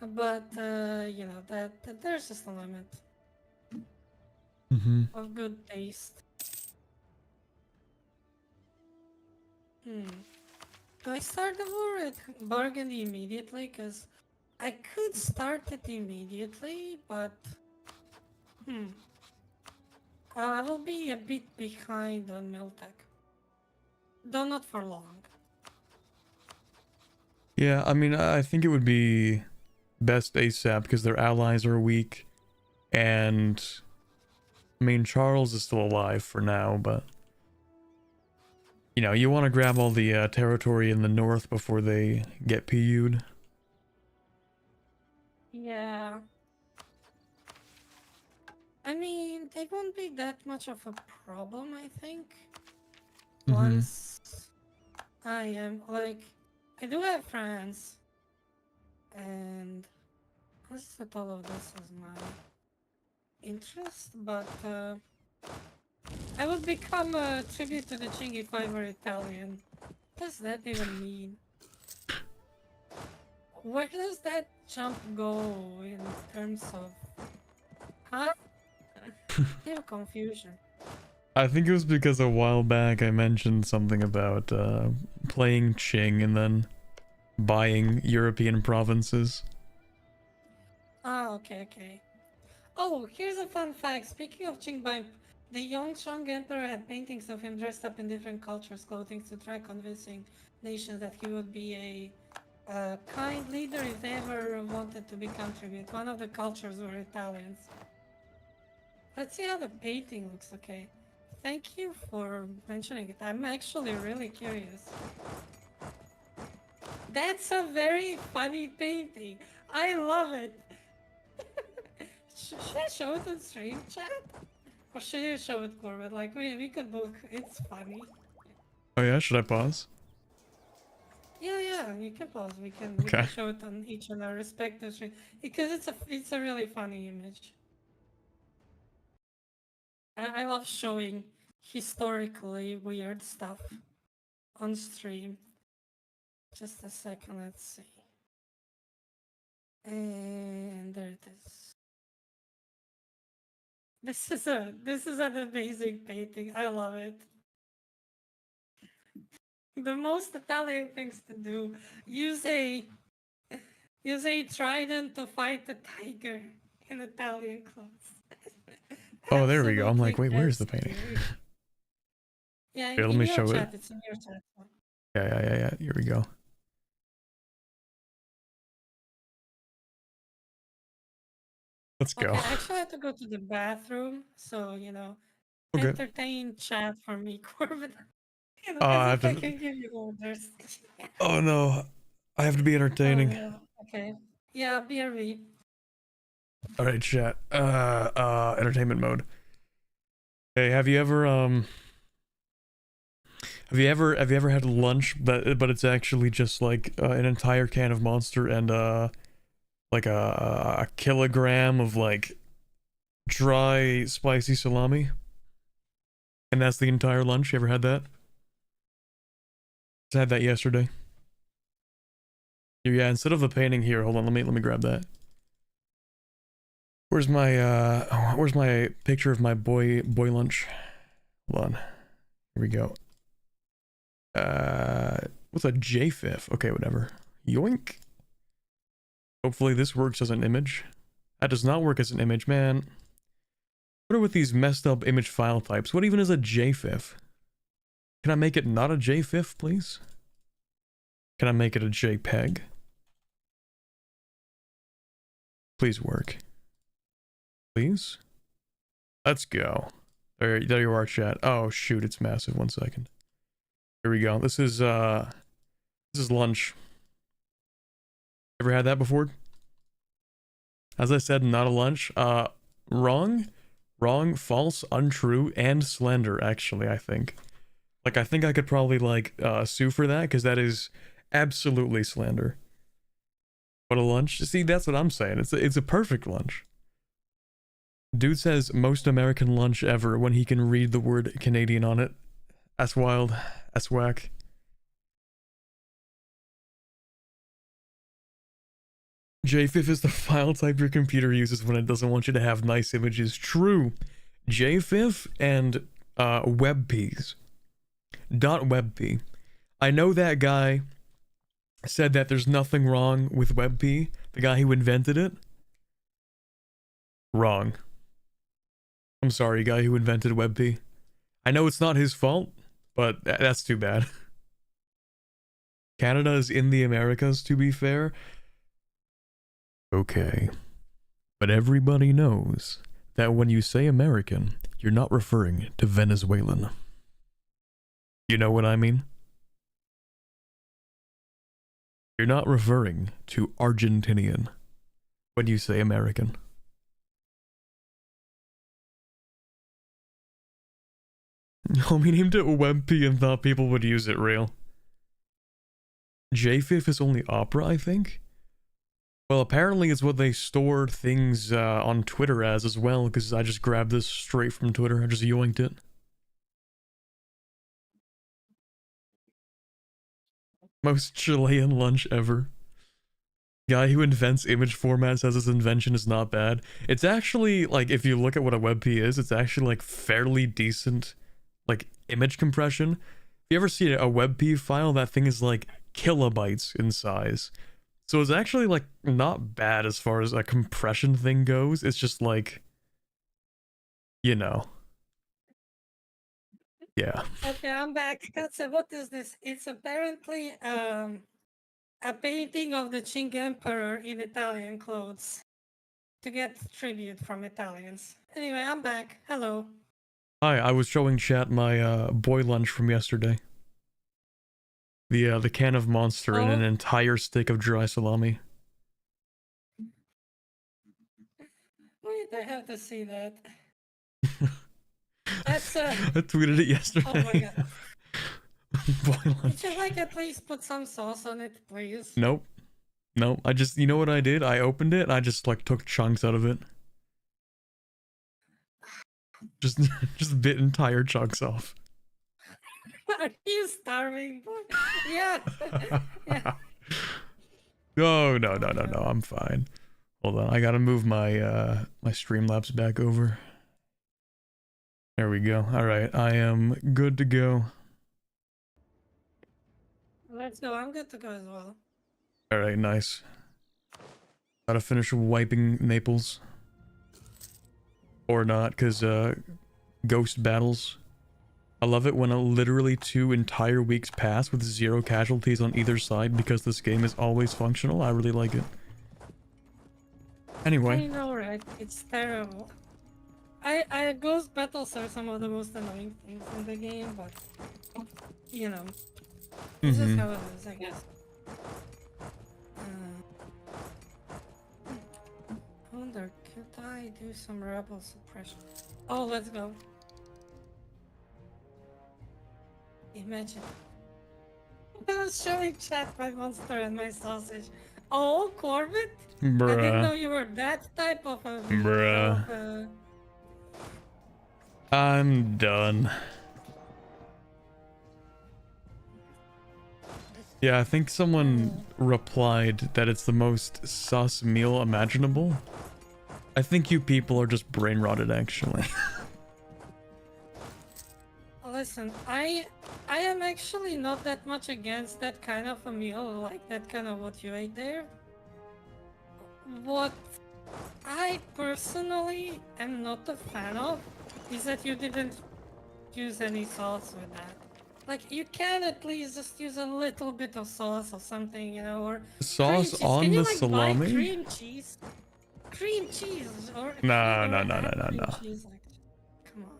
But you know that there's just a limit of good taste. Do I start the war at Burgundy immediately? Because I could start it immediately, but I will be a bit behind on Miltech. Though not for long. Yeah, I mean, I think it would be best ASAP because their allies are weak. And, I mean, Charles is still alive for now, but... You know, you want to grab all the territory in the north before they get PU'd. Yeah. I mean, they won't be that much of a problem, I think. Once I am, like, I do have friends. And let's set all of this as my interest, but I would become a tribute to the Qing if I were Italian. What does that even mean? Where does that jump go in terms of... Huh? I have confusion. I think it was because a while back I mentioned something about playing Qing and then buying European provinces. Ah, okay. Oh, here's a fun fact. Speaking of Qingbai, the young Shang Emperor had paintings of him dressed up in different cultures' clothing to try convincing nations that he would be a kind leader if they ever wanted to become tribute. One of the cultures were Italians. Let's see how the painting looks, okay? Thank you for mentioning it. I'm actually really curious. That's a very funny painting. I love it. Should I show it on stream, chat? Or should you show it, Corbett? Like, we could both. It's funny. Oh yeah, should I pause? Yeah, you can pause. We can show it on each of our respective stream because it's a really funny image. I love showing historically weird stuff on stream. Just a second, let's see. And there it is. This is an amazing painting. I love it. The most Italian things to do. Use a trident to fight a tiger in Italian clothes. Oh, there we go. I'm like, wait, where's the painting? Yeah, Here, let me show chat. it. It's in your chat. Yeah. Here we go. Let's go. Okay, I actually have to go to the bathroom, so Okay. entertain chat for me, Corbin. I can give you orders. Oh no, I have to be entertaining. Oh, okay. Yeah, BRB. All right, chat. Entertainment mode. Hey, have you ever had lunch but it's actually just like an entire can of Monster and like a kilogram of like dry spicy salami? And that's the entire lunch? You ever had that? I had that yesterday. Yeah, instead of the painting here, hold on, let me grab that. Where's my picture of my boy lunch? Hold on. Here we go. What's a JFIF? Okay, whatever. Yoink. Hopefully this works as an image. That does not work as an image, man. What are with these messed up image file types? What even is a JFIF? Can I make it not a JFIF, please? Can I make it a JPEG? Please work. Please? Let's go. There you are, chat. Oh shoot, it's massive. 1 second. Here we go. This is lunch. Ever had that before? As I said, not a lunch. Wrong, false, untrue, and slender, actually, I think. Like, I think I could probably, like, sue for that, because that is absolutely slander. What a lunch? See, that's what I'm saying. It's a perfect lunch. Dude says most American lunch ever when he can read the word Canadian on it. That's wild. That's whack. JFIF is the file type your computer uses when it doesn't want you to have nice images. True. JFIF and WebPs. .webp. I know that guy said that there's nothing wrong with WebP, the guy who invented it. Wrong. I'm sorry, guy who invented WebP. I know it's not his fault, but that's too bad. Canada is in the Americas, to be fair. Okay. But everybody knows that when you say American, you're not referring to Venezuelan. You know what I mean? You're not referring to Argentinian when you say American. We named it WebP and thought people would use it real. JFIF is only opera, I think? Well, apparently it's what they store things on Twitter as well, because I just grabbed this straight from Twitter. I just yoinked it. Most Chilean lunch ever. Guy who invents image formats says his invention is not bad. It's actually, like, if you look at what a WebP is, it's actually, like, fairly decent, like, image compression. If you ever see a WebP file, that thing is, like, kilobytes in size. So it's actually, like, not bad as far as a compression thing goes. It's just, like, you know. Yeah. Okay, I'm back. So what is this? It's apparently a painting of the Qing Emperor in Italian clothes to get tribute from Italians. Anyway, I'm back. Hello. Hi, I was showing chat my boy lunch from yesterday. The can of Monster and an entire stick of dry salami. Wait, I have to see that. That's I tweeted it yesterday. Oh my god. Boy lunch. Could you like at least put some sauce on it, please? Nope. Nope. I just, you know what I did? I opened it and I just like took chunks out of it. Just bit entire chunks off. Are you starving, boy? Yeah. Yeah. Oh, no. I'm fine. Hold on. I gotta move my my Streamlabs back over. There we go. All right. I am good to go. Let's go. I'm good to go as well. All right. Nice. Gotta finish wiping Naples. Or not, because ghost battles. I love it when literally 2 entire weeks pass with 0 casualties on either side because this game is always functional. I really like it. Anyway. I know, right? It's terrible. Ghost battles are some of the most annoying things in the game, but you know, it's just how it is, I guess. I wonder, could I do some rebel suppression? Oh, let's go. Imagine. I was showing chat my monster and my sausage. Oh, Corbett? Bruh. I didn't know you were that type of a... Bruh. I'm done. Yeah, I think someone replied that it's the most sus meal imaginable. I think you people are just brain rotted, actually. Listen, I am actually not that much against that kind of a meal, like that kind of what you ate there. What I personally am not a fan of is that you didn't use any sauce with that. Like, you can at least just use a little bit of sauce or something, you know, or Sauce on can you, the like, salami? buy cream cheese? Cream cheese or No. cheese, like, come on.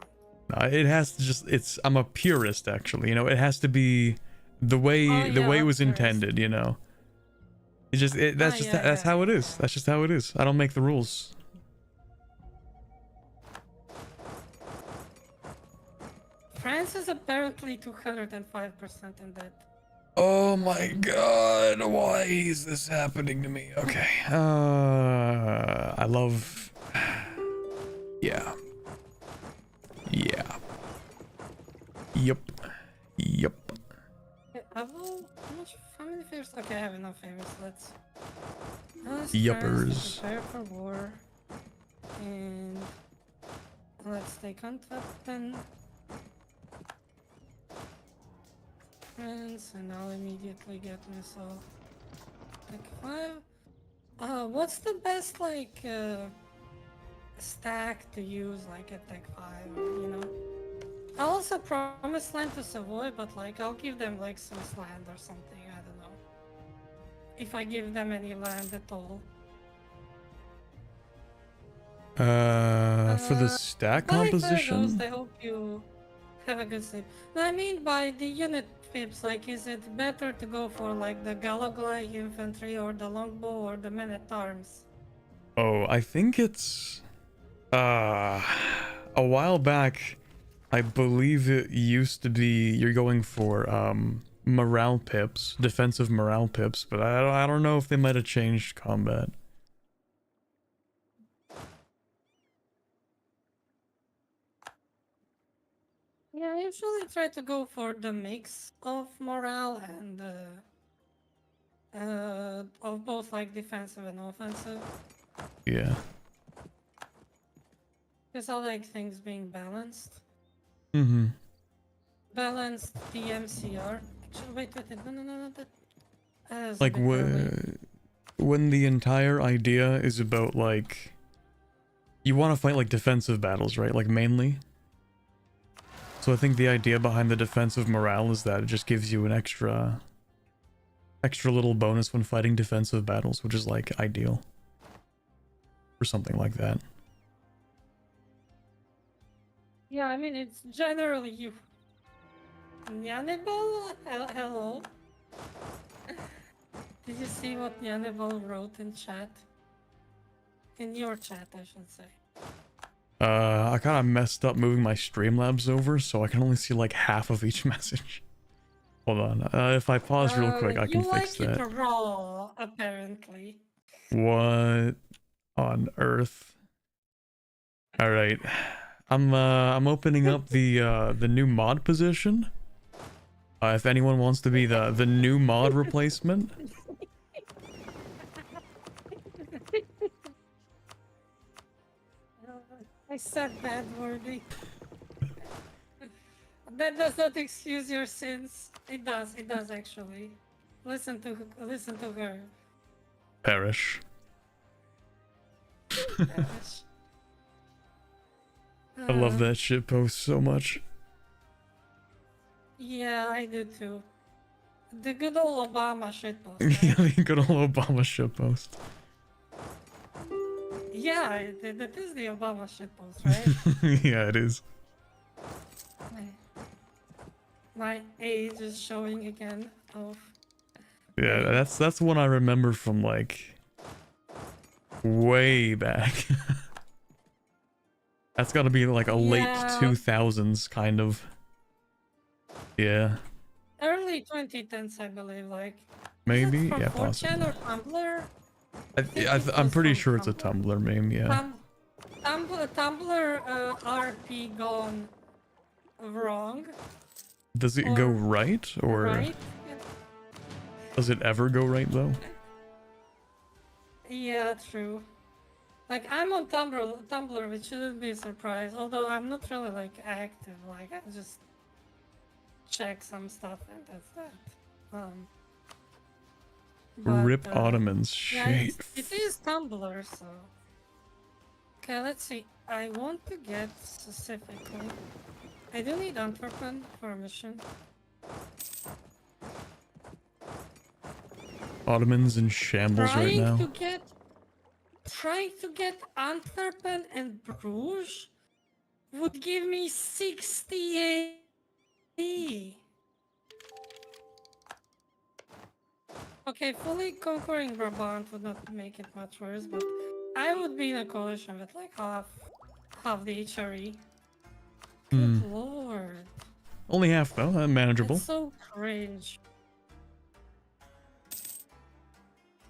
No, it has to just, I'm a purist, actually, you know, it has to be the way it was intended, you know. It's just that's how it is. That's just how it is. I don't make the rules. France is apparently 205% in debt. Oh my god, why is this happening to me? Okay. I love... Yeah. Yeah. Yep. How many favorites? Okay, I have enough favorites. Let's Yuppers. prepare for war. And let's take on top 10. France, and I'll immediately get myself like 5. What's the best, like, stack to use like at Tech 5, or, you know. I also promised land to Savoy, but like I'll give them like Swiss land or something, I don't know. If I give them any land at all. For the stack Bye Fergus, composition? I hope you have a good sleep. No, I mean by the unit pips, like is it better to go for like the Gallogly infantry or the longbow or the men-at-arms? Oh, I think it's... a while back, I believe it used to be you're going for, morale pips, defensive morale pips, but I don't know if they might have changed combat. Yeah, I usually try to go for the mix of morale and of both like defensive and offensive. Yeah. Because I like things being balanced. Mm-hmm. Balanced DMCR. Actually, wait, no, that is a Like, bit early. when the entire idea is about, like... You want to fight, like, defensive battles, right? Like, mainly? So I think the idea behind the defensive morale is that it just gives you an extra little bonus when fighting defensive battles, which is, like, ideal. Or something like that. Yeah, I mean, it's generally you. Nyanibal? Hello? Did you see what Nyanibal wrote in chat? In your chat, I should say. I kind of messed up moving my Streamlabs over, so I can only see, like, half of each message. Hold on. If I pause real quick, I can fix You like that. it raw, apparently. What on earth? All right. I'm opening up the new mod position. If anyone wants to be the new mod replacement. I said bad wordy. That does not excuse your sins. It does actually. Listen to her. Perish. Gosh. I love that shit post so much. Yeah, I do too. The good old Obama shitpost, Yeah, right? the good old Obama shit post. Yeah, that is the Obama shitpost, right? Yeah, it is. My age is showing again. Oh. Yeah, that's one I remember from, like, way back. That's gotta be like a late 2000s kind of. Yeah. Early 2010s, I believe. Like, Maybe? from Yeah, 4chan possibly. or Tumblr? I'm pretty sure it's a Tumblr meme, yeah. Tumblr RP gone wrong. Does it go right, or right? does it ever go right, though? Yeah, true. Like, I'm on Tumblr, which shouldn't be a surprise, although I'm not really, like, active. Like, I just check some stuff and that's that. Rip Ottomans, yeah, shit. it is Tumblr, so... Okay, let's see. I want to get specifically... I do need Antwerpen for a mission. Ottomans in shambles right now. Trying to get Antwerpen and Bruges would give me 68. Okay, fully conquering Brabant would not make it much worse, but I would be in a coalition with like half the HRE. Good lord. Only half though, manageable. That's so cringe.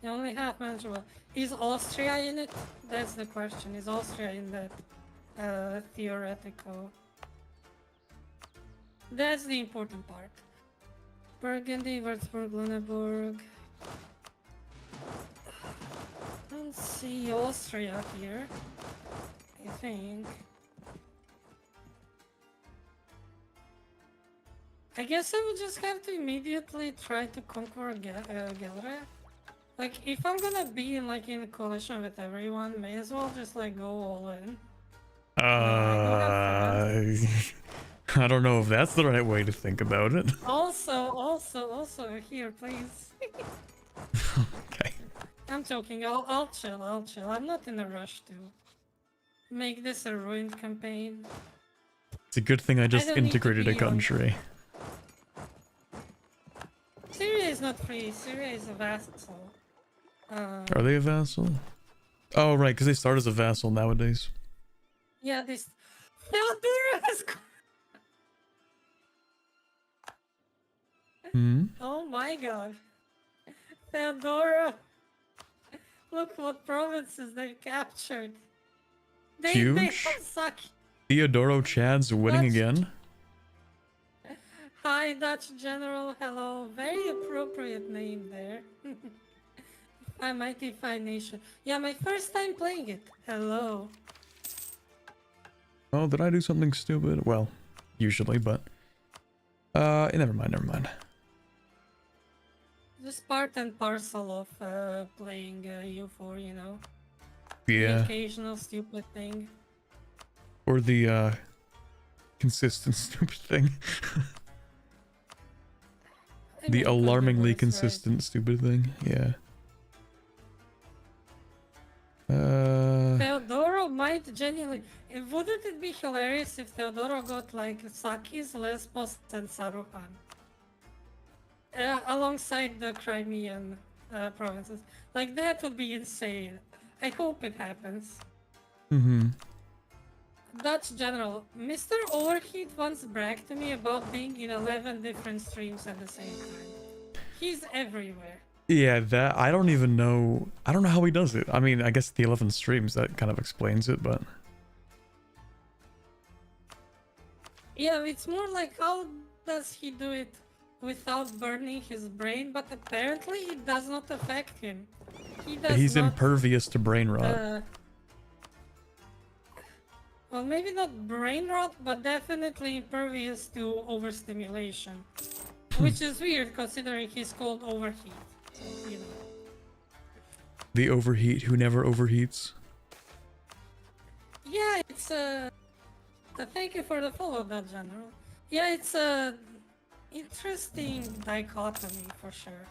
Only half manageable. Is Austria in it? That's the question. Is Austria in that theoretical? That's the important part. Burgundy, Würzburg, Lüneburg. I don't see Austria here, I think. I guess I would just have to immediately try to conquer Galera. Like, if I'm gonna be like in a coalition with everyone, may as well just like go all in. I don't have fans. I don't know if that's the right way to think about it. Also, here, please. Okay. I'm joking. I'll chill. I'm not in a rush to make this a ruined campaign. It's a good thing I just don't need to integrated a be on- country. Syria is not free. Syria is a vassal. Are they a vassal? Oh, right, because they start as a vassal nowadays. Yeah, this. Honduras. Hmm? Oh my god. Theodora. Look what provinces they captured. They Huge. all suck. Theodoro Chad's winning Dutch- again? Hi, Dutch General. Hello. Very appropriate name there. My mighty fine nation. Yeah, my first time playing it. Hello. Oh, did I do something stupid? Well, usually, but... never mind. Just part and parcel of playing EU4, you know? Yeah. The occasional stupid thing. Or the, consistent stupid thing. I The mean, could be alarmingly worse, consistent stupid thing. Yeah. right? Teodoro might genuinely... Wouldn't it be hilarious if Teodoro got like Sakis, Lesbos, and Saruhan? Alongside the Crimean provinces. Like, that would be insane. I hope it happens. Mm-hmm. Dutch General, Mr. Overheat once bragged to me about being in 11 different streams at the same time. He's everywhere. Yeah, that... I don't even know... I don't know how he does it. I mean, I guess the 11 streams, that kind of explains it, but... Yeah, it's more like how does he do it without burning his brain, but apparently it does not affect him. He's not, impervious to brain rot. Well, maybe not brain rot, but definitely impervious to overstimulation. Which is weird considering he's called Overheat. So, you know. The overheat who never overheats. Yeah, it's thank you for the follow, that general. Yeah, it's a interesting dichotomy for sure.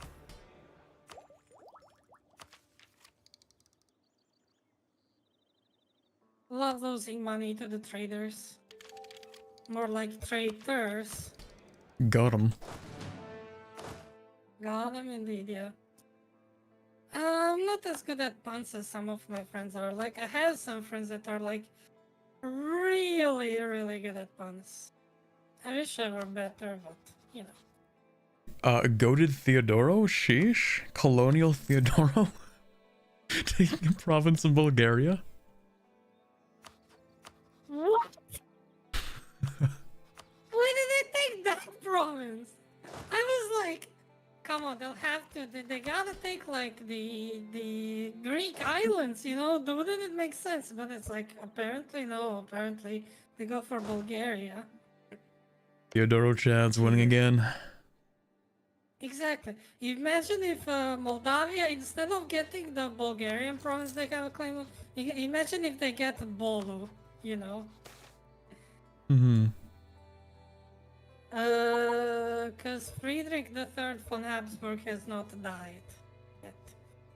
Love losing money to the traders. More like traitors. Got him. Got them indeed, yeah. I'm not as good at puns as some of my friends are. Like, I have some friends that are like really good at puns. I wish I were better, but you know. Goated Theodoro? Sheesh? Colonial Theodoro? Taking a province in Bulgaria? What? Why did they take that province? I was like, come on, they'll have to. They gotta take like the Greek islands, you know? Wouldn't it make sense? But it's like apparently no. Apparently they go for Bulgaria. Theodoro Chad's winning again. Exactly. Imagine if Moldavia, instead of getting the Bulgarian province they have a claim of, imagine if they get Bolu, you know? Mm-hmm. Because Friedrich III von Habsburg has not died yet.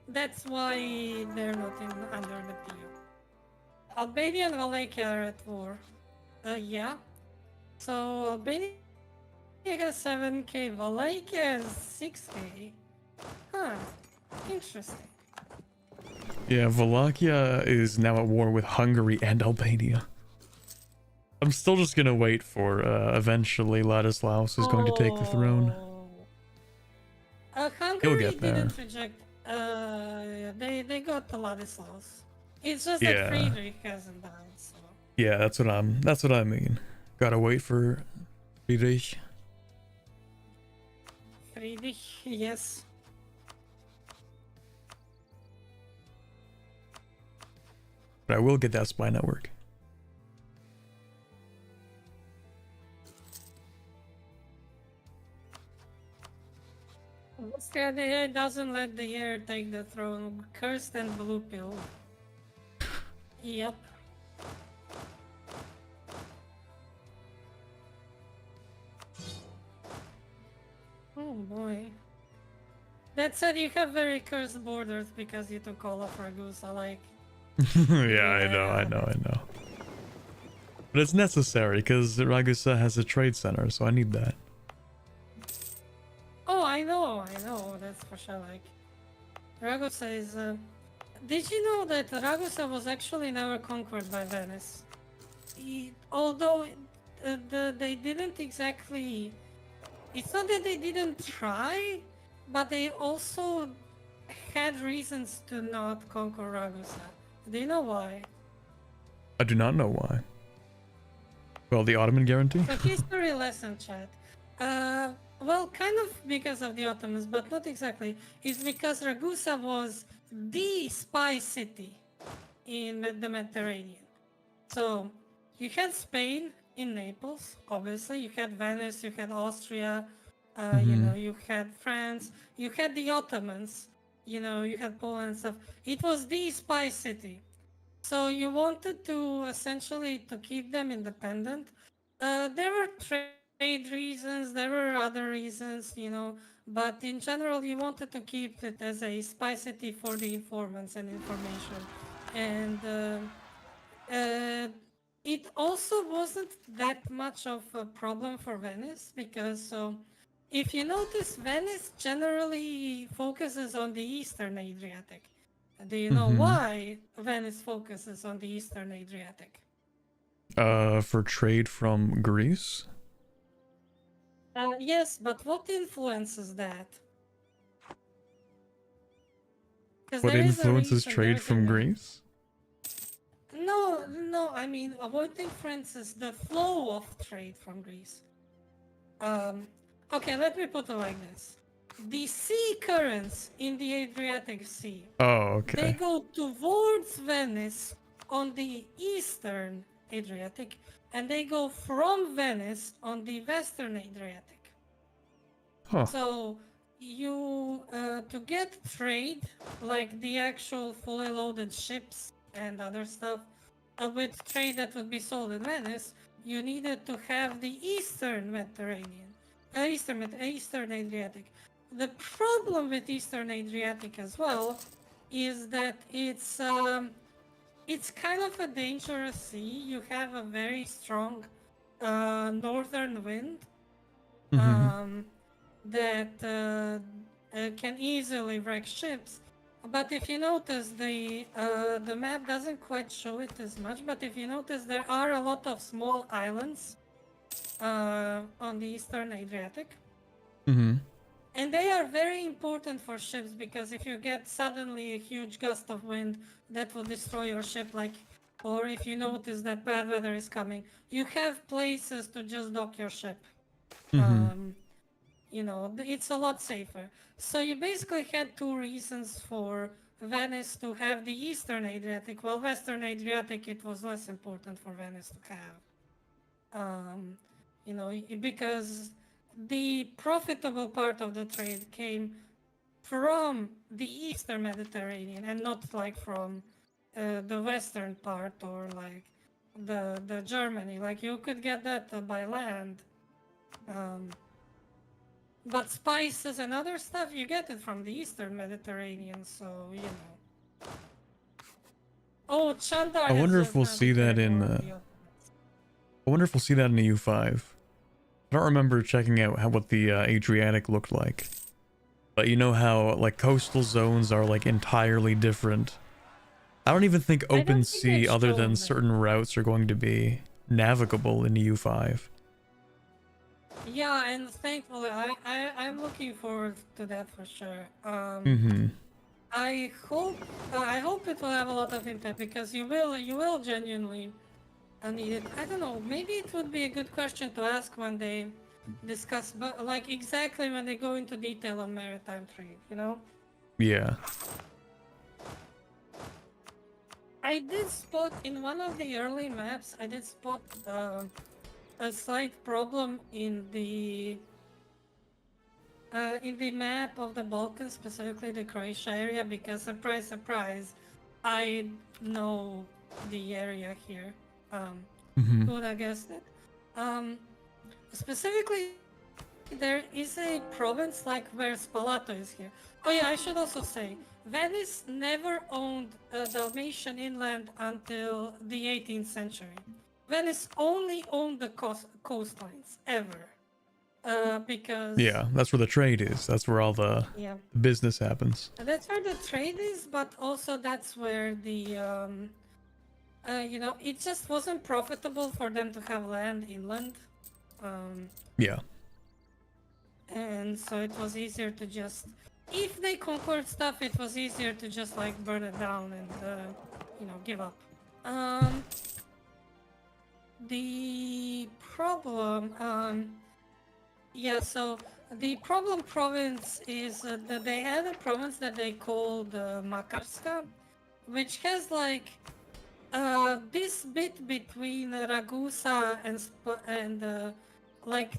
That's why they're not under the PO. Albania and Wallachia are at war. Yeah. So Albania has 7k, Wallachia has 6k. Huh. Interesting. Yeah, Wallachia is now at war with Hungary and Albania. I'm still just gonna wait for eventually Ladislaus is going to take the throne. Hungary get there. didn't reject. They got the Ladislaus. It's just Yeah. that Friedrich hasn't died. So. Yeah, that's what I mean. Gotta wait for Friedrich. Friedrich, yes. But I will get that spy network. What's Yeah, the AI doesn't let the heir take the throne. Cursed and blue pill. Yep. Oh boy. That said, you have very cursed borders because you took all of Ragusa, like... Yeah, I know. But it's necessary because Ragusa has a trade center, so I need that. Oh, I know, that's for sure, like... Ragusa is, Did you know that Ragusa was actually never conquered by Venice? Although they didn't exactly... It's not that they didn't try, but they also had reasons to not conquer Ragusa. Do you know why? I do not know why. Well, the Ottoman guarantee? So history lesson, chat. Well, kind of because of the Ottomans, but not exactly. It's because Ragusa was the spy city in the Mediterranean. So you had Spain in Naples, obviously. You had Venice, you had Austria, you know, you had France, you had the Ottomans, you know, you had Poland and stuff. It was the spy city. So you wanted to essentially to keep them independent. There were trade reasons, there were other reasons, you know, but in general you wanted to keep it as a spy city for the informants and information. And uh, it also wasn't that much of a problem for Venice because so if you notice, Venice generally focuses on the Eastern Adriatic. Do you know why Venice focuses on the Eastern Adriatic? For trade from Greece? Yes, but what influences that? Because What there is a influences reason, there trade is a from name. Greece? No, I mean, what influences the flow of trade from Greece? Okay, let me put it like this. The sea currents in the Adriatic Sea, Oh, they okay. go towards Venice on the eastern Adriatic, and they go from Venice on the western Adriatic. Huh. So you, to get trade, like the actual fully loaded ships and other stuff, with trade that would be sold in Venice, you needed to have the Eastern Mediterranean, Eastern Adriatic. The problem with Eastern Adriatic as well is that it's kind of a dangerous sea. You have a very strong northern wind that can easily wreck ships. But if you notice, the map doesn't quite show it as much. But if you notice, there are a lot of small islands on the Eastern Adriatic, and they are very important for ships because if you get suddenly a huge gust of wind that will destroy your ship, like, or if you notice that bad weather is coming, you have places to just dock your ship. You know, it's a lot safer. So you basically had two reasons for Venice to have the Eastern Adriatic. Well, Western Adriatic, it was less important for Venice to have. You know, because the profitable part of the trade came from the Eastern Mediterranean and not like from the Western part or like the Germany. Like you could get that by land. But spices and other stuff, you get it from the Eastern Mediterranean, so, you know. Oh, Chandar I has wonder if just we'll now see that declared in, war on the Ottomans. I wonder if we'll see that in EU5. I don't remember checking out what the Adriatic looked like. But you know how, like, coastal zones are, like, entirely different. I don't even think I open don't think they've sea other shown than that. certain routes are going to be navigable in EU5. Yeah, and thankfully, I'm looking forward to that for sure. I hope it will have a lot of impact because you will genuinely need it. I don't know, maybe it would be a good question to ask when they discuss, but like exactly when they go into detail on maritime trade, you know? Yeah. I did spot in one of the early maps, I did spot a slight problem in the in the map of the Balkans, specifically the Croatia area, because surprise, surprise, I know the area here. Who would have guessed it? Specifically, there is a province like where Spalato is here. Oh yeah, I should also say, Venice never owned Dalmatian inland until the 18th century. Venice only owned the coastlines, ever. Because... Yeah, that's where the trade is. That's where all the Yeah. business happens. That's where the trade is, but also that's where the, you know, it just wasn't profitable for them to have land inland. Yeah. And so it was easier to just, if they conquered stuff, it was easier to just like burn it down and, you know, give up. The problem, yeah, so the problem province is that they had a province that they called Makarska, which has like this bit between Ragusa and like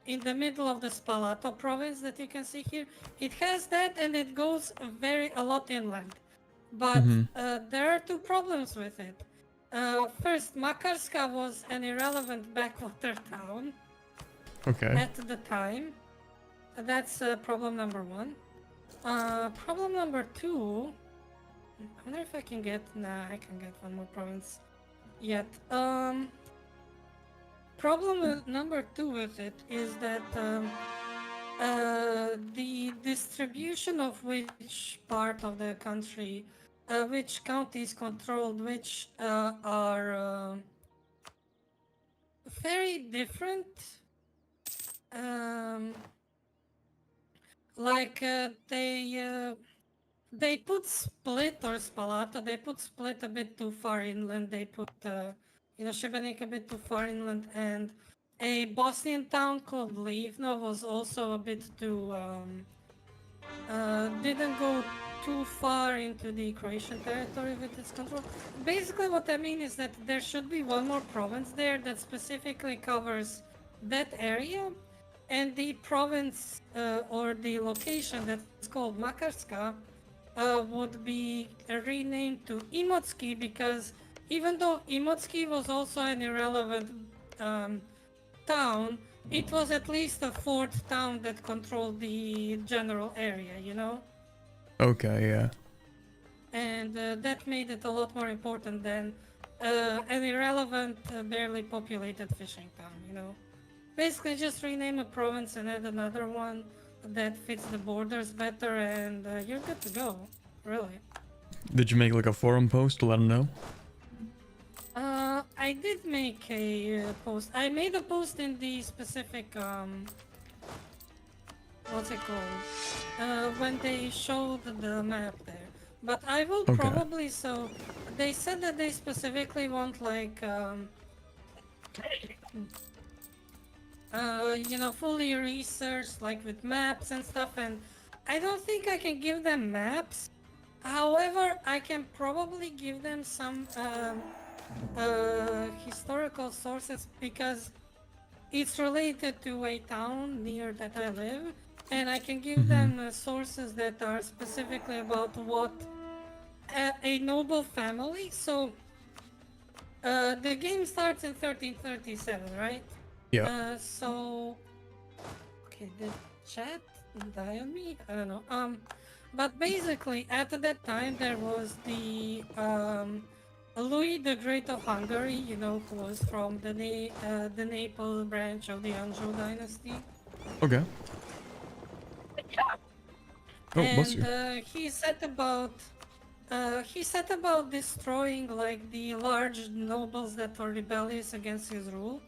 in the middle of the Spalato province that you can see here. It has that, and it goes a lot inland. But there are two problems with it. First, Makarska was an irrelevant backwater town. Okay. At the time. That's problem number one. Problem number two... I wonder if I can get... Nah, I can get one more province yet. Problem number two with it is that the distribution of which part of the country, which counties controlled which are very different. Like they put Split or Spalato, they put Split a bit too far inland, they put you know, Šibenik a bit too far inland, and a Bosnian town called Livno was also a bit too didn't go too far into the Croatian territory with its control. Basically what I mean is that there should be one more province there that specifically covers that area, and the province or the location that's called Makarska would be renamed to Imotski, because even though Imotski was also an irrelevant town, it was at least a fourth town that controlled the general area, you know? Okay, yeah. And that made it a lot more important than an irrelevant, barely populated fishing town, you know? Basically just rename a province and add another one that fits the borders better, and you're good to go, really. Did you make like a forum post to let them know? I did make a post. I made a post in the specific, what's it called? When they showed the map there. But I will probably, so, they said that they specifically want like, you know, fully researched, like with maps and stuff, and I don't think I can give them maps. However, I can probably give them some historical sources, because it's related to a town near that I live, and I can give them sources that are specifically about what a noble family. So the game starts in 1337, right? Yeah. So okay, did chat die on me? I don't know. But basically at that time there was the Louis the Great of Hungary, you know, who was from the Naples branch of the Anjou dynasty. Okay. Oh, bless you. And he set about destroying like the large nobles that were rebellious against his rule.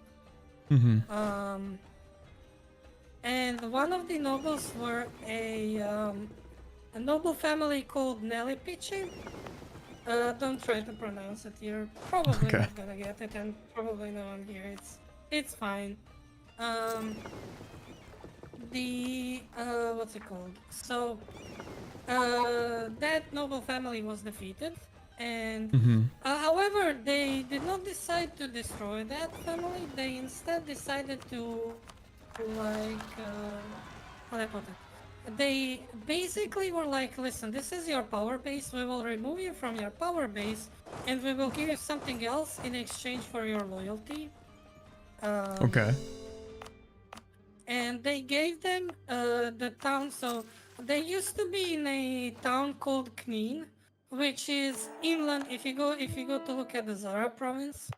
And one of the nobles were a noble family called Nelipice. Don't try to pronounce it. You're probably not gonna get it, and probably no one here. It's fine. What's it called? So, that noble family was defeated, and however, they did not decide to destroy that family. They instead decided to, like, how do I put it? they basically were like, listen, this is your power base, we will remove you from your power base, and we will give you something else in exchange for your loyalty. Okay. And they gave them the town. So they used to be in a town called Kneen, which is inland. If you go to look at the Zara province,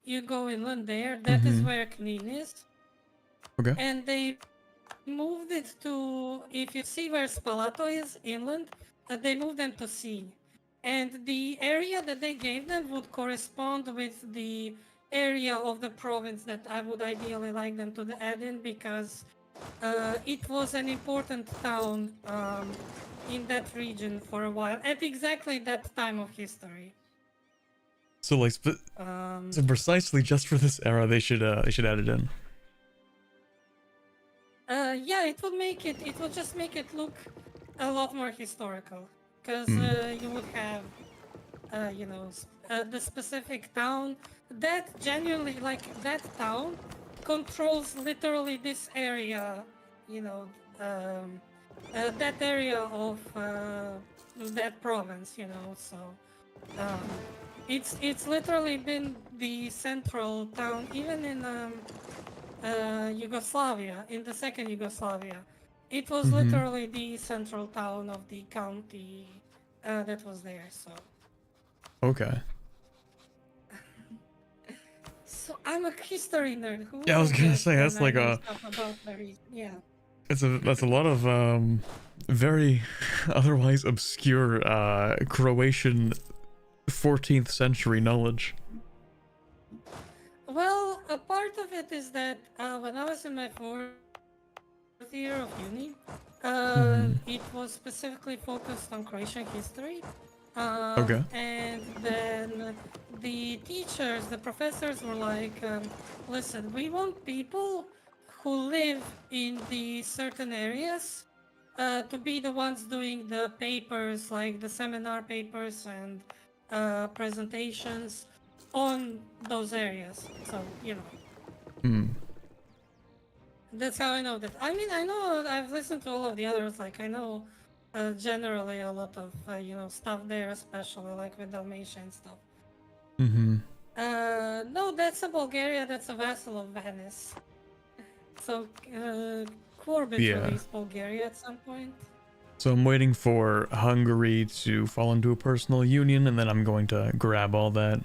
you go inland there. That is where Kneen is. Okay. And they moved it to, if you see where Spalato is inland, they moved them to sea. And the area that they gave them would correspond with the area of the province that I would ideally like them to add in, because it was an important town in that region for a while, at exactly that time of history. So like, so precisely just for this era, they should add it in. Yeah, it would make it. It would just make it look a lot more historical, because you would have, the specific town that genuinely, like, that town controls literally this area, that area of that province, So it's literally been the central town, even in Yugoslavia, in the second Yugoslavia. It was literally the central town of the county that was there. So. Okay. So I'm a history nerd. Who Yeah, I was would gonna guess say that's when I like know a. stuff about the region? Yeah. That's a lot of very otherwise obscure Croatian 14th century knowledge. Well, a part of it is that when I was in my fourth year of uni, it was specifically focused on Croatian history. Okay. And then the teachers, the professors were like, listen, we want people who live in the certain areas to be the ones doing the papers, like the seminar papers and presentations on those areas. So, that's how I know that. I mean, I know I've listened to all of the others. Like, I know generally a lot of, stuff there, especially like with Dalmatian stuff. No, that's a Bulgaria. That's a vassal of Venice. So, Corbett released Bulgaria at some point. So I'm waiting for Hungary to fall into a personal union, and then I'm going to grab all that.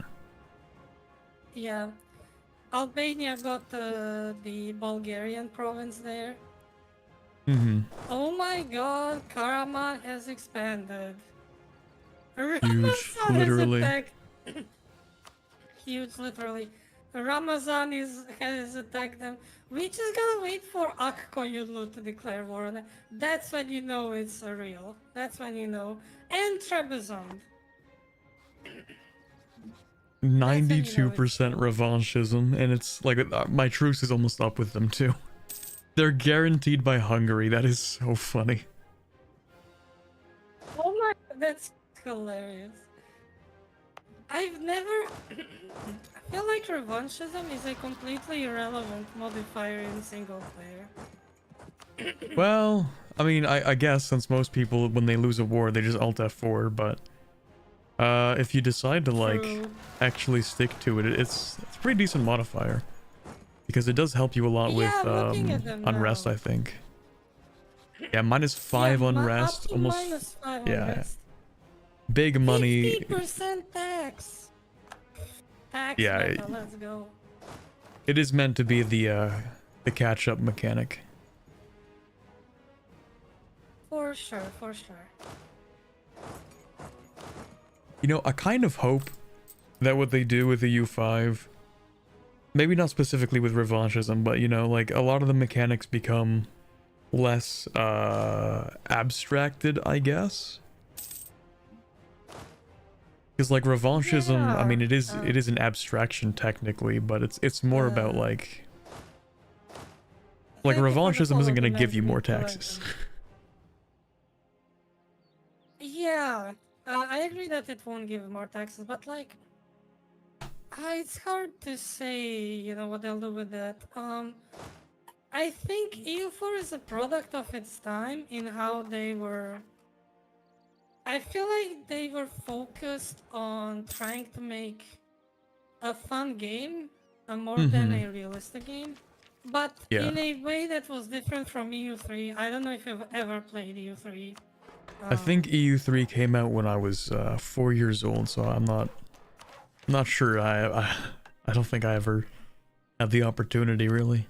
Yeah. Albania got the Bulgarian province there. Oh my god, Karaman has expanded. Huge, Ramazan literally. has attacked. Huge, literally. Ramazan has attacked them. We just gotta wait for Akkoyunlu to declare war on them. That's when you know it's real. That's when you know. And Trebizond. 92% revanchism, and it's like my truce is almost up with them too. They're guaranteed by Hungary. That is so funny. Oh my, that's hilarious. I've never. I feel like revanchism is a completely irrelevant modifier in single player. Well, I mean, I guess since most people, when they lose a war, they just Alt F4, but if you decide to like actually stick to it, it's a pretty decent modifier because it does help you a lot with unrest. I think. Yeah, -5 unrest, almost. -5 yeah, unrest. big money. 50% tax. Tax. Yeah, meta, let's go. It is meant to be the catch-up mechanic. For sure, for sure. You know, I kind of hope that what they do with the U5, maybe not specifically with revanchism, but you know, like a lot of the mechanics become less abstracted, I guess. Because like revanchism, I mean, it is an abstraction technically, but it's more about like revanchism isn't gonna give you more taxes. Yeah, I agree that it won't give more taxes, but like, it's hard to say, what they'll do with that. I think EU4 is a product of its time in how they were. I feel like they were focused on trying to make a fun game, more than a realistic game, but Yeah. in a way that was different from EU3. I don't know if you've ever played EU3. I think EU3 came out when I was 4 years old, so I'm not sure. I don't think I ever had the opportunity really.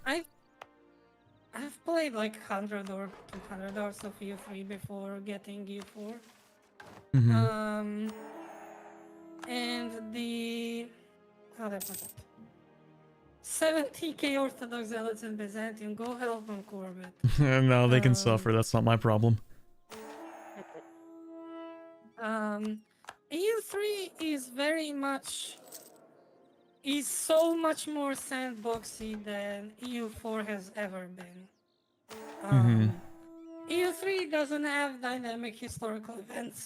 I've played like 100 or 200 hours of EU3 before getting EU4. And the how do I put it? 70k Orthodox zealots in Byzantium. Go help them, Corbett. No, they can suffer. That's not my problem. EU3 is very much so much more sandboxy than EU4 has ever been. EU3 doesn't have dynamic historical events.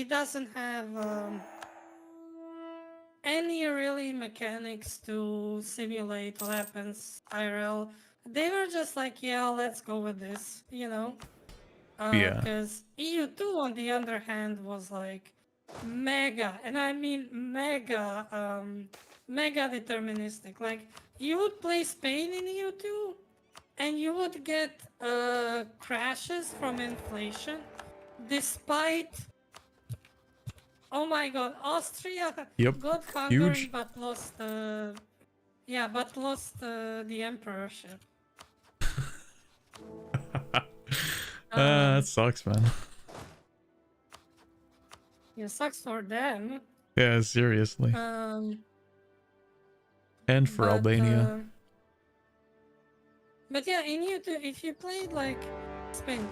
It doesn't have any really mechanics to simulate what happens IRL. They were just like, yeah, let's go with this, you know? Yeah. Because EU2, on the other hand, was like mega, and I mean mega, mega deterministic. Like, you would play Spain in EU2, and you would get crashes from inflation, despite. Oh my God, Austria got Hungary, Huge. but lost. Lost the emperorship. That sucks, man. It sucks for them. Yeah, seriously. And for Albania. But yeah, in EU2, if you played like Spain,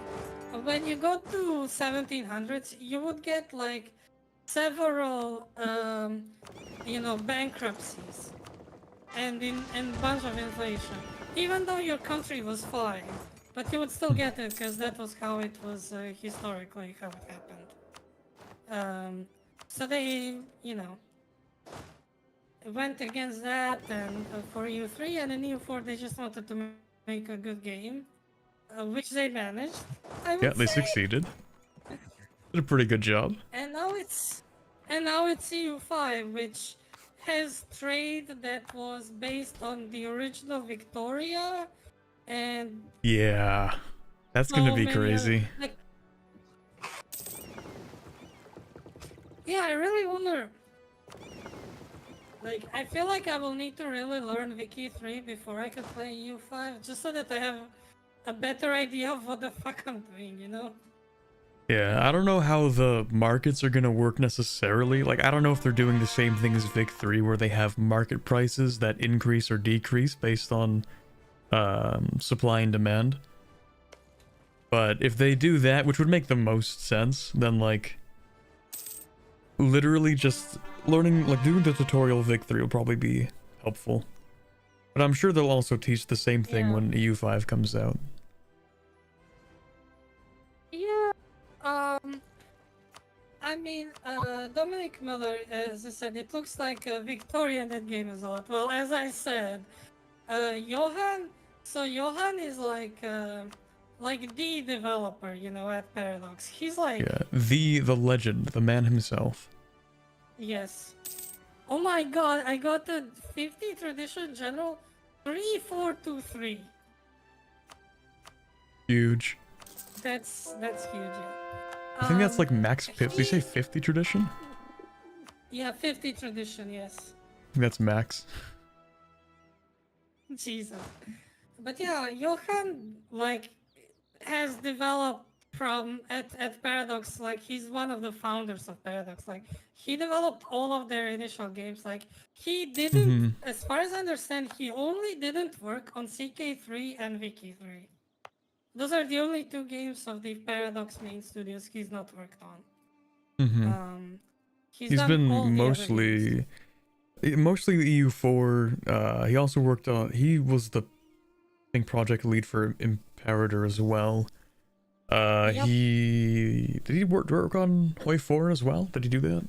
when you got to 1700s, you would get like several, bankruptcies and bunch of inflation. Even though your country was fine, but you would still get it because that was how it was historically how it happened. So they, went against that, and for EU3 and in EU4 they just wanted to make a good game, which they managed. Yeah, they succeeded. Did a pretty good job. And now it's EU5, which has trade that was based on the original Victoria, and yeah, that's gonna be crazy. Yeah, I really wonder. Like, I feel like I will need to really learn Wiki 3 before I can play EU5, just so that I have a better idea of what the fuck I'm doing, you know? Yeah, I don't know how the markets are gonna work necessarily. Like, I don't know if they're doing the same thing as Vic 3, where they have market prices that increase or decrease based on supply and demand. But if they do that, which would make the most sense, then like literally just learning, like doing the tutorial Vic 3 will probably be helpful. But I'm sure they'll also teach the same thing when EU5 comes out. Yeah, I mean, Dominic Miller, as I said, it looks like Victorian that game is a lot. Well, as I said, Johan is like the developer, at Paradox. He's like... Yeah, the legend, the man himself. Yes. Oh my God, I got the 50 Tradition General 3423. Huge. That's huge, yeah. I think that's like max 50. Did you say 50 tradition? Yeah, 50 Tradition, yes. I think that's max. Jesus. But yeah, Johan, like, has developed from at Paradox, like, he's one of the founders of Paradox. Like, he developed all of their initial games. Like, he didn't, as far as I understand, he only didn't work on CK3 and Wiki3. Those are the only two games of the Paradox main studios he's not worked on. He's been all mostly the EU4. He also worked on. He was the project lead for Imperator as well. Did he work on Hoi 4 as well? Did he do that?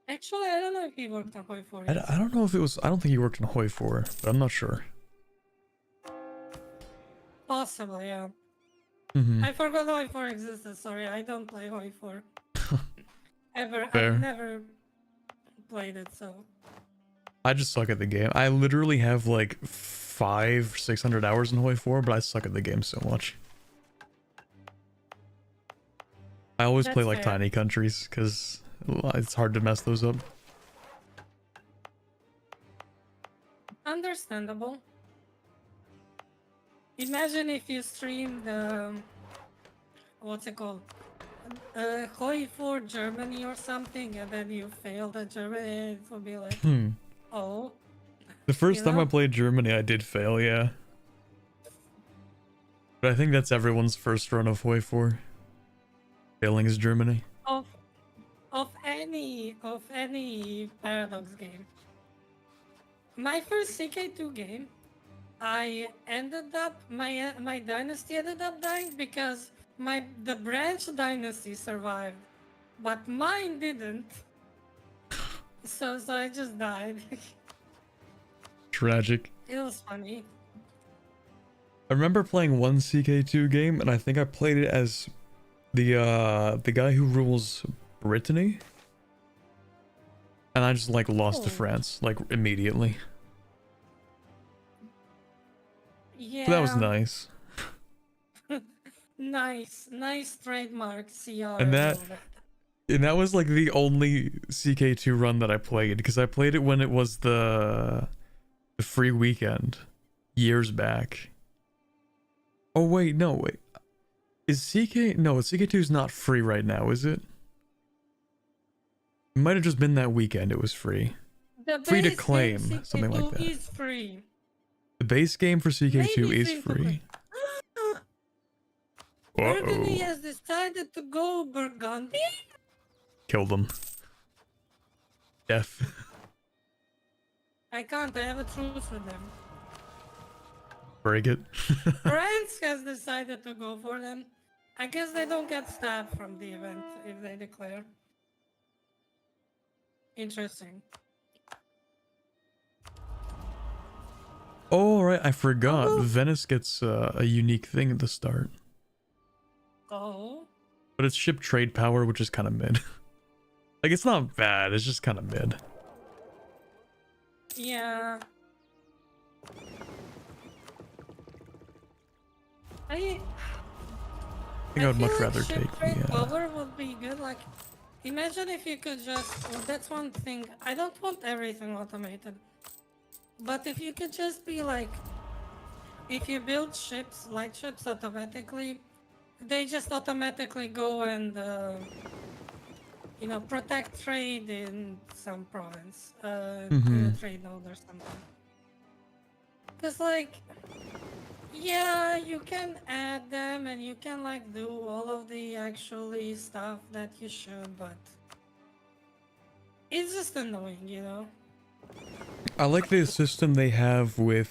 Actually, I don't know if he worked on Hoi 4 I, yet. I don't know if it was. I don't think he worked on Hoi 4, but I'm not sure. Possibly, yeah. Mm-hmm. I forgot Hoi 4 existed. Sorry, I don't play Hoi 4 ever. I've Fair. never played it, so. I just suck at the game. I literally have like 600 hours in Hoi 4, but I suck at the game so much. I always play That's like fair. tiny countries because it's hard to mess those up. Understandable. Imagine if you streamed, what's it called? Hoi for Germany or something, and then you failed at Germany, it would be like, oh. The first You time I know? played Germany, I did fail, yeah. But I think that's everyone's first run of Hoi 4. Failing is Germany. Of any Paradox game. My first CK2 game, I ended up my dynasty ended up dying because the branch dynasty survived, but mine didn't. So I just died. Tragic. It was funny. I remember playing one CK2 game, and I think I played it as the guy who rules Brittany. And I just like lost to Oh. France, like immediately. Yeah. But that was nice. nice trademark CR. And that was like the only CK2 run that I played, because I played it when it was the free weekend years back. Oh wait, no, wait. Is CK2 is not free right now, is it? It might have just been that weekend it was free. The Free to base claim, game something like CK2 that. is free. The base game for CK2 Maybe is free to free. Burgundy Uh-oh. has decided to go Burgundy. Kill them. Death. I can't. I have a truce with them. Break it. France has decided to go for them. I guess they don't get stabbed from the event if they declare. Interesting. Oh, right, I forgot. Oh. Venice gets a unique thing at the start. Oh. But it's ship trade power, which is kind of mid. Like, it's not bad, it's just kind of mid. Yeah. I I would much feel rather like ship take trade the, power would be good. Like, imagine if you could just. Well, that's one thing. I don't want everything automated. But if you could just be like, if you build ships, light ships automatically, they just automatically go and, protect trade in some province, to a trade node or something. Because, like, yeah, you can add them and you can, like, do all of the actually stuff that you should, but it's just annoying, you know? I like the system they have with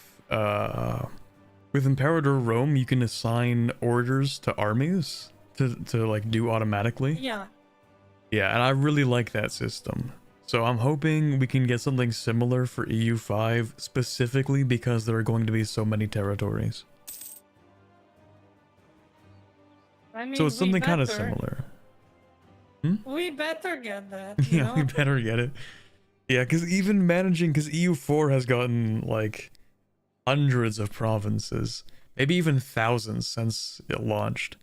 Imperator Rome. You can assign orders to armies to like do automatically. Yeah. Yeah, and I really like that system. So I'm hoping we can get something similar for EU5, specifically because there are going to be so many territories. I mean, So it's something kind of better. similar. We better get that, you Yeah, know? we better get it. Yeah, because even managing, because EU4 has gotten like hundreds of provinces, maybe even thousands since it launched.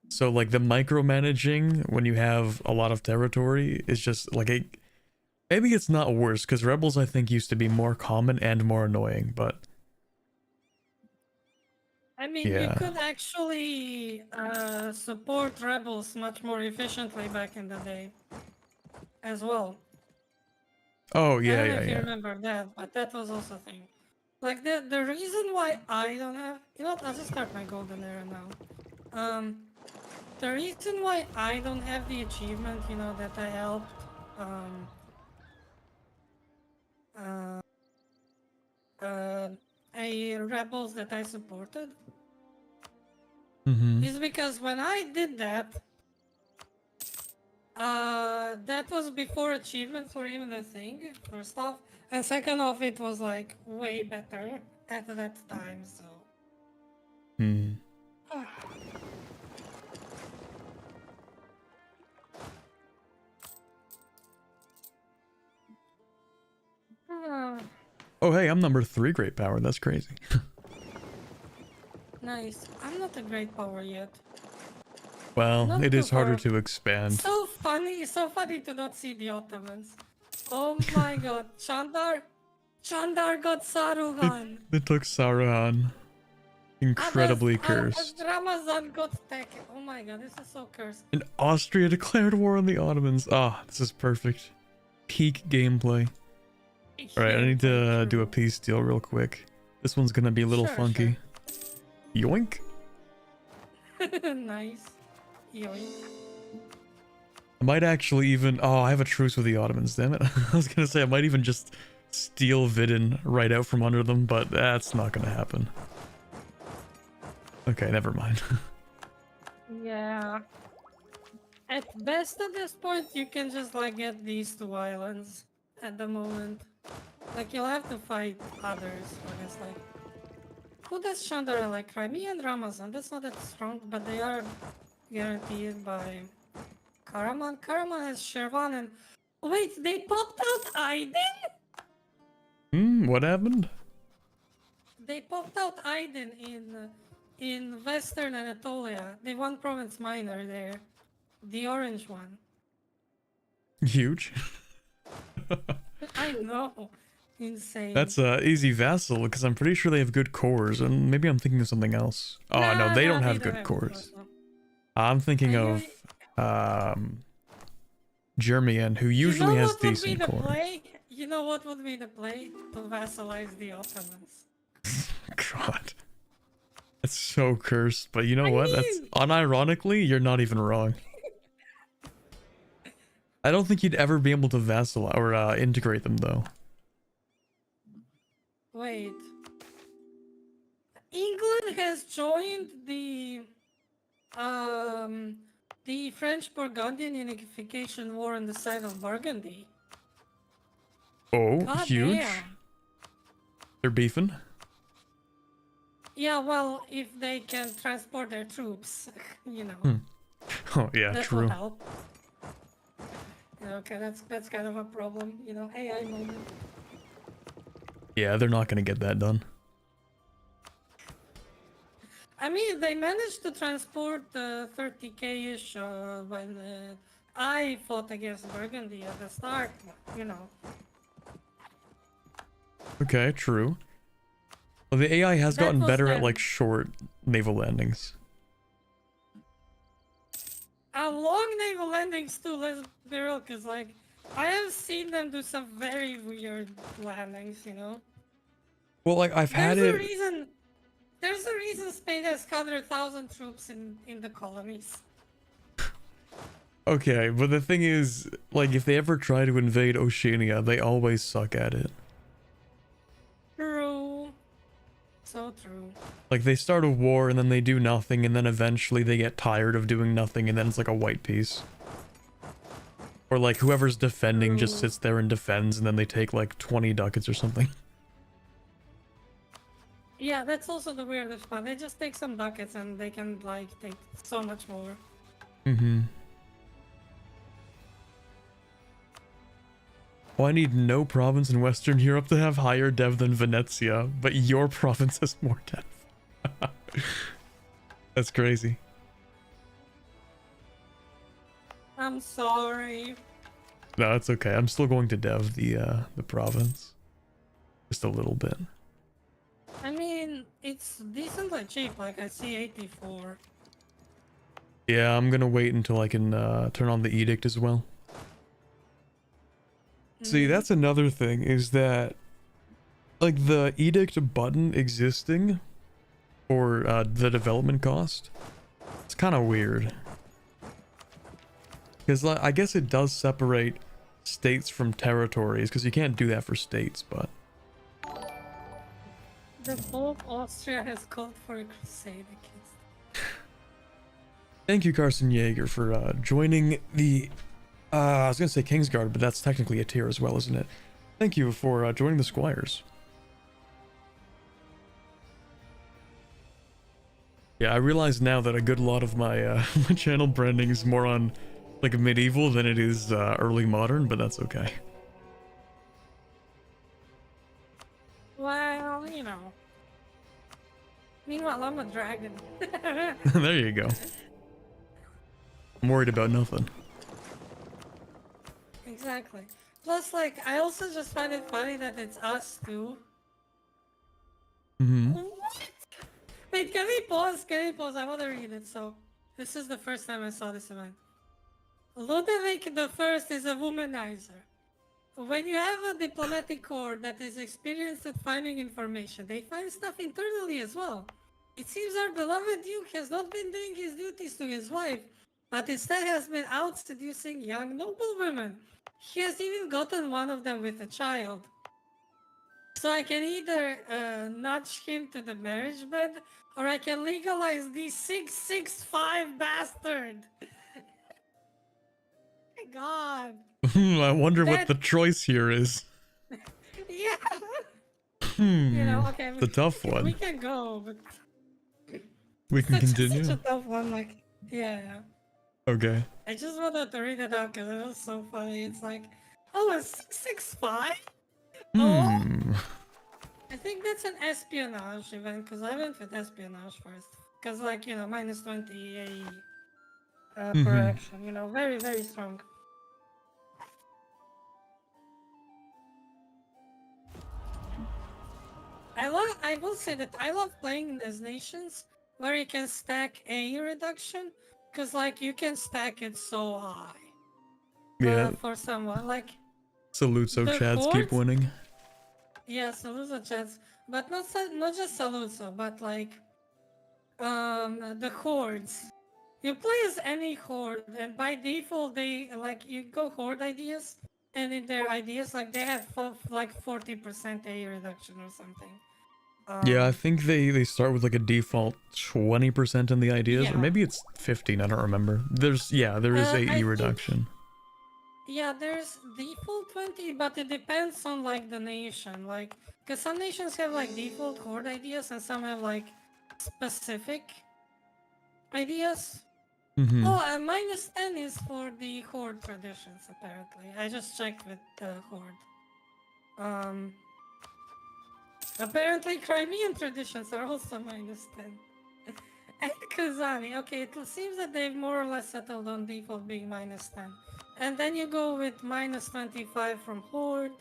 So like the micromanaging when you have a lot of territory is just like maybe it's not worse, because rebels I think used to be more common and more annoying, but I mean, yeah. you could actually support rebels much more efficiently back in the day as well. Oh I yeah, don't know yeah, if you yeah. remember that, but that was also a thing. Like the reason why I don't have, you know what, I'll just start my golden era now. The reason why I don't have the achievement, you know, that I helped a rebels that I supported is because when I did that, That was before achievements were even a thing, first off. And second off, it was like way better at that time, so. Hmm. Ah, Oh, hey, I'm number 3 great power. That's crazy. nice. I'm not a great power yet. Well, Not it too is harder far. to expand. So funny to not see the Ottomans. Oh my god, Chandar got Saruhan. They took Saruhan. Incredibly cursed. Ramazan got Tek. Oh my god, this is so cursed. And Austria declared war on the Ottomans. Ah, this is perfect. Peak gameplay. Alright, I need to do a peace deal real quick. This one's gonna be a little funky. Yoink. Nice. Yoink. I might actually even... Oh, I have a truce with the Ottomans, damn it. I was gonna say I might even just steal Vidin right out from under them, but that's not gonna happen. Okay, never mind. Yeah. At best at this point, you can just like get these 2 islands at the moment. Like you'll have to fight others, I guess like... Who does Chandra like? Crimea and Ramazan. That's not that strong, but they are guaranteed by Karaman. Karaman has Shervan and... Wait, they popped out Aydin? What happened? They popped out Aydin in Western Anatolia. The one province minor there. The orange one. Huge. I know. Insane. That's a easy vassal because I'm pretty sure they have good cores, and maybe I'm thinking of something else. Oh no, they don't have good cores. I'm thinking of Germian, who usually has decent core. You know what would be the play? To vassalize the Ottomans. God. That's so cursed, but you know what? That's unironically, you're not even wrong. I don't think you'd ever be able to vassal or integrate them though. Wait. England has joined the French Burgundian unification war on the side of Burgundy. Oh, God huge. Damn. They're beefing. Yeah, well, if they can transport their troops, you know. Oh yeah, that true. Will help. Okay, that's kind of a problem, you know. AI moment. Yeah, they're not gonna get that done. I mean, they managed to transport 30k-ish when I fought against Burgundy at the start, you know. Okay, true. Well, the AI has gotten better at like short naval landings. Long naval landings too, let's be real, because like, I have seen them do some very weird landings, you know? Well, like, I've had it... There's a reason Spain has 100,000 troops in the colonies. Okay, but the thing is, like, if they ever try to invade Oceania, they always suck at it. True. So true. Like, they start a war and then they do nothing, and then eventually they get tired of doing nothing, and then it's like a white piece. Or like, whoever's defending just sits there and defends, and then they take like 20 ducats or something. Yeah, that's also the weirdest part. They just take some ducats and they can like take so much more. Well, I need no province in Western Europe to have higher dev than Venezia, but your province has more dev. That's crazy. I'm sorry. No, it's okay. I'm still going to dev the province. Just a little bit. I mean, it's decently cheap, like I see 84. Yeah, I'm gonna wait until I can turn on the edict as well. See, that's another thing, is that like the edict button existing for the development cost, it's kind of weird. Because I guess it does separate states from territories, because you can't do that for states, but... The Pope Austria has called for a crusade against... Thank you, Carson Yeager, for joining the I was gonna say Kingsguard, but that's technically a tier as well, isn't it? Thank you for joining the Squires. Yeah, I realize now that a good lot of my my channel branding is more on like medieval than it is early modern, but that's okay. Well, you know. Meanwhile, I'm a dragon. There you go. I'm worried about nothing. Exactly. Plus, like, I also just find it funny that it's us too. Mm-hmm. What? Wait, can we pause? Can we pause? I want to read it. So, this is the first time I saw this event. Ludovic the First is a womanizer. When you have a diplomatic corps that is experienced at finding information, they find stuff internally as well. It seems our beloved Duke has not been doing his duties to his wife, but instead has been out seducing young noblewomen. He has even gotten one of them with a child. So I can either nudge him to the marriage bed, or I can legalize the 665 bastard. My God. I wonder what the choice here is. Yeah. You know, okay. It's a tough one. We can go, but we can continue. Such a tough one, like, yeah. Okay. I just wanted to read it out because it was so funny. It's like, oh, a 665? Oh, I think that's an espionage event because I went with espionage first. Because, like, you know, minus 20 AE per action, you know, very, very strong. I will say that I love playing as nations where you can stack AE reduction because, like, you can stack it so high. Yeah. For someone, like, Salutso Chads keep winning. Yeah, Saluzzo chats, but not just Saluzzo, but like the hordes. You play as any horde, and by default they like you go horde ideas, and in their ideas like they have like 40% A reduction or something. Yeah, I think they start with like a default 20% in the ideas, or maybe it's 15. I don't remember. There is AE reduction. Yeah, there's default 20, but it depends on like the nation, like, because some nations have like default horde ideas and some have like specific ideas. Oh, and minus 10 is for the horde traditions, apparently. I just checked with the horde. Apparently Crimean traditions are also minus 10. And Kazani, okay, it seems that they've more or less settled on default being minus 10. And then you go with minus 25 from horde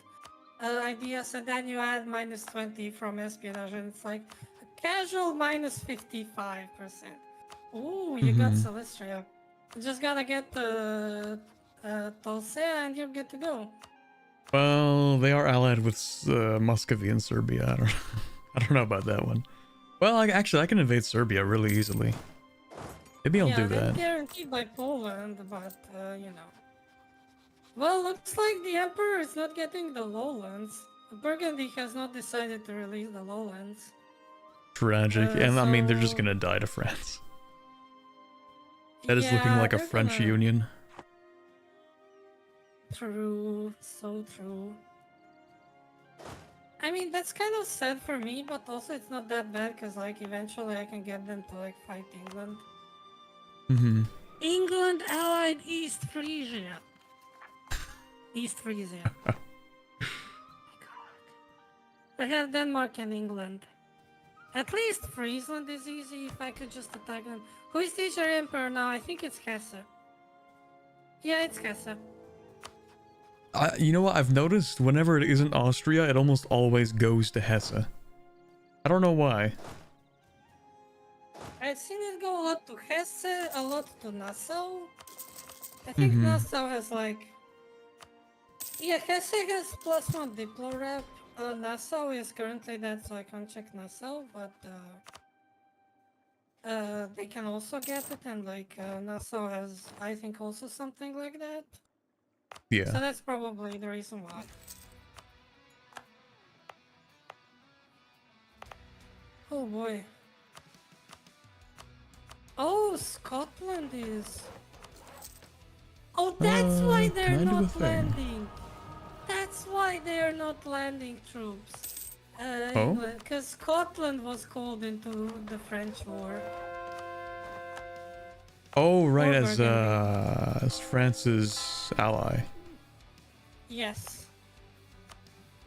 ideas, and then you add minus 20 from espionage, and it's like a casual minus 55%. Ooh, you got Celestria. You just gotta get the Tulsea and you're good to go. Well, they are allied with Muscovy and Serbia. I don't know about that one. Well, I can invade Serbia really easily. Maybe I'll do that. Guaranteed by Poland, but you know. Well, looks like the Emperor is not getting the lowlands. Burgundy has not decided to release the lowlands. Tragic, and I mean they're just gonna die to France. That is looking like a French union. True, so true. I mean, that's kind of sad for me, but also it's not that bad because, like, eventually I can get them to, like, fight England. England allied East Frisia. East Frisia. Oh my God. I have Denmark and England. At least Friesland is easy if I could just attack them. Who is teacher emperor now? I think it's Hesse. Yeah, it's Hesse. You know what? I've noticed whenever it isn't Austria, it almost always goes to Hesse. I don't know why. I've seen it go a lot to Hesse, a lot to Nassau. I think Nassau has like... Yeah, Hesse has +1 Diplo rep. Nassau is currently that, so I can't check Nassau, but they can also get it, and like Nassau has, I think, also something like that. Yeah. So that's probably the reason why. Oh boy. Oh, Scotland is... Oh, that's why they're can I do a not thing? landing. That's why they're not landing troops. Oh? Because Scotland was called into the French war. Oh, right, Or Burgundy. as France's ally. Yes.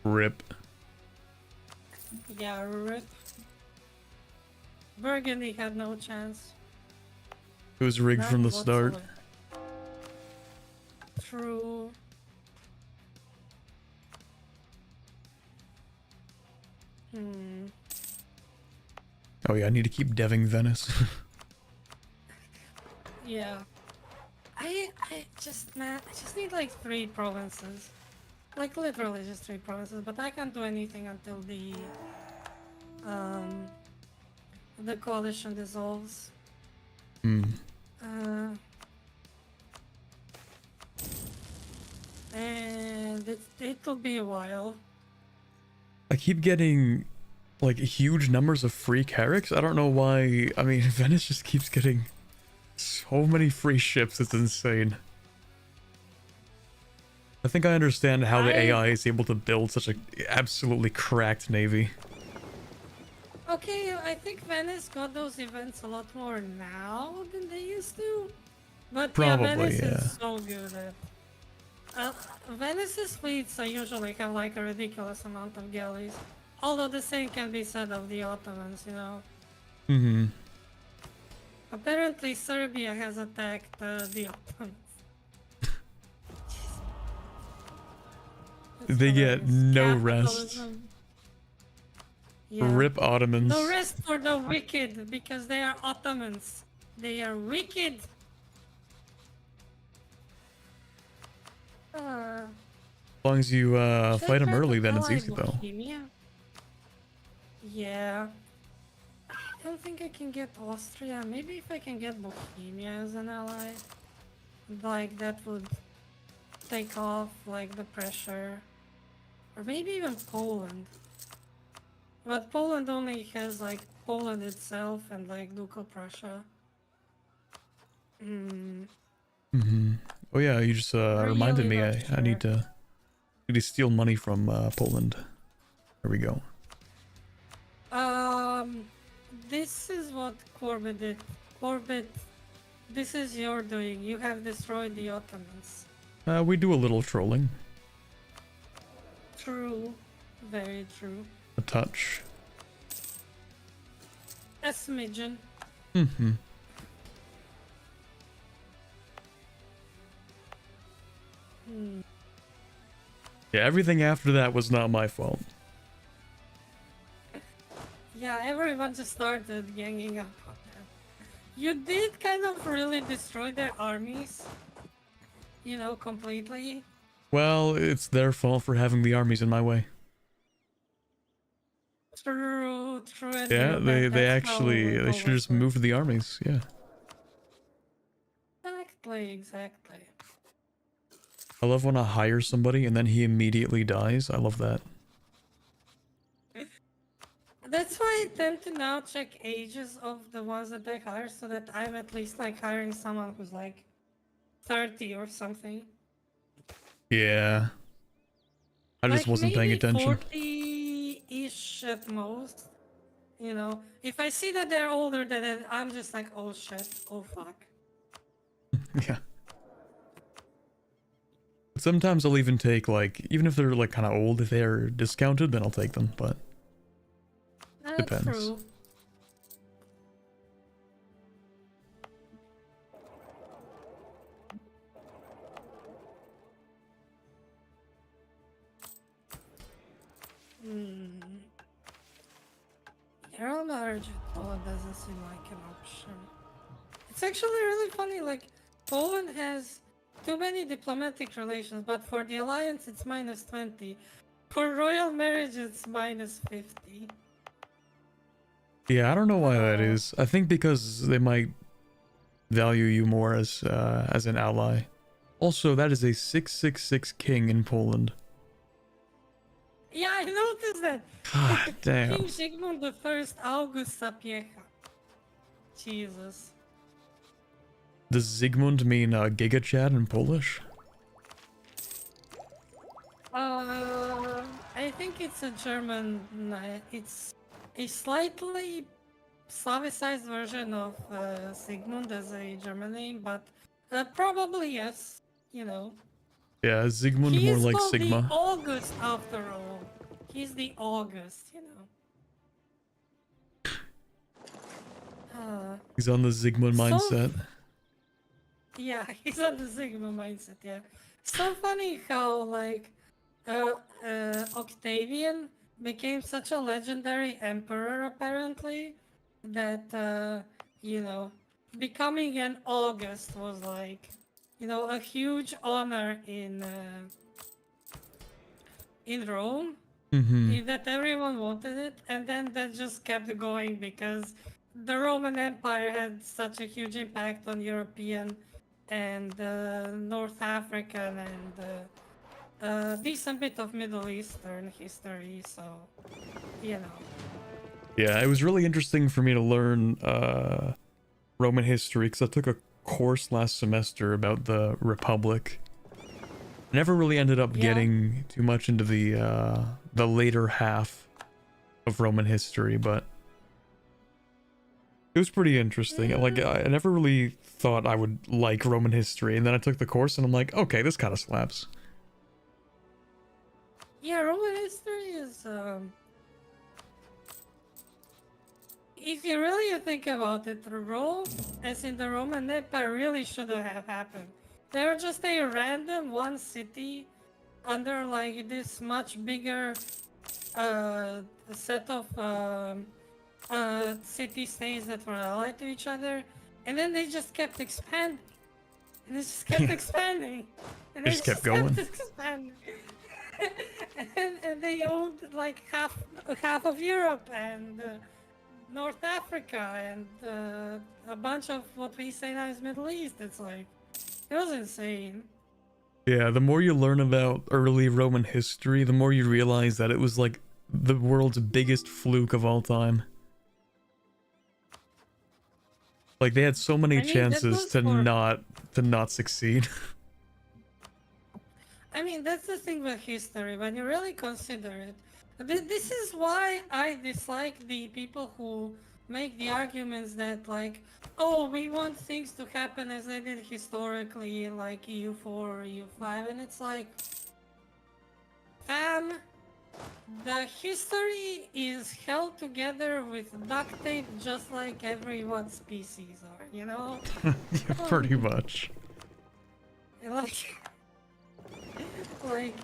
Rip. Yeah, rip. Burgundy had no chance. It was rigged None from the start. whatsoever. True. Hmm. Oh yeah, I need to keep deving Venice. Yeah. I just need like 3 provinces. Like literally just 3 provinces, but I can't do anything until the coalition dissolves. Hmm. And it'll be a while. I keep getting like huge numbers of free carracks. I don't know why. I mean, Venice just keeps getting so many free ships. It's insane. I think I understand how the AI is able to build such a absolutely cracked navy. Okay, I think Venice got those events a lot more now than they used to. But Probably, yeah, Venice yeah. is so good at Venice's fleets usually have like a ridiculous amount of galleys. Although the same can be said of the Ottomans, you know. Mm-hmm. Apparently Serbia has attacked the Ottomans. It's They get hilarious. no rest. Capitalism. Yeah. Rip Ottomans. No rest for the wicked, because they are Ottomans. They are wicked. As long as you fight them early, then it's easy though. Bohemia? Yeah. I don't think I can get Austria. Maybe if I can get Bohemia as an ally, like that would take off like the pressure. Or maybe even Poland. But Poland only has like Poland itself and like Ducal Prussia. Oh yeah, you just reminded me. I need to steal money from Poland. There we go. This is what Corbett did. Corbett, this is your doing. You have destroyed the Ottomans. We do a little trolling. True. Very true. A touch. A smidgen. Mm-hmm. Yeah, everything after that was not my fault. Yeah, everyone just started ganging up on them. You did kind of really destroy their armies. You know, completely. Well, it's their fault for having the armies in my way. True, true. Yeah, they actually they should have just moved the armies. Yeah. Exactly. I love when I hire somebody and then he immediately dies. I love that. That's why I tend to now check ages of the ones that I hire, so that I'm at least like hiring someone who's like 30 or something. Yeah. I just like wasn't paying attention. 40-ish at most. You know, if I see that they're older than it, I'm just like, oh shit, oh fuck. Yeah. Sometimes I'll even take like, even if they're like kind of old, if they're discounted, then I'll take them, but depends. True. Aero marriage with Poland doesn't seem like an option. It's actually really funny, like, Poland has too many diplomatic relations, but for the alliance it's -20. For royal marriage it's -50. Yeah, I don't know why that is. I think because they might value you more as an ally. Also, that is a 666 king in Poland. Yeah, I noticed that. God damn. King Zygmunt I August Sapiecha. Jesus. Does Zygmunt mean Giga Chad in Polish? I think it's a German. It's a slightly Slavicized version of Sigmund as a German name, but probably yes. You know, Yeah, Zygmunt he more is like called the Sigma. August after all. He's the August. You know. He's on the Zygmunt So mindset. yeah, he's on the Sigma mindset. Yeah, so funny how like uh, Octavian became such a legendary emperor apparently that you know becoming an August was like a huge honor in Rome. Mm-hmm. That everyone wanted it, and then that just kept going because the Roman Empire had such a huge impact on European and North African and decent bit of Middle Eastern history. So, you know. Yeah, it was really interesting for me to learn Roman history because I took a course last semester about the Republic. Never really ended up Yeah. getting too much into the later half of Roman history, but it was pretty interesting. Like I never really thought I would like Roman history, and then I took the course and I'm like, okay, this kind of slaps. Yeah, Roman history is. If you really think about it, Rome, as in the Roman Empire, really shouldn't have happened. They were just a random one city under like this much bigger set of city-states that were allied to each other, and then they just kept expanding, and they just kept expanding, and It they just kept just kept going. expanding. and they owned like half of Europe and North Africa and a bunch of what we say now is Middle East. It's like it was insane. Yeah, the more you learn about early Roman history, the more you realize that it was like the world's biggest fluke of all time. Like they had so many I mean that chances goes for. to not succeed. I mean that's the thing with history when you really consider it. This is why I dislike the people who make the arguments that like, oh, we want things to happen as they did historically, like EU4 or EU5, and it's like, fam, the history is held together with duct tape just like everyone's species are, you know? Yeah, pretty much. Like, like,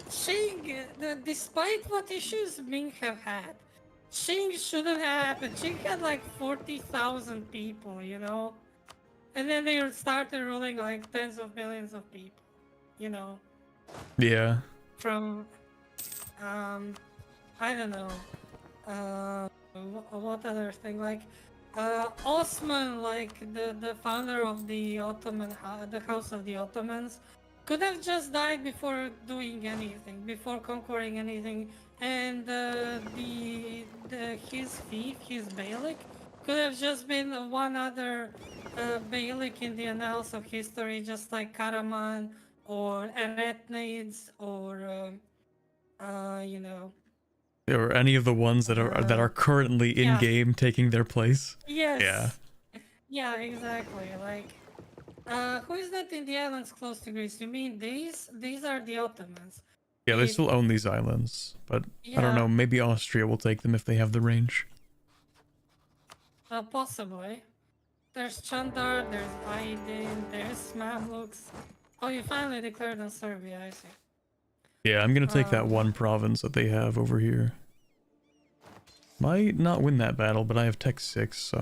Qing, despite what issues Ming have had, Qing shouldn't have happened. Qing had like 40,000 people, you know? And then they started ruling like tens of millions of people, you know? Yeah. From, I don't know. What other thing? Like, Osman, like the founder of the the House of the Ottomans, could have just died before doing anything, before conquering anything, and his fief, his beylik, could have just been one other beylik in the annals of history, just like Karaman or Eretnids or you know. Or any of the ones that are currently in Yeah. game taking their place. Yeah. Yes. Yeah, exactly. Like, who is that in the islands close to Greece? You mean these? These are the Ottomans. Yeah, they It, still own these islands, but I don't yeah, know, maybe Austria will take them if they have the range. possibly. There's Chandar, there's Aydin, there's Mamluks. Oh, you finally declared on Serbia, I see. Yeah, I'm gonna take that one province that they have over here. Might not win that battle, but I have Tech 6, so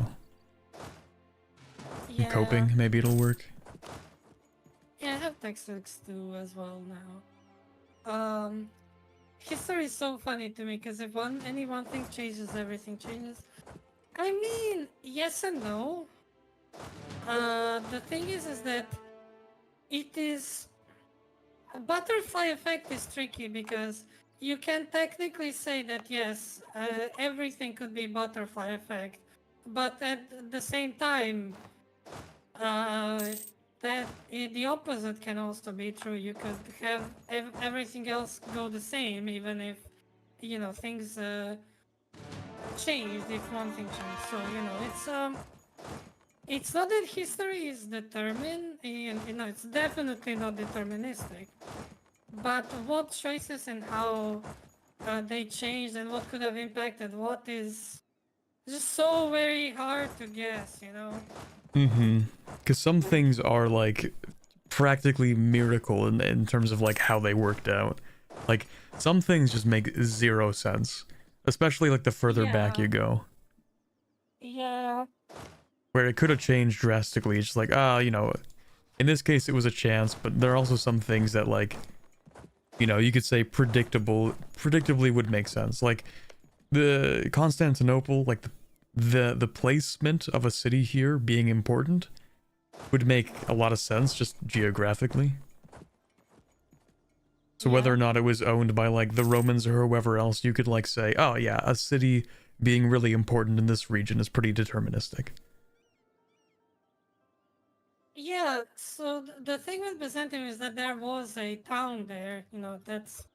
I'm Yeah. coping. Maybe it'll work. Yeah, I have Tech 6 too as well now. History is so funny to me because if any one thing changes, everything changes. I mean, yes and no. The thing is that it is a butterfly effect is tricky because you can technically say that yes, everything could be butterfly effect, but at the same time, that the opposite can also be true. You could have everything else go the same, even if things changed if one thing changed. So it's not that history is determined, and it's definitely not deterministic. But what choices and how they changed and what could have impacted what is just so very hard to guess, Because some things are like practically miracle in terms of like how they worked out. Like some things just make zero sense, especially like the further back you go. Yeah. Where it could have changed drastically. It's just like, in this case it was a chance, but there are also some things that like, you could say predictably would make sense. Like the Constantinople, like the placement of a city here being important would make a lot of sense just geographically. So whether or not it was owned by like the Romans or whoever else, you could like say, oh yeah, a city being really important in this region is pretty deterministic. Yeah, so the thing with Byzantium is that there was a town there, that's,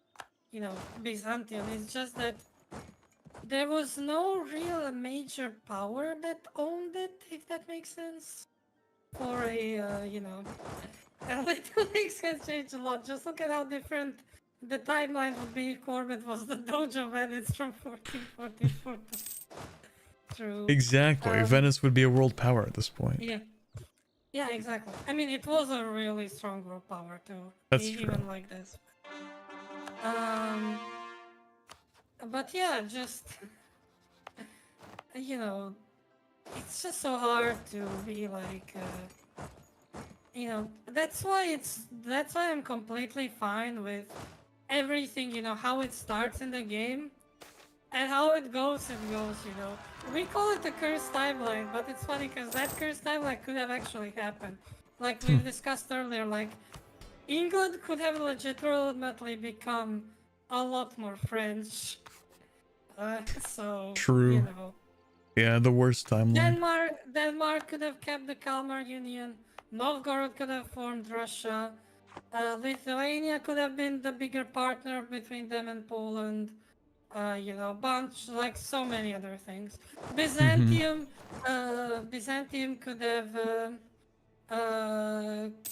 Byzantium. It's just that there was no real major power that owned it, if that makes sense. For little things can change a lot. Just look at how different the timeline would be if Corbett was the Dojo Venice from 1444 through. Exactly. Venice would be a world power at this point. Yeah. Yeah, exactly. I mean, it was a really strong world power too. That's even true. like this. But yeah, just it's just so hard to be like, that's why I'm completely fine with everything. How it starts in the game. And how it goes, We call it a cursed timeline, but it's funny because that cursed timeline could have actually happened. Like we've discussed earlier, like England could have legitimately become a lot more French. So True. Yeah, the worst timeline. Denmark could have kept the Kalmar Union. Novgorod could have formed Russia. Lithuania could have been the bigger partner between them and Poland. Bunch, like so many other things. Byzantium could have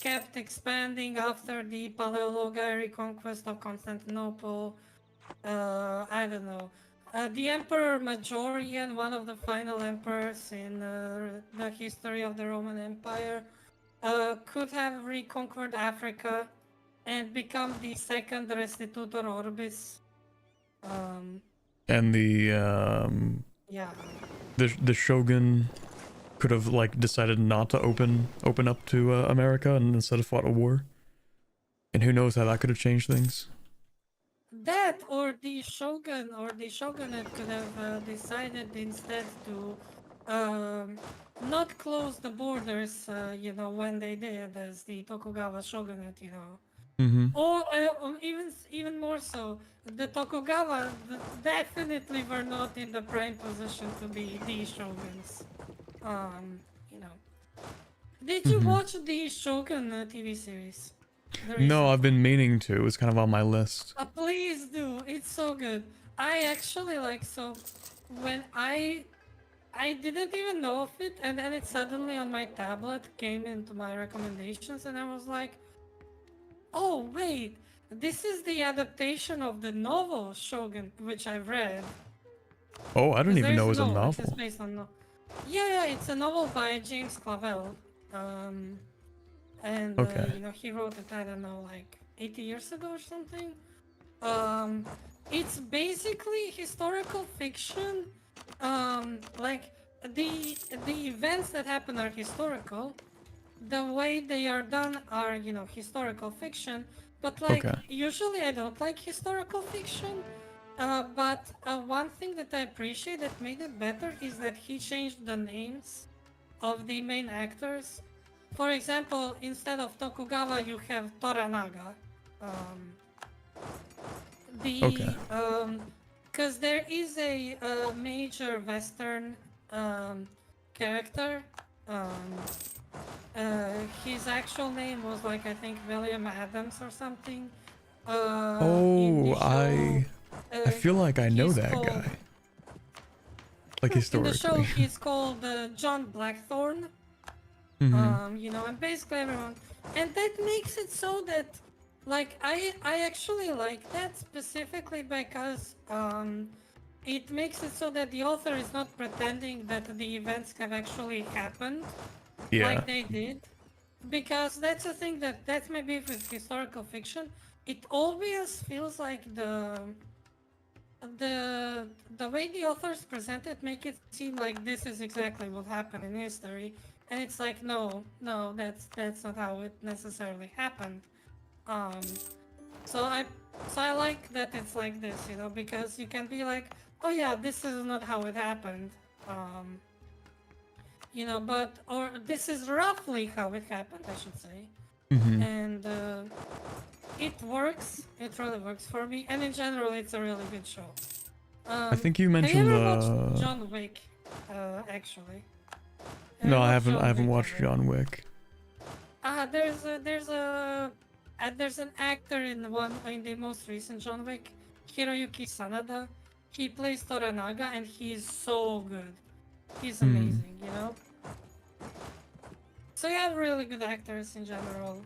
kept expanding after the Paleologai reconquest of Constantinople. I don't know. The Emperor Majorian, one of the final emperors in the history of the Roman Empire, could have reconquered Africa and become the second Restitutor Orbis. And the shogun could have like decided not to open up to America and instead have fought a war. And who knows how that could have changed things. That or the shogun or the shogunate could have decided instead to not close the borders, when they did as the Tokugawa shogunate, Or even more so, the Tokugawa definitely were not in the prime position to be the shoguns. Did you watch the Shogun TV series? No, I've been meaning to. It's kind of on my list. Please do. It's so good. I actually when I didn't even know of it, and then it suddenly on my tablet came into my recommendations, and I was like, oh wait, this is the adaptation of the novel Shogun, which I've read. Oh, I didn't even know it was a novel. It's based on yeah, it's a novel by James Clavell. And he wrote it, I don't know, like 80 years ago or something. It's basically historical fiction. Like the events that happen are historical. The way they are done are, historical fiction. But like usually I don't like historical fiction. But one thing that I appreciate that made it better is that he changed the names of the main actors. For example, instead of Tokugawa, you have Toranaga. Because there is a major Western character His actual name was like, I think, William Adams or something. In Oh, the show, I feel like I know he's that called, guy. Like in the show, historically. he's called John Blackthorne. Mm-hmm. You know, and basically everyone, and that makes it so that, like, I actually like that specifically because it makes it so that the author is not pretending that the events have actually happened Yeah. like they did, because that's the thing that's maybe with historical fiction, it always feels like the the way the authors present it make it seem like this is exactly what happened in history, and it's like, no, that's not how it necessarily happened. um so i so I like that it's like this, you know, because you can be like, oh yeah, this is not how it happened, um you know, but, or this is roughly how it happened, I should say. Mm-hmm. And it works, it really works for me, and in general it's a really good show. I think you Have you mentioned ever watched the. John Wick? Actually, have No, you I watched haven't. I John haven't Wick watched ever? John Wick. There's an actor in the most recent John Wick, Hiroyuki Sanada. He plays Toranaga, and he's so good. He's Hmm. amazing, you know. So you have really good actors in general.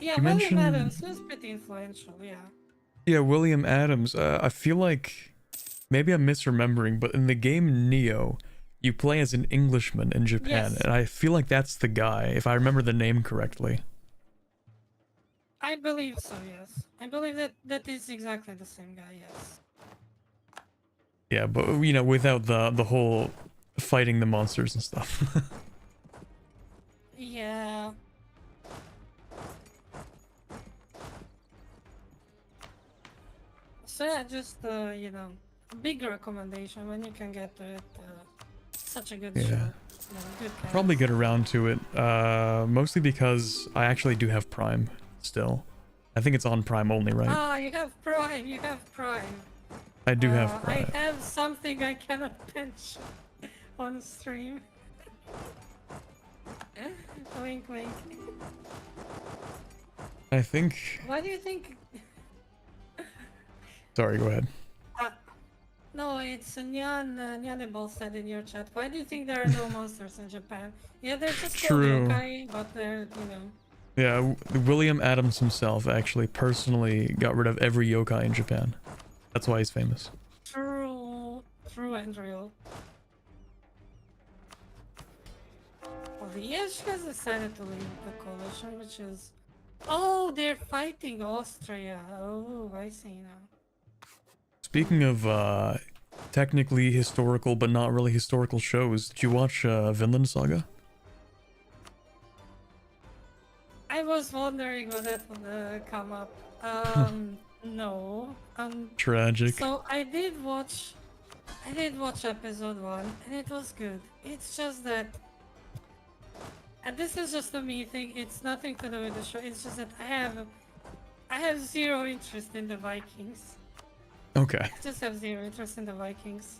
Yeah, You William mentioned. Adams, he was pretty influential. Yeah. Yeah, William Adams. I feel like maybe I'm misremembering, but in the game Neo, you play as an Englishman in Japan, Yes, and I feel like that's the guy, if I remember the name correctly. I believe so. Yes, I believe that is exactly the same guy. Yes. Yeah, but you know, without the whole fighting the monsters and stuff. Yeah. So yeah, just you know, a big recommendation when you can get to it. Such a good show. Yeah. You know, good Probably cast. get around to it. Mostly because I actually do have Prime still. I think it's on Prime only, right? Ah, you have Prime. You have Prime. I do have I Prime. have something I cannot mention on stream. Wink, wink. I think. Why do you think? Sorry, go ahead. Uh, no, it's Nyan. Nyanibal said in your chat. Why do you think there are no monsters in Japan? Yeah, they're just called True. yokai, but they're, you know. Yeah, William Adams himself actually personally got rid of every yokai in Japan. That's why he's famous. True and real. Well, the Yesh has decided to leave the coalition, which is... Oh, they're fighting Austria. Oh, I see now. Speaking of technically historical but not really historical shows, did you watch Vinland Saga? I was wondering when that would come up. No. Tragic. So I did watch episode 1, and it was good. It's just that, and this is just a me thing, it's nothing to do with the show, it's just that I have zero interest in the Vikings. Okay. I just have zero interest in the Vikings.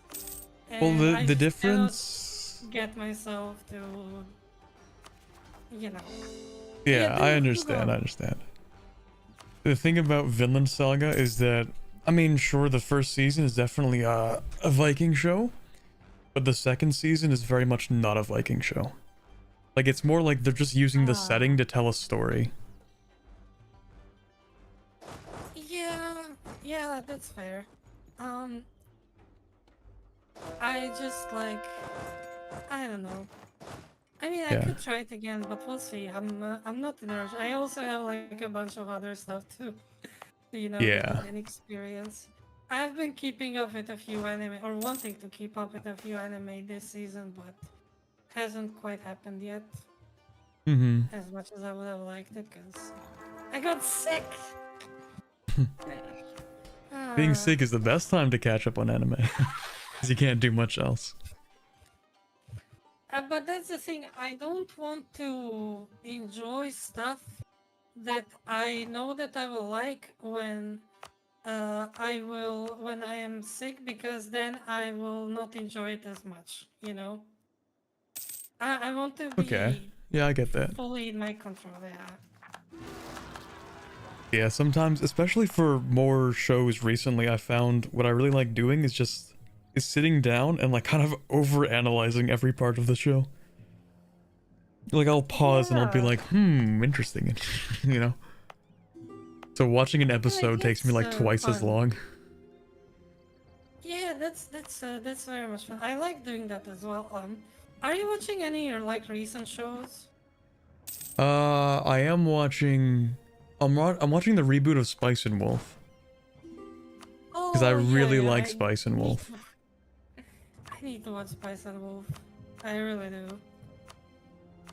Well, And the I the just difference. get myself to, you know. Yeah, I Do go understand. I on. understand. The thing about Vinland Saga is that, I mean, sure, the first season is definitely a Viking show, but the second season is very much not a Viking show. Like, it's more like they're just using the Ah. setting to tell a story. Yeah, that's fair. Um, I just like, I don't know. I mean, I Yeah. could try it again, but we'll see. I'm not in a rush. I also have like a bunch of other stuff to, you know, Yeah. and experience. I've been keeping up with a few anime, or wanting to keep up with a few anime this season, but hasn't quite happened yet. Mm-hmm. As much as I would have liked it, because I got sick. Being Ah. sick is the best time to catch up on anime, because you can't do much else. But that's the thing, I don't want to enjoy stuff that I know that I will like when when I am sick, because then I will not enjoy it as much, you know? I want to Okay. be Yeah, I get that. fully in my control. Yeah. Yeah, sometimes, especially for more shows recently, I found what I really like doing is sitting down and like kind of over analyzing every part of the show. Like I'll pause and I'll be Yeah. like, interesting, you know. So watching an Like episode takes me that's like twice as fun. long. Yeah, that's very much fun. I like doing that as well. Are you watching any or like recent shows? I am watching. I'm watching the reboot of Spice and Wolf because I Oh yeah, really yeah. like Spice and Me Wolf. too. I need to watch Spice and Wolf. I really do.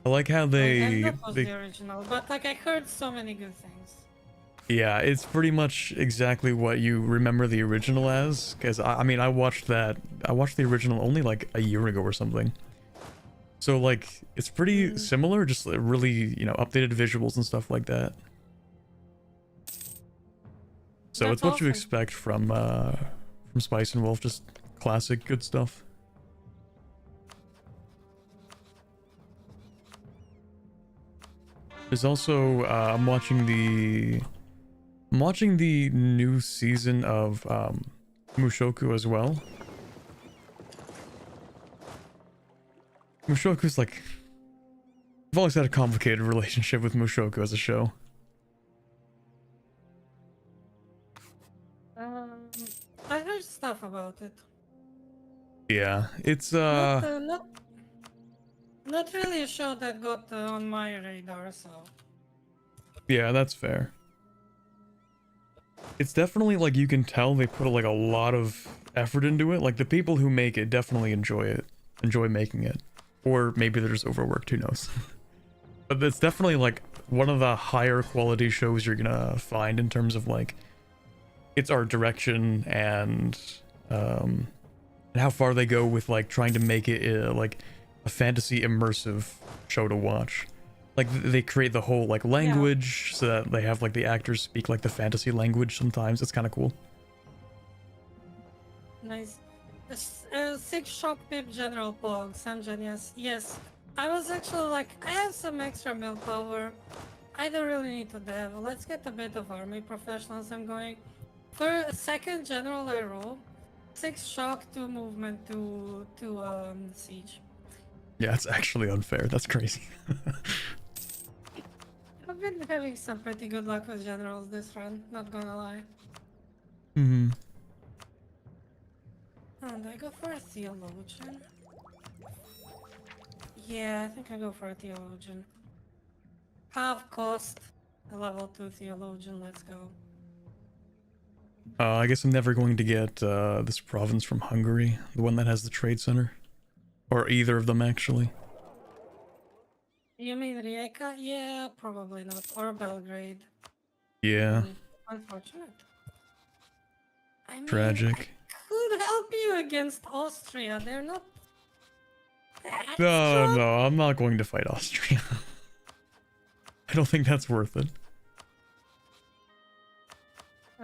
I like how Like I've they not watched they the original, but like I heard so many good things. yeah, it's pretty much exactly what you remember the original as. Because I mean, I watched the original only like a year ago or something. So like, it's pretty Mm, similar, just really, updated visuals and stuff like that. So that's it's what you awesome. expect from Spice and Wolf, just classic good stuff. There's also I'm watching the new season of Mushoku as well. Mushoku's like, I've always had a complicated relationship with Mushoku as a show. Um, I heard stuff about it. Yeah, it's Not really a show that got on my radar. So yeah, that's fair. It's definitely like you can tell they put like a lot of effort into it. Like the people who make it definitely enjoy making it. Or maybe they're just overworked, who knows. But it's definitely like one of the higher quality shows you're gonna find in terms of like its art direction and how far they go with like trying to make it like a fantasy immersive show to watch. Like they create the whole like yeah, language so that they have like the actors speak like the fantasy language sometimes. It's kind of cool. nice. Six shop pip general plug. Sanjan, yes. I was actually like, I have some extra willpower. I don't really need to dev. Let's get a bit of army professionalism going. For a second general I roll, 6 shock, 2 movement, 2 siege. Yeah, it's actually unfair. That's crazy. I've been having some pretty good luck with generals this run, not gonna lie. Hmm. And I go for a theologian. Yeah, I think I go for a theologian. Half cost, a level 2 theologian, let's go. I guess I'm never going to get this province from Hungary, the one that has the trade center, or either of them actually. You mean Rijeka? Yeah, probably not. Or Belgrade. Yeah, Unfortunate. I mean, I tragic. could help you against Austria. They're not that No, strong. no, I'm not going to fight Austria. I don't think that's worth it.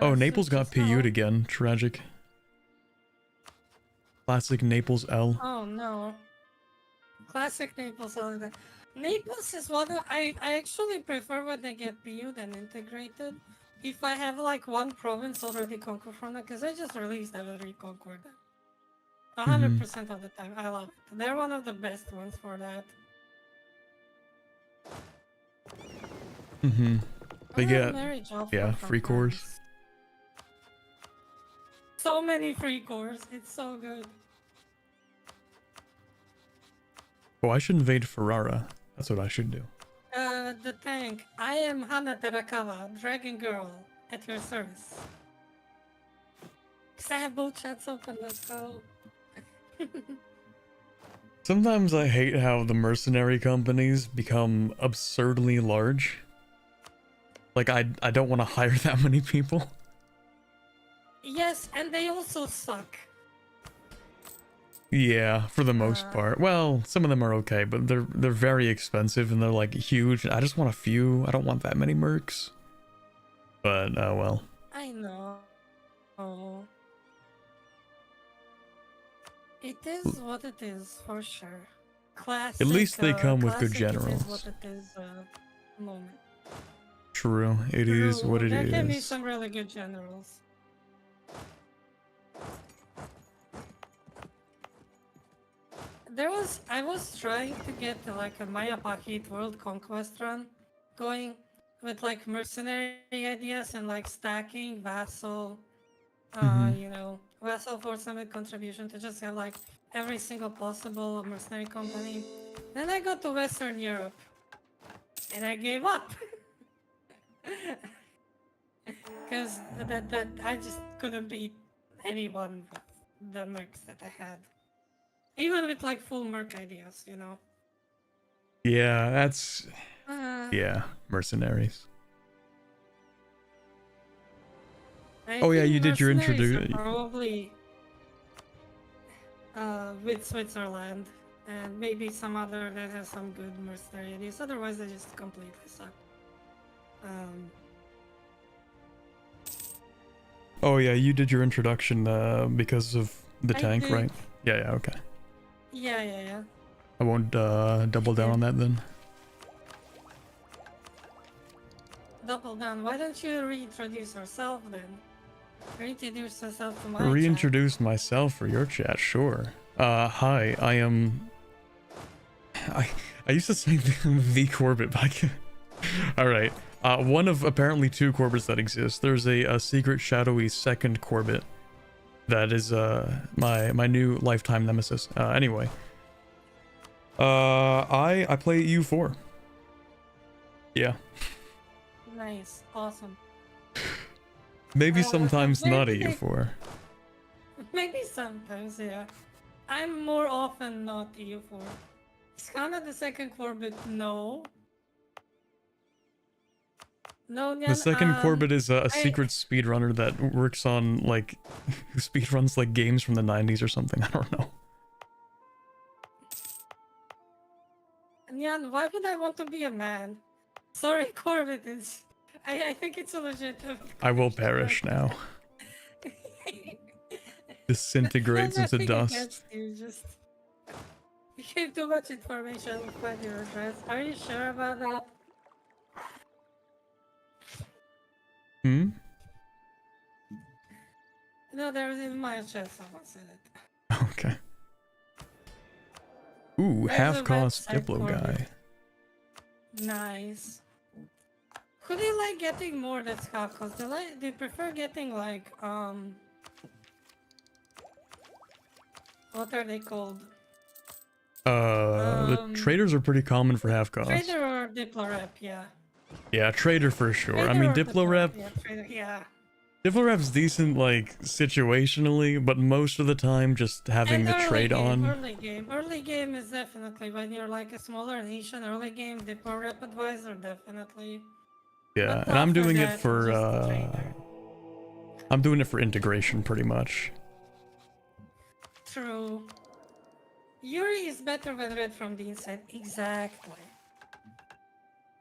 Oh, Naples got PU'd again. Tragic. Classic Naples L. Oh no. Classic Naples. Naples is one of, I actually prefer when they get PU'd and integrated. If I have like one province already conquered from them, because I just released them and reconquered them. 100% of the time. I love it. They're one of the best ones for that. They get, Marriage offer yeah, from free cores. France. So many free cores. It's so good. Oh, I should invade Ferrara. That's what I should do. The tank. I am Hana Terakawa, Dragon Girl, at your service. Cause I have both chats open, let's go. Sometimes I hate how the mercenary companies become absurdly large. Like, I don't want to hire that many people. Yes, and they also suck. Yeah, for the most part. Well, some of them are okay, but they're very expensive and they're like huge. I just want a few. I don't want that many mercs. But oh well. I know. Oh. It is what it is, for sure. classic. At least they come with good classic, generals. It is what it is. Moment. True, it is what it is. There can be some really good generals. I was trying to get like a Maya Packet World Conquest run going with like mercenary ideas and like stacking vassal, you know, vassal for summit contribution to just have like every single possible mercenary company. Then I got to Western Europe and I gave up. Because that I just couldn't beat anyone with the mercs that I had. Even with like full merc ideas, you know. Yeah, that's yeah, mercenaries. Oh yeah, you did your introduction. Probably with Switzerland and maybe some other that has some good mercenary ideas. Otherwise, they just completely suck. Oh yeah, you did your introduction because of the tank, did. right? Yeah, okay. Yeah. I won't double down on that then. Double down. Why don't you reintroduce yourself then? Reintroduce yourself to my Reintroduce myself for your chat, sure. Hi, I am... I used to say the Corbett, but I can't... Alright, one of apparently two Corbett's that exist. There's a secret shadowy second Corbett that is my new lifetime nemesis. Anyway. I play EU4. Yeah. Nice, awesome. Maybe sometimes not EU4. Maybe sometimes, yeah. I'm more often not EU4. Is Hana the second Corbett? No. No, The second Corbett is a secret speedrunner that works on, like, who speedruns, like, games from the 90s or something. I don't know. Nyan, why would I want to be a man? Sorry, Corbett is... I think it's a legitimate... I will perish now. Disintegrates into dust. You gave too much information about your address. Are you sure about that? Hmm? No, there was in my chat someone said it. Okay. Ooh, half-cost Diplo guy. Nice. Who do you like getting more that's half-cost? Do you prefer getting like, what are they called? The traders are pretty common for half-cost. Trader or Diplo rep, yeah. Yeah, trader for sure. Trader I mean, Diplo rep... Yeah, trader, yeah. Diplo rep's decent, like, situationally, but most of the time just having the trade on. Early game is definitely when you're like a smaller nation. Early game, Diplo rep advisor, definitely. Yeah, and I'm doing it for, I'm doing it for integration, pretty much. True. Yuri is better when read from the inside. Exactly.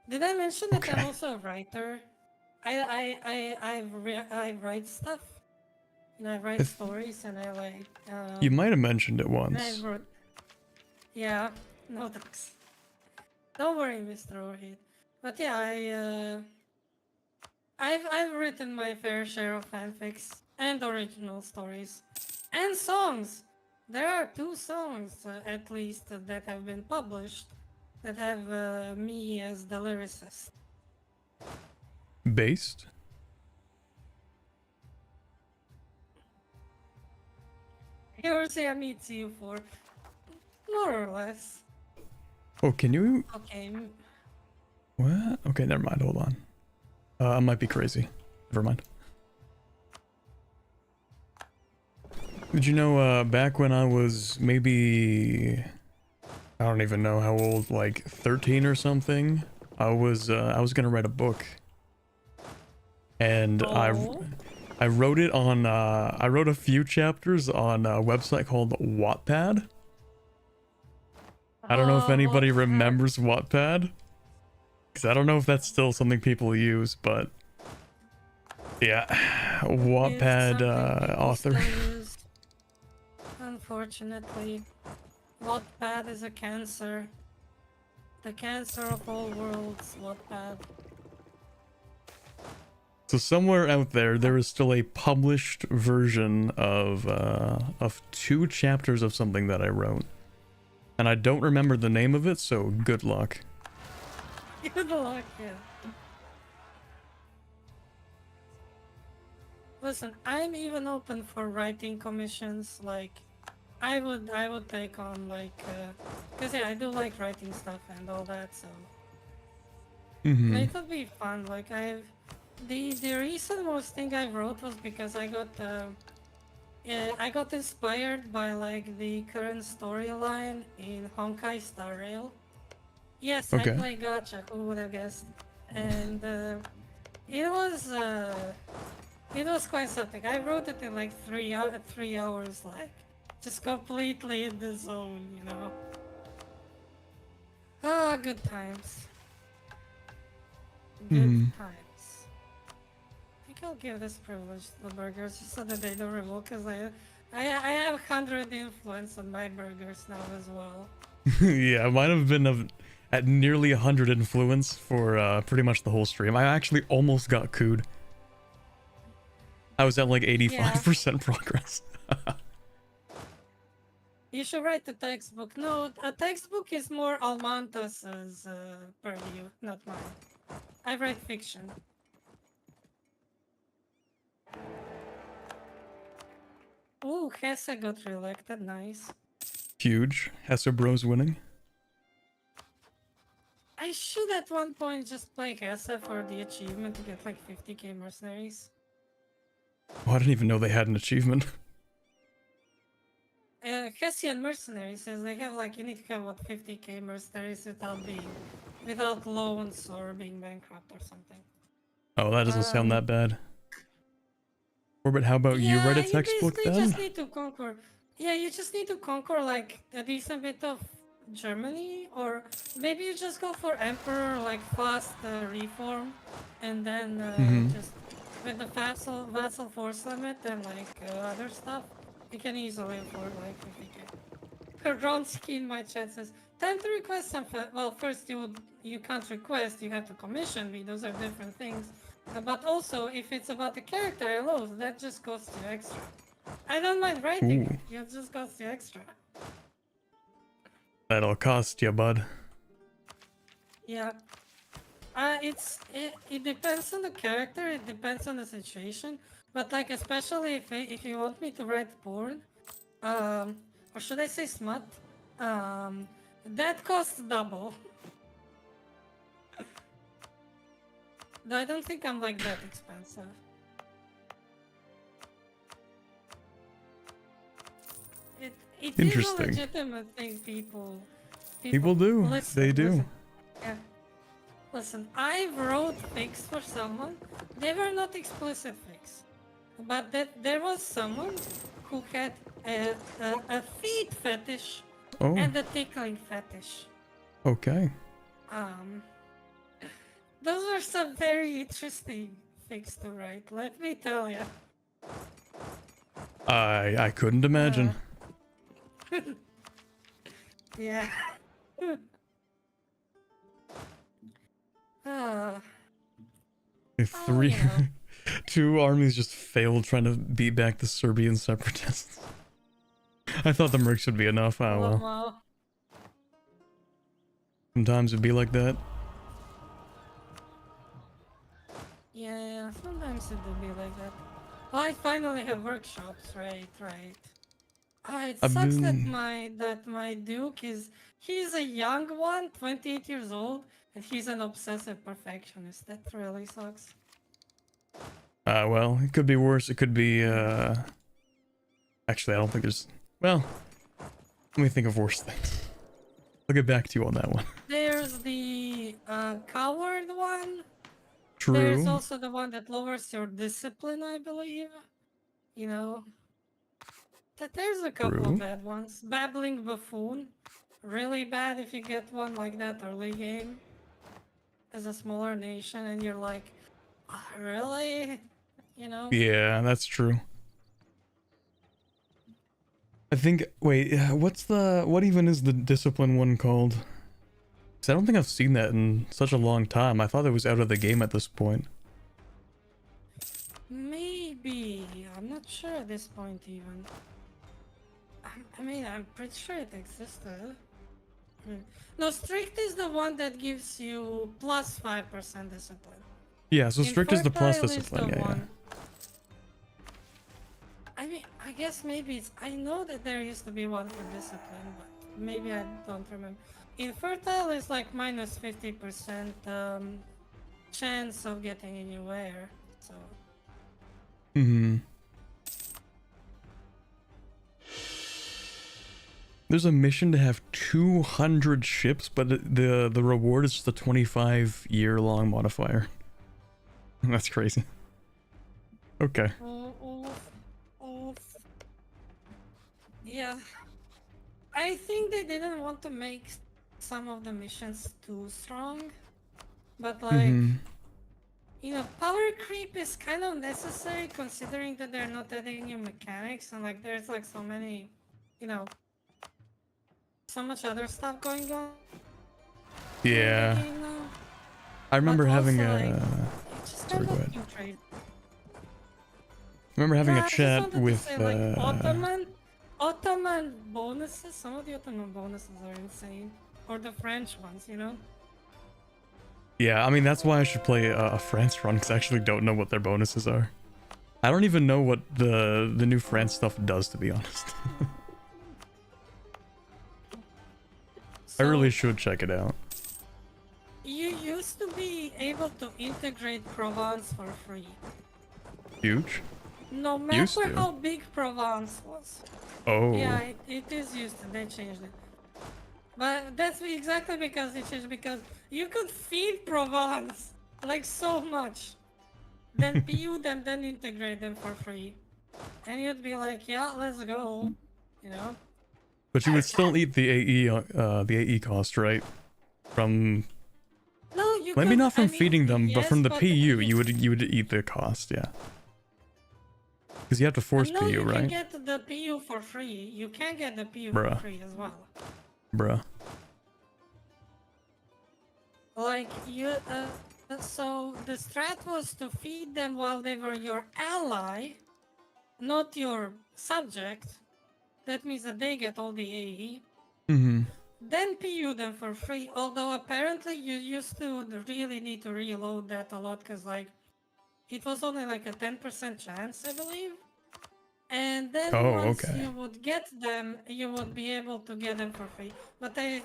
Did I mention that I'm also a writer? I write stuff. And I write stories and I like... you might have mentioned it once. I wrote... Yeah, no thanks. Don't worry, Mr. Rohit. But yeah, I've written my fair share of fanfics and original stories. And songs! There are 2 songs, at least, that have been published that have me as the lyricist. Based? Here's meets you for more or less. Oh, can you? Okay. What? Okay, never mind. Hold on. I might be crazy. Never mind. Did you know, back when I was maybe, I don't even know how old, like 13 or something, I was gonna write a book. And I wrote it on, I wrote a few chapters on a website called Wattpad. I don't know if anybody remembers Wattpad. Because I don't know if that's still something people use, but yeah, Wattpad author. Unfortunately. Wattpad is a cancer. The cancer of all worlds, Wattpad. So somewhere out there, there is still a published version of 2 chapters of something that I wrote, and I don't remember the name of it. So good luck. Good luck, yeah. Listen, I'm even open for writing commissions. Like, I would take on like, cause yeah, I do like writing stuff and all that. So it would be fun. Like the recent most thing I wrote was because I got I got inspired by like the current storyline in Honkai Star Rail. Yes, I Okay. play gacha. Who would have guessed? And it was uh, it was quite something. I wrote it in like 3 hours, like just completely in the zone, you know. Ah, good times. Good times. I think I'll give this privilege to the burgers just so that they don't revoke, because I have 100 influence on my burgers now as well. Yeah, mine have been at nearly 100 influence for pretty much the whole stream. I actually almost got cooed. I was at like 85% progress. You should write the textbook. No, a textbook is more Almantas's purview, not mine. I write fiction. Ooh, Hesse got reelected, nice. Huge. Hesse Bros winning. I should at one point just play Hesse for the achievement to get like 50k mercenaries. Oh, I didn't even know they had an achievement. Hessian mercenaries says they have like, you need to have what, 50k mercenaries without loans or being bankrupt or something. Oh, that doesn't sound that bad. Orbit, how about you write a textbook then? You just need to conquer. Yeah, you just need to conquer like a decent bit of Germany, or maybe you just go for emperor, like fast reform, and then just with the vassal force limit and like other stuff, you can easily afford like 50k. Ronski in my chat says, time to request some. Well, first you can't request, you have to commission me. Those are different things. But also, if it's about the character I love, that just costs you extra. I don't mind writing it, it just costs you extra. That'll cost you, bud. Yeah. It depends on the character, it depends on the situation, but like especially if you want me to write porn, or should I say smut, that costs double. Though I don't think I'm like that expensive. It is a legitimate thing people do. Listen, they do. Listen. Yeah. Listen, I wrote fics for someone. They were not explicit fics, but there was someone who had a feet fetish and a tickling fetish. Okay. Those are some very interesting fics to write. Let me tell you. I couldn't imagine. Yeah. Three, two armies just failed trying to beat back the Serbian separatists. I thought the mercs would be enough. Oh well. Sometimes it'd be like that. Yeah, sometimes it would be like that. Oh, I finally have workshops, right. It sucks that my Duke he's a young one, 28 years old, and he's an obsessive perfectionist. That really sucks. Well, it could be worse. It could be, actually, I don't think there's... Well, let me think of worse things. I'll get back to you on that one. There's the, coward one. True. There's also the one that lowers your discipline, I believe. You know. There's a couple of bad ones. Babbling Buffoon. Really bad if you get one like that early game. As a smaller nation, and you're like, oh, really? You know? Yeah, that's true. I think, wait, what even is the discipline one called? 'Cause I don't think I've seen that in such a long time. I thought it was out of the game at this point. Maybe. I'm not sure at this point even. I mean, I'm pretty sure it existed. No, strict is the one that gives you plus 5% discipline. Yeah, so strict is the plus Infertile is discipline, the yeah, one. I mean, I guess maybe it's. I know that there used to be one for discipline, but maybe I don't remember. Infertile is like minus 50% chance of getting anywhere. So. Mm-hmm. There's a mission to have 200 ships, but the reward is just a 25-year-long modifier. That's crazy. Okay. Yeah. I think they didn't want to make some of the missions too strong, but like, you know, power creep is kind of necessary considering that they're not adding new mechanics and like there's like so many, you know, so much other stuff going on. Yeah. In the game now. I remember But having also, a... like, it's just Sorry, kind go of ahead. putrid. I remember having Yeah, a I just chat wanted to with... say, like, Ottoman bonuses, some of the Ottoman bonuses are insane. Or the French ones, you know? Yeah, I mean, that's why I should play a France run, because I actually don't know what their bonuses are. I don't even know what the new France stuff does, to be honest. I really should check it out. You used to be able to integrate Provence for free. Huge? No matter how big Provence was. Oh. Yeah, it is used to, they changed it. But that's exactly because they changed, because you could feed Provence like so much. Then PU them, then integrate them for free. And you'd be like, yeah, let's go. You know? But you would still eat the AE cost, right? From... No, you Maybe could, not from I mean, feeding them, but yes, from the but PU, you would eat the cost, yeah. Because you have to force no, PU, you right? can get the PU for free. You can get the PU Bruh. for free as well. Bruh. Like, you, so the strat was to feed them while they were your ally, not your subject. That means that they get all the AE. Then PU them for free, although apparently you used to really need to reload that a lot, because like, it was only like a 10% chance, I believe. And then once you would get them, you would be able to get them for free. But they,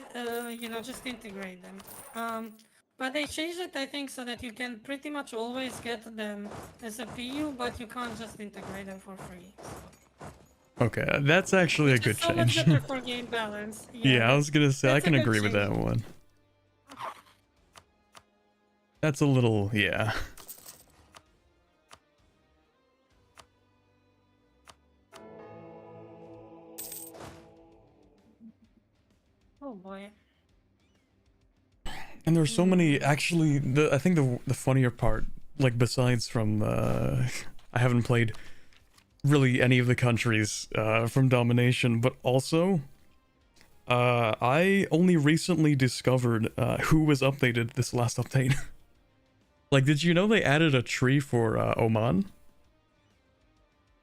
you know, just integrate them. But they changed it, I think, so that you can pretty much always get them as a PU, but you can't just integrate them for free. Okay, that's actually a good So much change. better for game balance. Yeah, I was gonna say, I can agree with that one. That's a little, yeah. Oh boy. And there's so many, actually, I think the funnier part, like besides from, I haven't played really any of the countries from Domination, but also, I only recently discovered who was updated this last update. Like, did you know they added a tree for Oman?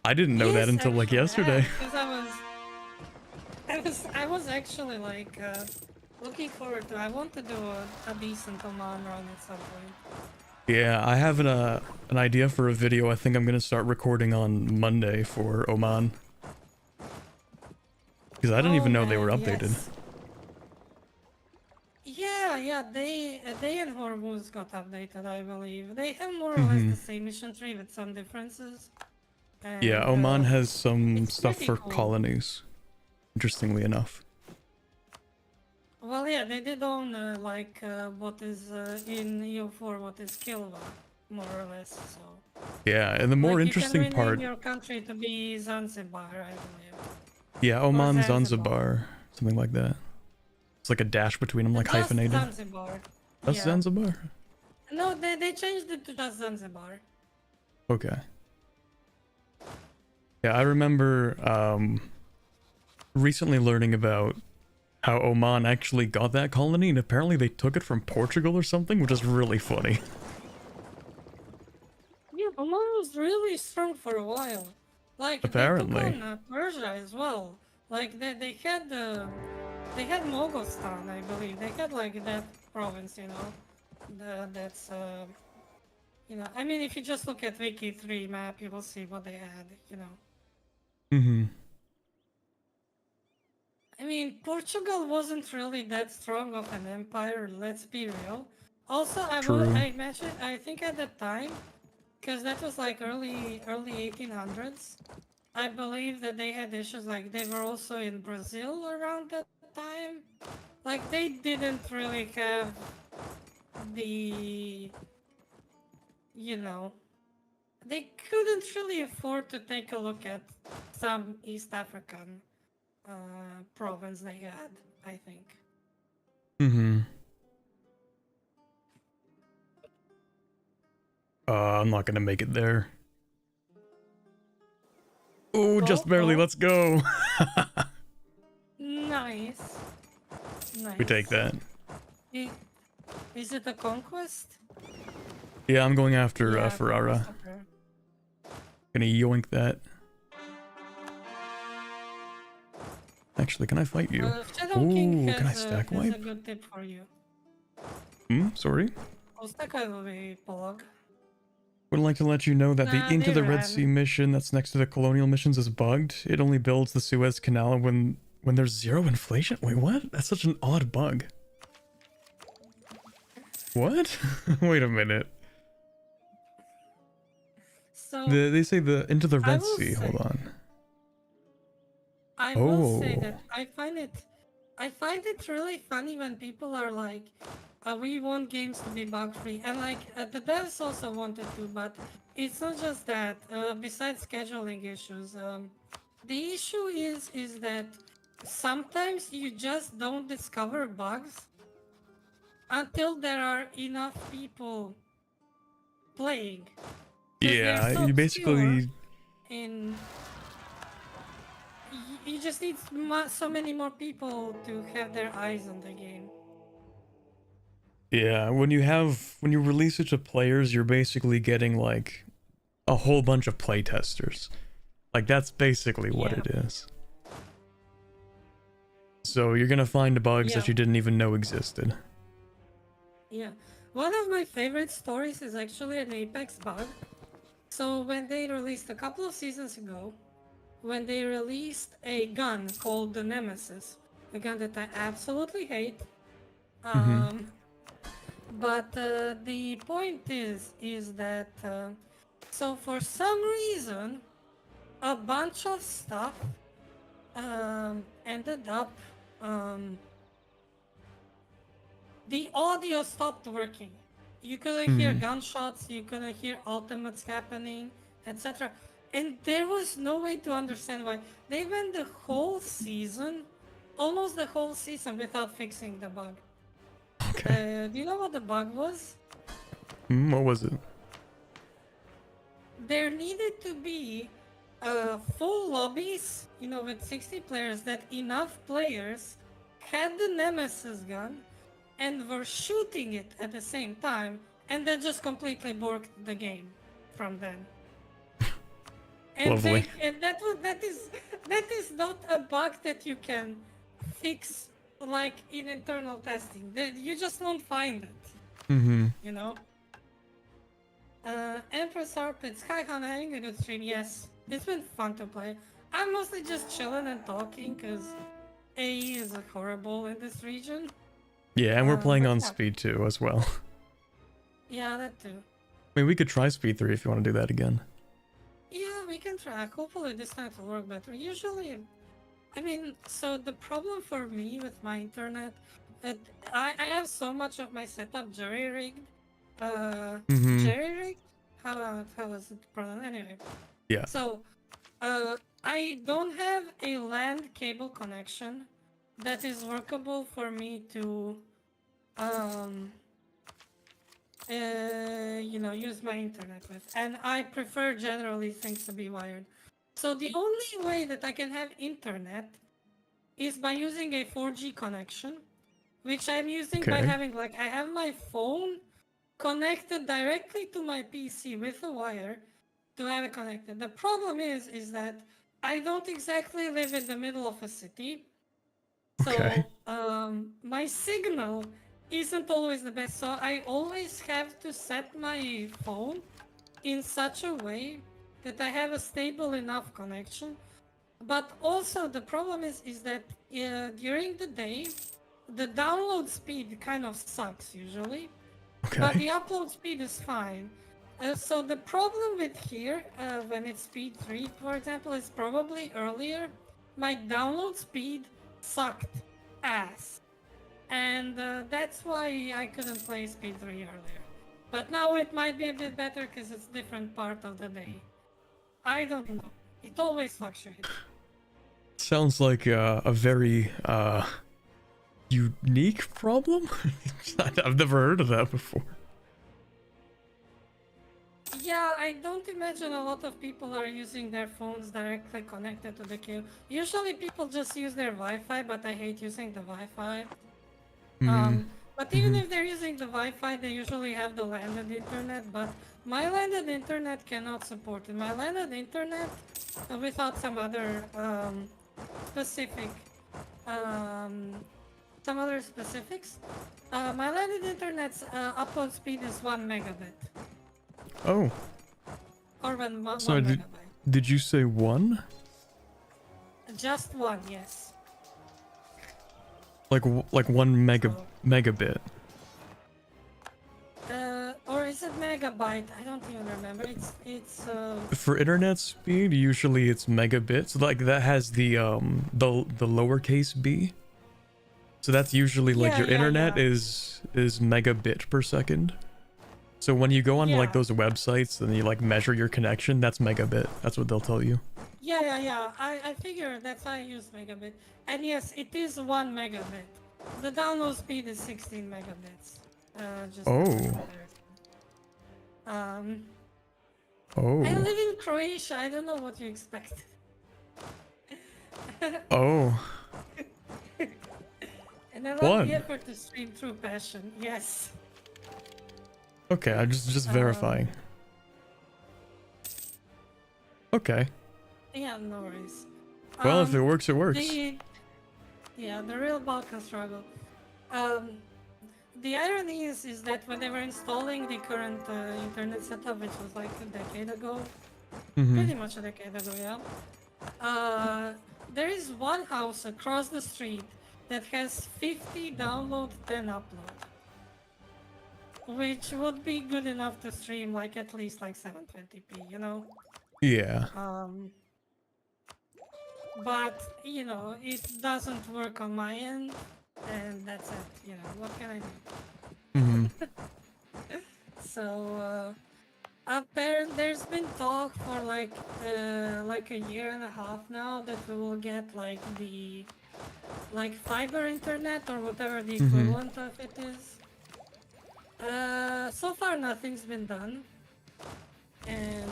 I didn't know that until like yesterday. I was actually like looking forward to. I want to do a decent Oman run at some point. Yeah, I have an idea for a video I think I'm gonna start recording on Monday for Oman. Because I didn't even know they were updated. Yes. Yeah, they and Hormuz got updated, I believe. They have more or less the same mission tree with some differences. And, yeah, Oman has some stuff for colonies, interestingly enough. Well, yeah, they did own like what is in EU4, what is Kilwa, more or less. So. Yeah, and the more interesting you can part. rename your country to be Zanzibar, I believe. Yeah, Oman, Zanzibar, something like that. It's like a dash between them, like hyphenated. Zanzibar. That's Zanzibar? No, they changed it to just Zanzibar. Okay. Yeah, I remember recently learning about how Oman actually got that colony, and apparently they took it from Portugal or something, which is really funny. Yeah, Oman was really strong for a while. Like they took Apparently. on Persia as well. Like they had Mogulstan, I believe. They had like that province, you know. That's you know. I mean, if you just look at Wiki3 map, you will see what they had. You know. Mm-hmm. I mean, Portugal wasn't really that strong of an empire. Let's be real. Also, True. I mentioned I think at the time, because that was like early 1800s. I believe that they had issues like they were also in Brazil around that time. Like they didn't really have the, you know, they couldn't really afford to take a look at some East African province they had, I think. Mm-hmm. I'm not gonna make it there. Oh, just barely, Oh, let's go! nice. We take Nice. that. I- Is it a conquest? Yeah, I'm going after Yeah, Ferrara. conquest, okay. Gonna yoink that. Actually, can I fight you? Shadow King Ooh, can I stack has a wipe? good tip for you. Sorry? Ostakanovi Polog. Would like to let you know that the Nah, Into they the Red Sea ran. mission that's next to the colonial missions is bugged. It only builds the Suez Canal when there's zero inflation. Wait, what? That's such an odd bug. What? Wait a minute. So They say the Into the I Red will Sea. Hold say, on. that Oh. I find it really funny when people are like, we want games to be bug free, and like the devs also wanted to, but it's not just that. Besides scheduling issues, the issue is that sometimes you just don't discover bugs until there are enough people playing, because they're Yeah, so you obscure basically... in you just need so many more people to have their eyes on the game. Yeah, when you release it to players, you're basically getting like a whole bunch of playtesters. Like that's basically what Yeah, it is. So you're gonna find bugs yeah, that you didn't even know existed. yeah. One of my favorite stories is actually an Apex bug. So when they released a couple of seasons ago, when they released a gun called the Nemesis, a gun that I absolutely hate. Mm-hmm. Um, but the point is that so for some reason, a bunch of stuff ended up the audio stopped working. You couldn't hear Mm-hmm. gunshots, you couldn't hear ultimates happening, etc. And there was no way to understand why. They went the whole season, almost the whole season, without fixing the bug. Okay. Do you know what the bug was? What was it? There needed to be full lobbies, you know, with 60 players, that enough players had the Nemesis gun and were shooting it at the same time, and then just completely borked the game from then. And Lovely. that is not a bug that you can fix like in internal testing. You just won't find it, Mm-hmm. you know. Empress Arpits, hi Hana, having a good stream. Yes, it's been fun to play. I'm mostly just chilling and talking because AE is horrible in this region. Yeah, and we're playing But on yeah, speed 2 as well. yeah, that too. I mean, we could try speed 3 if you want to do that again. Yeah, we can track. Hopefully this time will work better. Usually, I mean, so the problem for me with my internet, that I have so much of my setup jerry-rigged. Mm-hmm. Jerry-rigged? How is it pronounced? Anyway, Yeah. so I don't have a land cable connection that is workable for me to um you know, use my internet with. And I prefer generally things to be wired. So the only way that I can have internet is by using a 4G connection, which I'm using by Okay. having, like, I have my phone connected directly to my PC with a wire to have it connected. The problem is that I don't exactly live in the middle of a city, Okay. so my signal isn't always the best. So I always have to set my phone in such a way that I have a stable enough connection. But also the problem is that during the day, the download speed kind of sucks usually, but Okay. the upload speed is fine. So the problem with here, when it's speed 3, for example, is probably earlier, my download speed sucked ass. And that's why I couldn't play speed 3 earlier. But now it might be a bit better because it's different part of the day. I don't know. It always fluctuates. Sounds like a very unique problem. I've never heard of that before. Yeah, I don't imagine a lot of people are using their phones directly connected to the queue. Usually people just use their Wi-Fi, but I hate using the Wi-Fi. Mm. But even if they're using the Wi-Fi, they usually have the landed internet, but my landed internet cannot support it. My landed internet, without some other specific, some other specifics, my landed internet's upload speed is 1 megabit. Oh. Or one Sorry, megabyte. did you say one? Just one, yes. Like 1 So, megabit. or is it megabyte? I don't even remember. It's For internet speed, usually it's megabits. Like that has the lowercase b. So that's usually like yeah, your yeah, internet yeah. is megabit per second. So when you go on like Yeah. those websites and you like measure your connection, that's megabit. That's what they'll tell you. Yeah. I figure that's why I use megabit. And yes, it is 1 megabit. The download speed is 16 megabits. Just for Oh. comparison. I Oh. live in Croatia. I don't know what you expect. Oh. And I love the One. effort to stream through passion. Yes. Okay, I'm just verifying. Okay. Yeah, no worries. Well, if it works, it works. The real Balkan struggle. The irony is that when they were installing the current internet setup, which was like a decade ago, pretty much a decade ago, yeah. There is one house across the street that has 50 download, 10 upload, which would be good enough to stream like at least like 720p, you know. Yeah. But you know, it doesn't work on my end, and that's it. You know, what can I do? So apparently, there's been talk for like a year and a half now that we will get like the fiber internet or whatever the equivalent of it is. So far, nothing's been done, and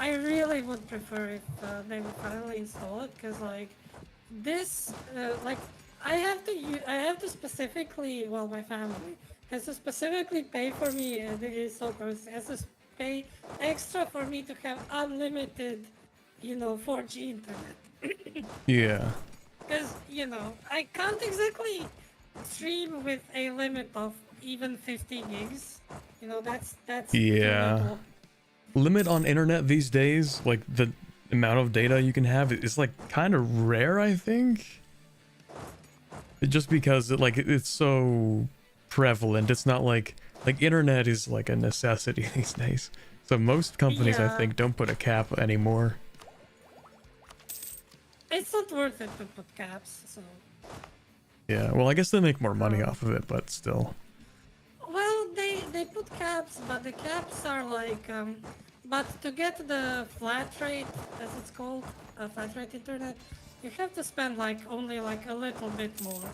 I really would prefer if they would finally install it, because like this, like I have to specifically, well, my family has to specifically pay for me. The so has to pay extra for me to have unlimited, 4G internet. Yeah. Because I can't exactly stream with a limit of even 50 gigs. That's too Yeah. little. Limit on internet these days, like the amount of data you can have, is like kind of rare, I think. Just because it's so prevalent. It's not like internet is like a necessity these days. So most companies, I Yeah. think, don't put a cap anymore. It's not worth it to put caps, so. Yeah, well, I guess they make more money off of it, but still. Well, they put caps, but the caps are like, but to get the flat rate, as it's called, flat rate internet, you have to spend only like a little bit more,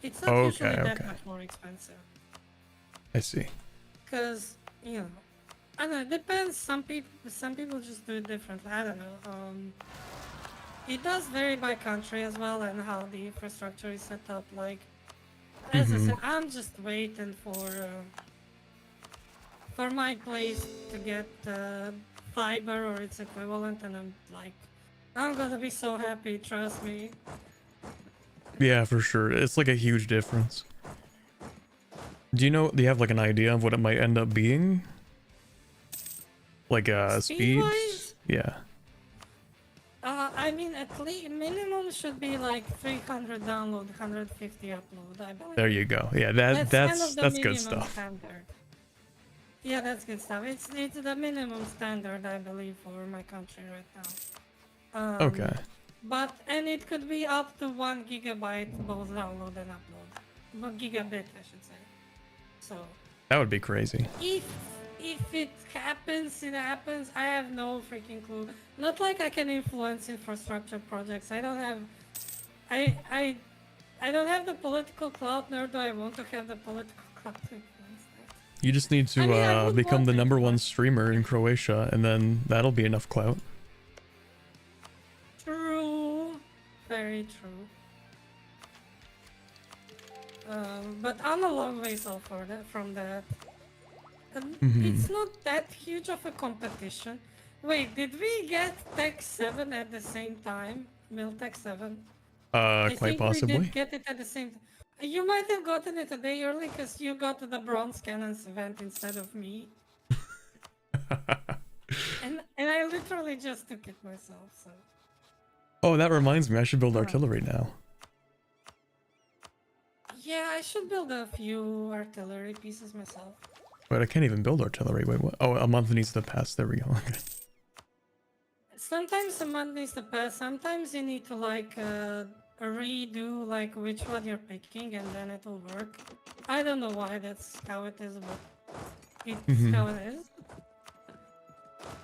It's not usually that much more expensive. I see. Because, I don't know, it depends. Some people just do it differently. I don't know. it does vary by country as well and how the infrastructure is set up. Like, as I said, I'm just waiting for my place to get fiber or its equivalent, and I'm gonna be so happy. Trust me. Yeah, for sure. It's like a huge difference. Do you have like an idea of what it might end up being? Like speeds? Yeah. I mean, at least minimum should be like 300 download, 150 upload. I believe. There you go. Yeah, that's kind of the that's good minimum stuff. standard. Yeah, that's good stuff. It's the minimum standard, I believe, for my country right now. Okay. And it could be up to 1 gigabyte both download and upload. 1 gigabit, I should say. So That would be crazy. if it happens, it happens. I have no freaking clue. Not like I can influence infrastructure projects. I don't have the political clout, nor do I want to have the political clout to influence that. You just need to I would become the want it, #1 but- streamer in Croatia, and then that'll be enough clout. True. Very true. But I'm a long ways off from that. It's not that huge of a competition. Wait, did we get Tech 7 at the same time? Miltech 7? I Quite think we possibly. did get it at the same time. You might have gotten it a day early because you got the bronze cannons event instead of me. and I literally just took it myself, so. Oh, that reminds me, I should build artillery now. Yeah, I should build a few artillery pieces myself. Wait, I can't even build artillery. Wait, what? Oh, a month needs to pass. There we go. Okay. Sometimes a month needs to pass. Sometimes you need to redo which one you're picking, and then it'll work. I don't know why that's how it is, but it's how it is.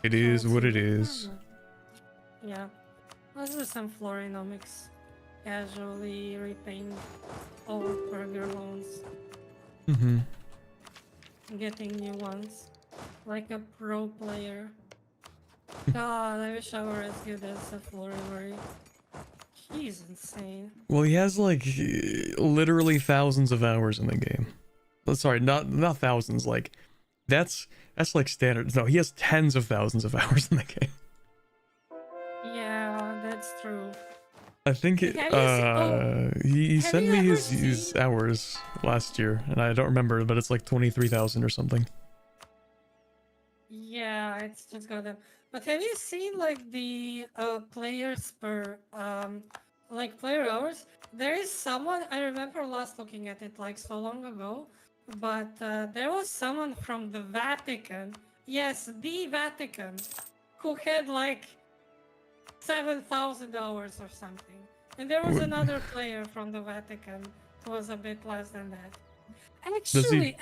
It is what it is. Yeah. Let's do some florinomics. Casually repaying old burger loans. Getting new ones. Like a pro player. God, I wish I were as good as a Floriworry. He's insane. Well, he has like literally thousands of hours in the game. Oh, sorry, not thousands. Like that's like standard. No, he has tens of thousands of hours in the game. Yeah, that's true. I think he sent me his hours last year, and I don't remember, but it's like 23,000 or something. Yeah, it's just got them. But have you seen the players per player hours? There is someone, I remember last looking at it so long ago, but there was someone from the Vatican, yes, the Vatican, who had 7,000 hours or something. And there was another player from the Vatican who was a bit less than that.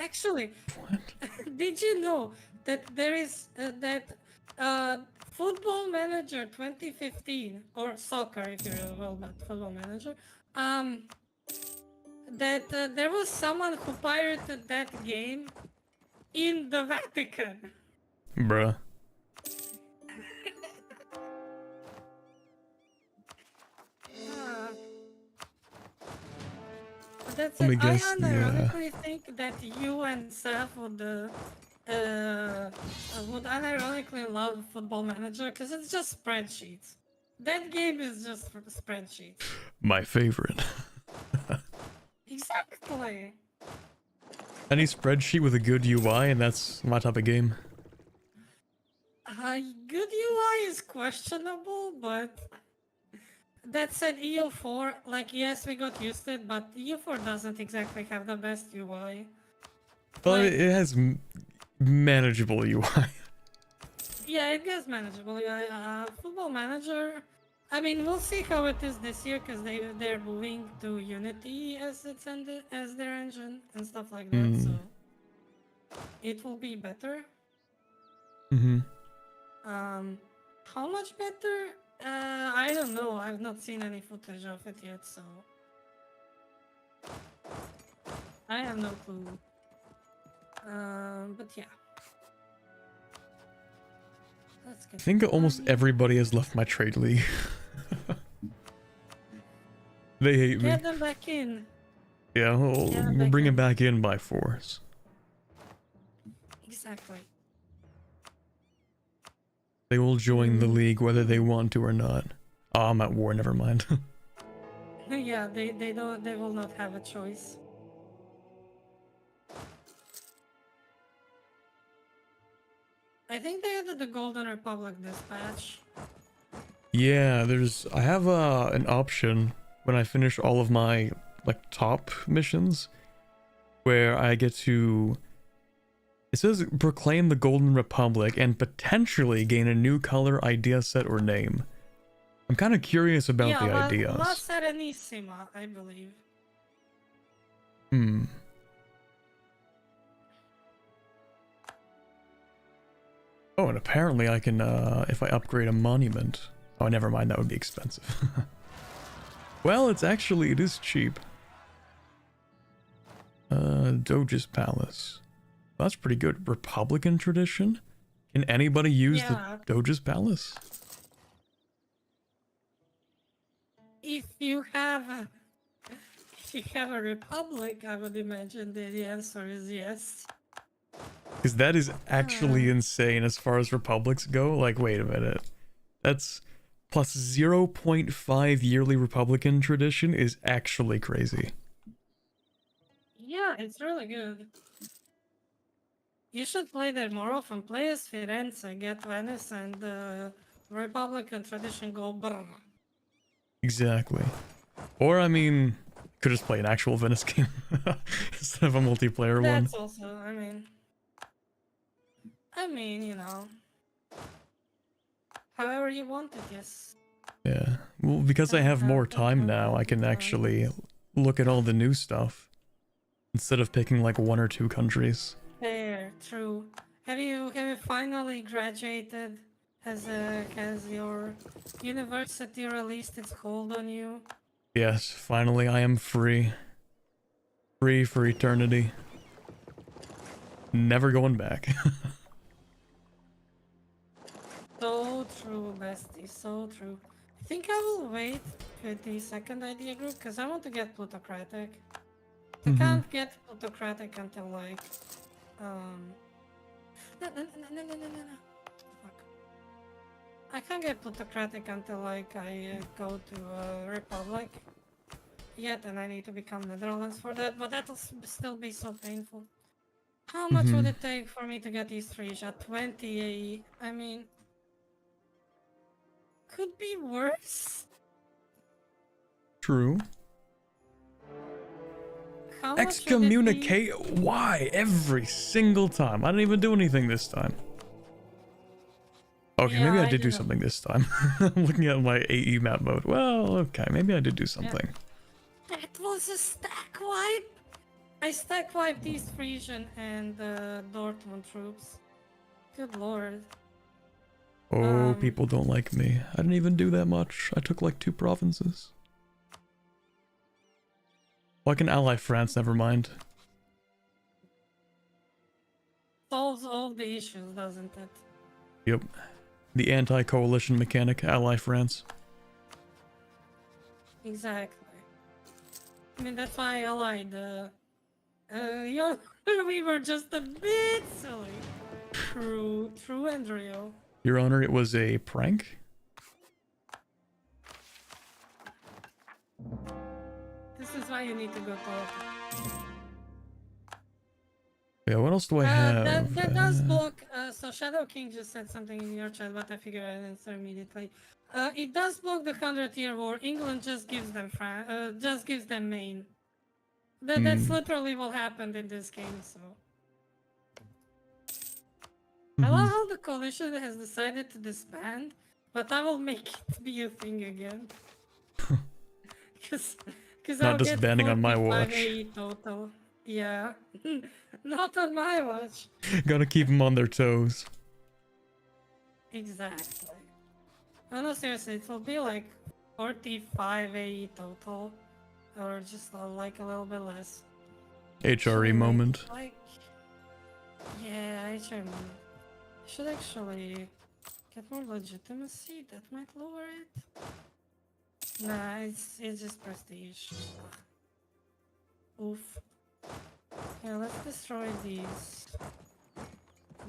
Actually, What? did you know that there is Football Manager 2015, or soccer if you will, but Football Manager, that there was someone who pirated that game in the Vatican. Bruh. That's Let me it. guess, I unironically think that you and Seth would unironically love Football Manager because it's just spreadsheets. That game is just for the spreadsheets. My favorite. Exactly. Any spreadsheet with a good UI, and that's my type of game. Good UI is questionable, but that said, EU4, yes, we got used to it, but EU4 doesn't exactly have the best UI. But it has manageable UI. Yeah, it gets manageable. Football Manager, I mean, we'll see how it is this year because they're moving to Unity as their engine and stuff like that. So it will be better. How much better? I don't know. I've not seen any footage of it yet, so I have no clue. But yeah. I think almost everybody has left my trade league. They hate me. Get them back in. Yeah, we'll bring him back in by force. Exactly. They will join the league whether they want to or not. Oh, I'm at war, never mind. Yeah, they will not have a choice. I think they added the Golden Republic dispatch. Yeah, I have an option when I finish all of my like top missions where I get to, it says proclaim the Golden Republic and potentially gain a new color, idea set, or name. I'm kind of curious about the ideas. La Serenissima, I believe. Oh, and apparently I can, if I upgrade a monument. Oh, never mind, that would be expensive. Well, it is cheap. Doge's Palace. That's pretty good. Republican tradition? Can anybody use the Doge's Palace? If you have a republic, I would imagine that the answer is yes. Because that is actually insane as far as republics go. Like, wait a minute. That's plus 0.5 yearly Republican tradition is actually crazy. Yeah, it's really good. You should play that more often. Play as Firenze, get Venice, and the Republican tradition go brr. Exactly. Or, I mean, could just play an actual Venice game instead of a multiplayer one. That's also, I mean, you know, however you want it, yes. Yeah. Well, because I have more time now, I can actually look at all the new stuff instead of picking like 1 or 2 countries. Fair, true. Have you finally graduated? Has your university released its hold on you? Yes, finally I am free. Free for eternity. Never going back. So true, bestie, so true. I think I will wait for the second idea group because I want to get plutocratic. I can't get plutocratic until like, no. Fuck. I can't get plutocratic until like I go to Republic. Yet, and I need to become Netherlands for that, but that'll still be so painful. How much would it take for me to get East Frisia? 20 AE. I mean, could be worse. True. How Excommunicate? Why? Every single time. I didn't even do anything this time. Okay, maybe I did do something this time. I'm looking at my AE map mode. Well, okay, maybe I did do something. That was a stack wipe! I stack wiped East Frisian and Dortmund troops. Good lord. Oh, people don't like me. I didn't even do that much. I took like 2 provinces. Well, I can ally France, never mind. Solves all the issues, doesn't it? Yep. The anti-coalition mechanic, ally France. Exactly. I mean, that's why I allied, we were just a bit silly. True and real. Your Honor, it was a prank? This is why you need to go talk. Yeah, what else do I have? That does block, so Shadow King just said something in your chat, but I figured I'd answer immediately. It does block the 100-year war. England just gives them Maine. That's literally what happened in this game, so. I love how the coalition has decided to disband, but I will make it be a thing again. Because Not disbanding on my watch. AE total. Yeah, not on my watch. Gotta keep them on their toes. Exactly. No, seriously, it will be like 45 AE total, or just like a little bit less. HRE moment. Like, yeah, HRE moment. Should actually get more legitimacy. That might lower it. Nah, it's just prestige. Oof. Yeah, let's destroy these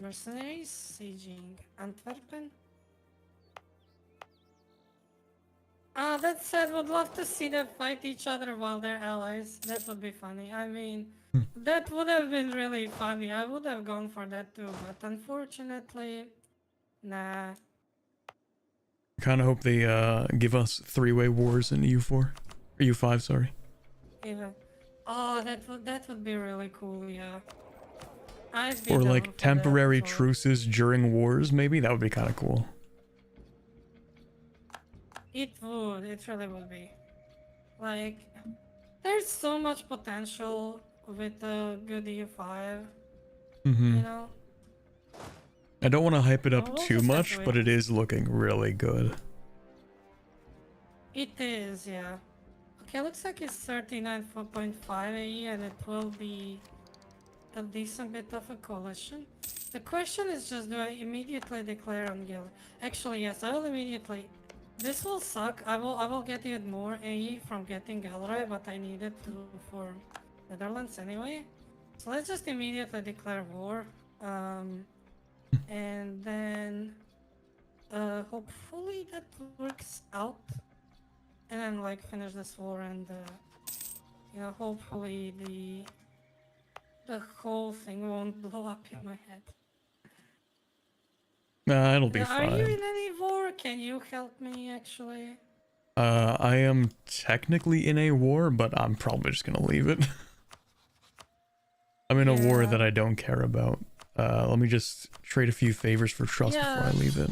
mercenaries sieging Antwerpen. Ah, that said, would love to see them fight each other while they're allies. That would be funny. I mean, that would have been really funny. I would have gone for that too, but unfortunately, nah. Kind of hope they give us three-way wars in EU4 or EU5, sorry. Even. Oh, that would be really cool. Yeah. I'd be Or down like for that temporary as well. truces during wars, maybe that would be kind of cool. It would. It really would be. Like, there's so much potential with the good EU5. You know. I don't want to hype it Well, up we'll too just have to much, wait but and it see. is looking really good. It is, yeah. Okay, looks like it's 39.5 AE and it will be a decent bit of a coalition. The question is just, do I immediately declare on Gil? Actually, yes, I will immediately. This will suck. I will get even more AE from getting Galroy, but I need it to for Netherlands anyway. So let's just immediately declare war. And then hopefully that works out. And then like finish this war and you know, hopefully the whole thing won't blow up in my head. Nah, it'll be Are you fine. in any war? Can you help me actually? I am technically in a war, but I'm probably just gonna leave it. I'm in a war Yeah. that I don't care about. Let me just trade a few favors for trust before I leave it.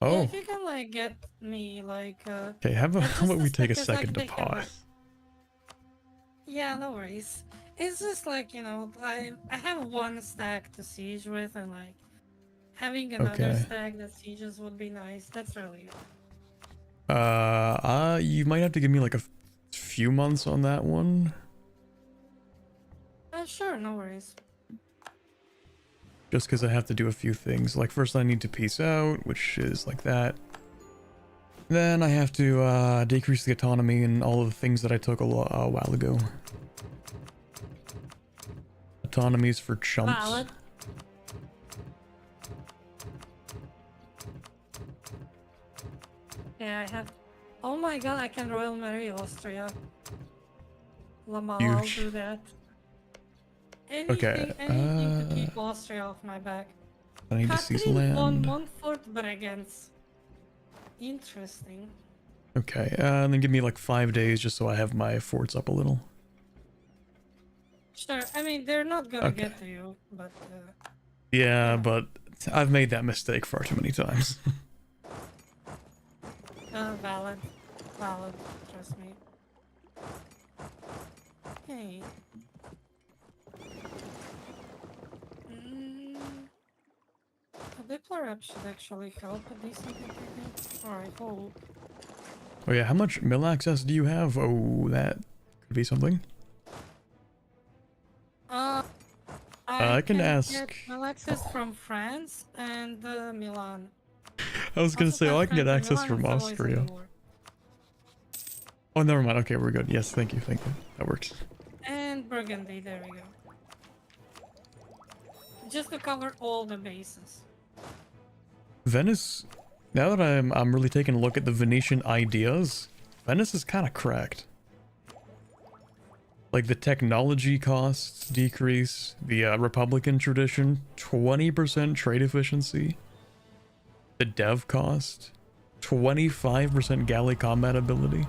Yeah, Oh, if you can like get me like okay. How about we take a second to pause? Yeah, no worries. It's just like, you know, I have one stack to siege with and like having another Okay. stack that sieges would be nice. That's really it. You might have to give me like a few months on that one. Sure, no worries. Just because I have to do a few things. Like first I need to peace out, which is like that. Then I have to decrease the autonomy and all of the things that I took a while ago. Autonomies for chumps. Valid. Yeah, I have. Oh my god, I can Royal Marry Austria. Lamal, I'll do that. Okay, Anything to keep Austria off my back. I need to seize Catherine von land. Montfort Bregenz. Interesting. Okay, and then give me like 5 days just so I have my forts up a little. Sure, I mean, they're not gonna get to you, but... yeah, but I've made that mistake far too many times. Valid. Valid, trust me. Hey. The Diplo rep should actually help a decent bit, I think. Or I hope. Oh yeah, how much mill access do you have? Oh, that could be something. I can ask. Get access from France and Milan. I was gonna say, oh, I can get access Milan from is always in the Austria. war. Oh, never mind. Okay, we're good. Yes, thank you, thank you. That works. And Burgundy, there we go. Just to cover all the bases. Venice. Now that I'm really taking a look at the Venetian ideas, Venice is kind of cracked. Like the technology costs decrease, the Republican tradition, 20% trade efficiency, the dev cost, 25% galley combat ability.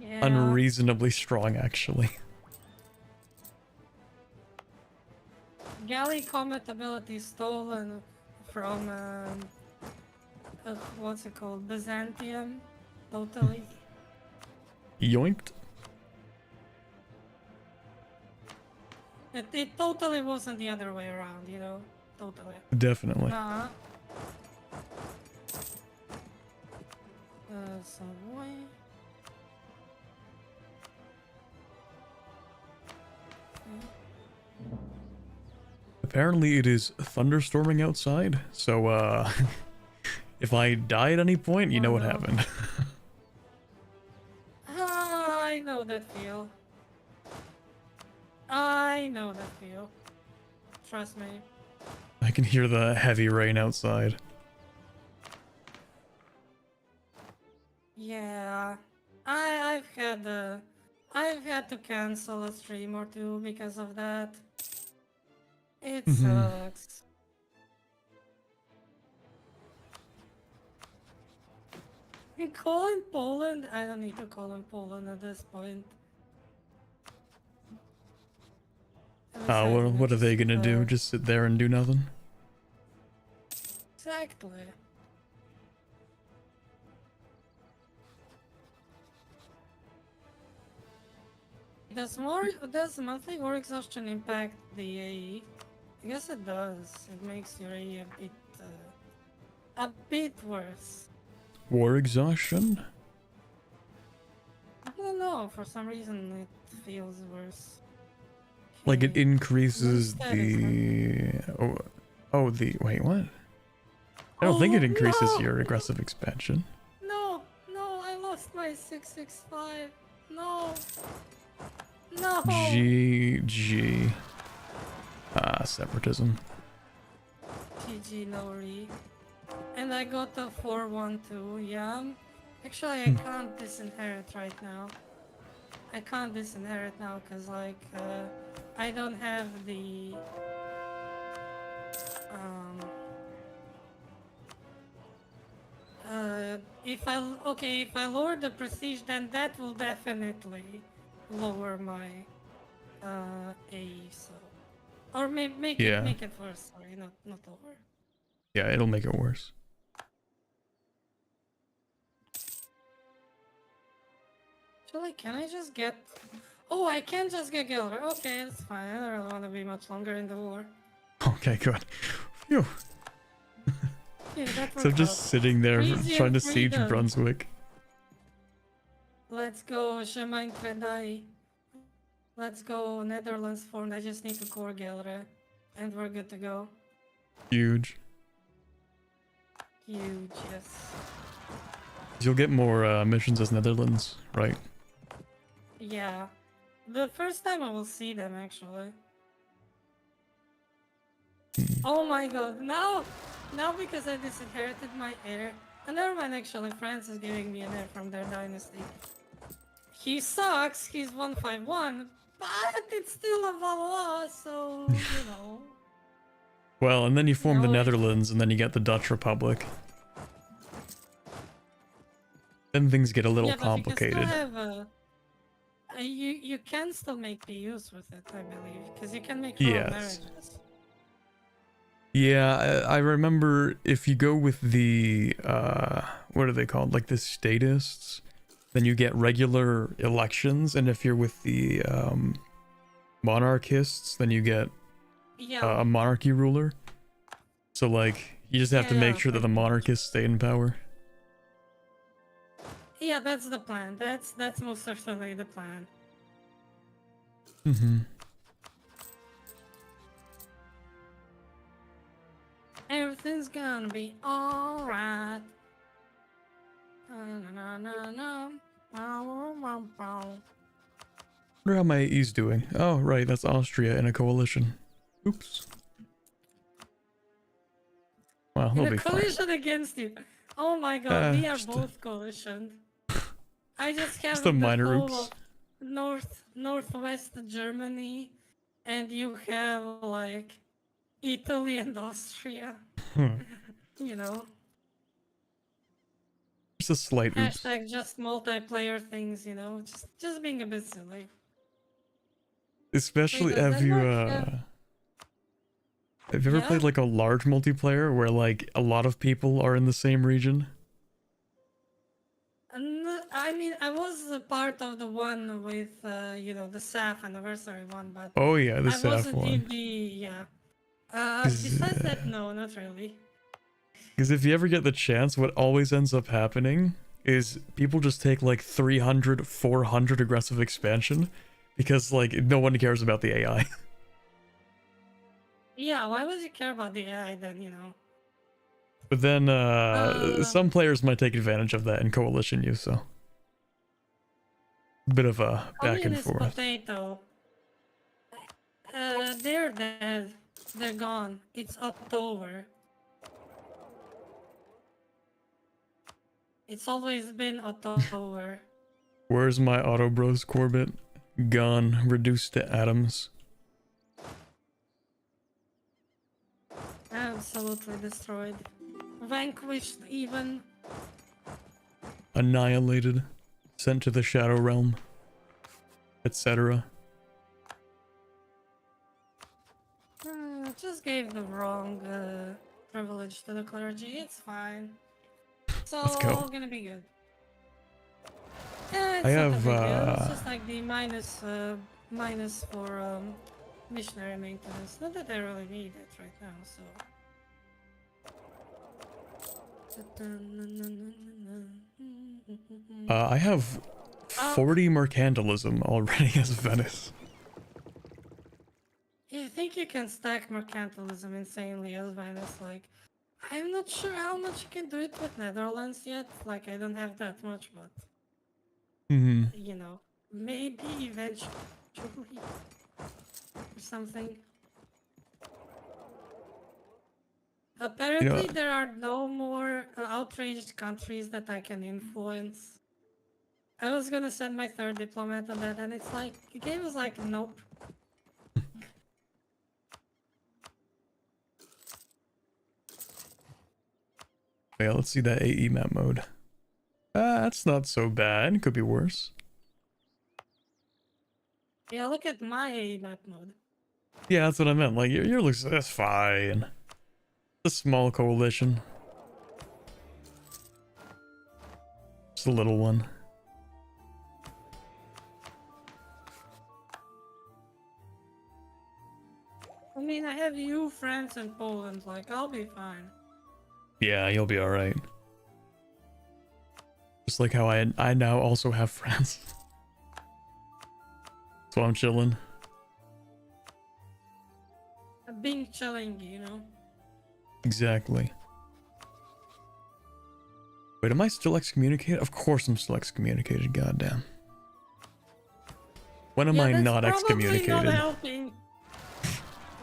Yeah. Unreasonably strong, actually. Galley combat ability stolen from what's it called? Byzantium. Totally. Yoinked? It totally wasn't the other way around, you know? Totally. Definitely. Savoy. Apparently it is thunderstorming outside, so If I die at any point, you know what happened. I know that feel. I know that feel. Trust me. I can hear the heavy rain outside. Yeah, I've had to cancel a stream or two because of that. It sucks. You call in Poland? I don't need to call in Poland at this point. What are they gonna do? Just sit there and do nothing? Exactly. Does monthly war exhaustion impact the AE? I guess it does. It makes your AE a bit worse. War exhaustion? I don't know. For some reason, it feels worse. Like it Okay. increases What's that, isn't wait, what? I don't think it increases no! your aggressive expansion. No, I lost my 665. No. No. GG. Separatism. GG Nori. And I got a 412, yeah. Actually, I can't disinherit right now. I can't disinherit now because, like, I don't have the... if I lower the prestige, then that will definitely lower my AE, so... Or make it worse, sorry, not lower. Yeah, it'll make it worse. Actually, can I just get... Oh, I can just get Gilder. Okay, that's fine. I don't really want to be much longer in the war. Okay, good. Phew. Yeah, that So worked just out. sitting there Easy trying and to siege freedom. Brunswick. Let's go, Shemain Kredai. Let's go, Netherlands formed. I just need to core Gilder. And we're good to go. Huge. Huge, yes. You'll get more missions as Netherlands, right? Yeah. The first time I will see them, actually. Oh my god, now because I disinherited my heir. And never mind, actually, France is giving me an heir from their dynasty. He sucks, he's 151, but it's still a Valois, so, you know. Well, and then you form the No, Netherlands, and then you get the Dutch Republic. Then things get a little complicated. You can still have you can still make PUs with it, I believe, because you can make royal marriages. Yeah, I remember if you go with the, what are they called? Like the statists, then you get regular elections, and if you're with the monarchists, then you get a monarchy ruler. So like, you just have to make sure that the monarchists stay in power. Yeah, that's the plan. That's most certainly the plan. Mm-hmm. Everything's gonna be alright. Wonder how my AE's doing. Oh, right, that's Austria in a coalition. Oops. Well, they'll be fine. Coalition against you. Oh my god, we are both coalitioned. I just have the minor whole oops. of northwest Germany, and you have like Italy and Austria. You know. Just a slight oops. Hashtag just multiplayer things, you know, just being a bit silly. Especially, have you ever played like a large multiplayer where like a lot of people are in the same region? I mean, I was a part of the one with, you know, the SAF anniversary one, but oh yeah, the I SAF wasn't one. in the besides that, no, not really. Because if you ever get the chance, what always ends up happening is people just take like 300, 400 aggressive expansion because like no one cares about the AI. Yeah, why would you care about the AI then, you know? But then Uh, some players might take advantage of that in coalition use, so bit of a back and Communist forth. potato. They're dead. They're gone. It's October. It's always been October. Where's my auto bros, Corbett? Gone, reduced to atoms. Absolutely destroyed. Vanquished even. Annihilated, sent to the Shadow Realm, etc. Just gave the wrong privilege to the clergy. It's fine. It's Let's all go. gonna be good. Yeah, I it's not a have, big deal. It's just like the minus for missionary maintenance. Not that I really need it right now, so. I have 40 mercantilism already as Venice. You think you can stack mercantilism insanely as Venice? Like, I'm not sure how much you can do it with Netherlands yet. Like, I don't have that much, but you know, maybe eventually or something. Apparently, there are no more outraged countries that I can influence. I was gonna send my third diplomat on that, and it's like, the game was like, nope. Yeah, let's see that AE map mode. That's not so bad. Could be worse. Yeah, look at my map mode. Yeah, that's what I meant. Like, your looks, that's fine. It's a small coalition. Just a little one. I mean, I have you, France, and Poland. Like, I'll be fine. Yeah, you'll be alright. Just like how I now also have friends. So I'm chilling. Being chilling, you know. Exactly. Wait, am I still excommunicated? Of course I'm still excommunicated, goddamn. When am I that's not probably excommunicated? not helping.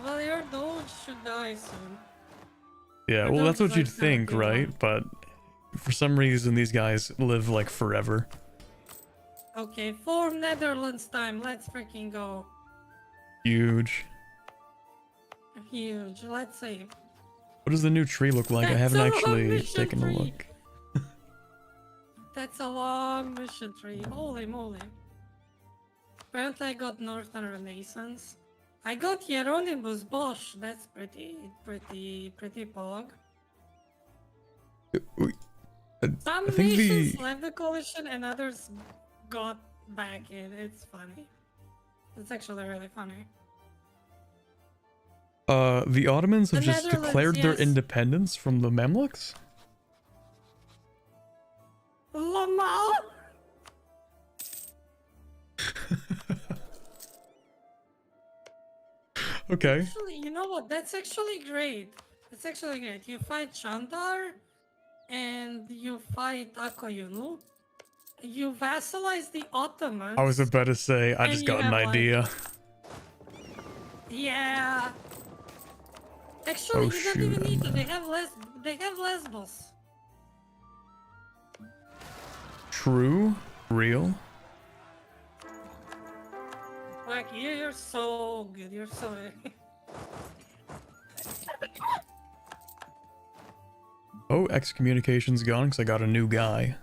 Well, your doge should die soon. Yeah, Your well that's doge is what you'd like think, 71. right? But for some reason these guys live like forever. Okay, for Netherlands time, let's freaking go. Huge. Huge, let's see. What does the new tree look like? I That's haven't a long actually mission taken a tree. look. That's a long mission tree. Holy moly. Apparently I got Northern Renaissance. I got Hieronymus Bosch. That's pretty pog. Some I think nations left the coalition and others got back in. It's funny. It's actually really funny. The Ottomans have The just Netherlands, declared their yes. independence from the Mamluks? Lamal! Okay. Actually, you know what? That's actually great. That's actually great. You fight Chandar and you fight Akoyunu. You vassalize the Ottomans. I was about to say, I And just you got an have, like- idea. Yeah. Actually, Oh, you don't shoot, even need to. I'm, They have Lesbos. True? Real? Like, you're so good. You're so. Oh, excommunication's gone because I got a new guy.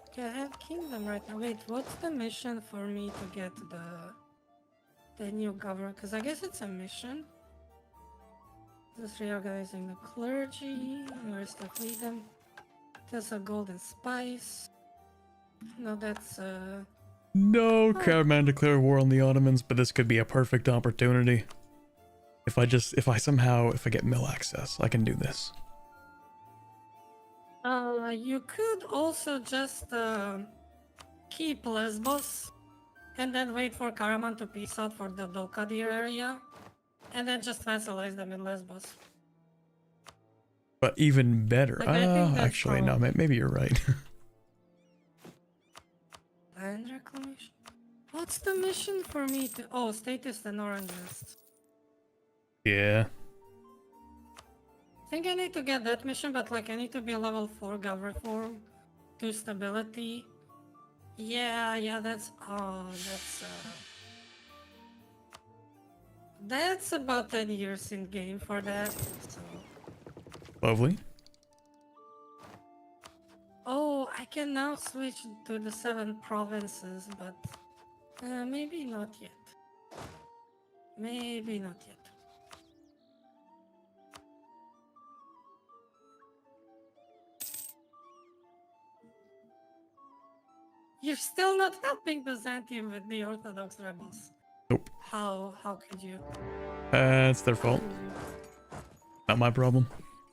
Okay, I have Kingdom right now. Wait, what's the mission for me to get the new government? Because I guess it's a mission. Just reorganizing the clergy. Where's the freedom? There's a golden spice. No, that's No, Caraman declared war on the Ottomans, but this could be a perfect opportunity. If I get mill access, I can do this. You could also just keep Lesbos and then wait for Karaman to peace out for the Dolkadir area and then just vassalize them in Lesbos. But even better. Like, I think that's Actually, no, maybe you're right. Land reclamation. What's the mission for me to? Oh, status and orange list. Yeah. I think I need to get that mission, but like I need to be a level 4 gov reform, 2 stability. Yeah, that's that's about 10 years in game for that. So. Lovely. Oh, I can now switch to the 7 provinces, but maybe not yet. Maybe not yet. You're still not helping Byzantium with the Orthodox rebels. Nope. How could you? It's their fault. Not my problem.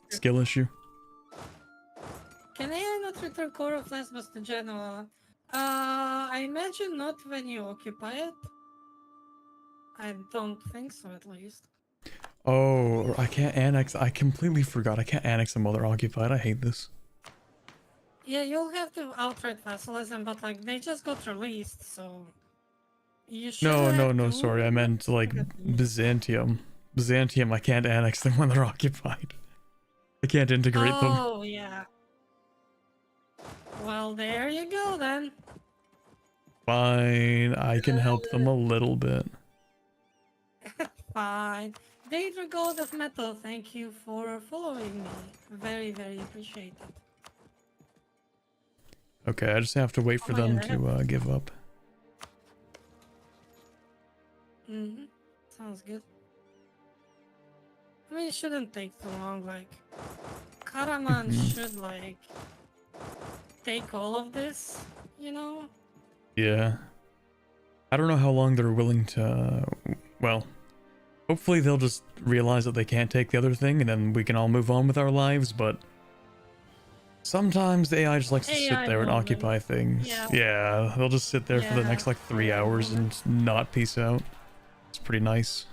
Skill issue. Can AI not return core of Lesbos to Genoa? I imagine not when you occupy it. I don't think so, at least. Oh, I can't annex. I completely forgot. I can't annex them while they're occupied. I hate this. Yeah, you'll have to outright vassalism, but like they just got released, so you should. No. Sorry, I meant like Byzantium. Byzantium. I can't annex them when they're occupied. I can't integrate them. Oh yeah. Well, there you go then. Fine, I can help them a little bit. Fine. Daedra God of Metal, thank you for following me. Very, very appreciated. Okay, I just have to wait for them to give up. Sounds good. I mean, it shouldn't take too long, like... Karaman should, like... take all of this, you know? Yeah. I don't know how long they're willing to... Well, hopefully they'll just realize that they can't take the other thing, and then we can all move on with our lives, but... Sometimes the AI just likes to sit there and occupy things. Yeah, they'll just sit there for the next, like, 3 hours and not peace out. It's pretty nice.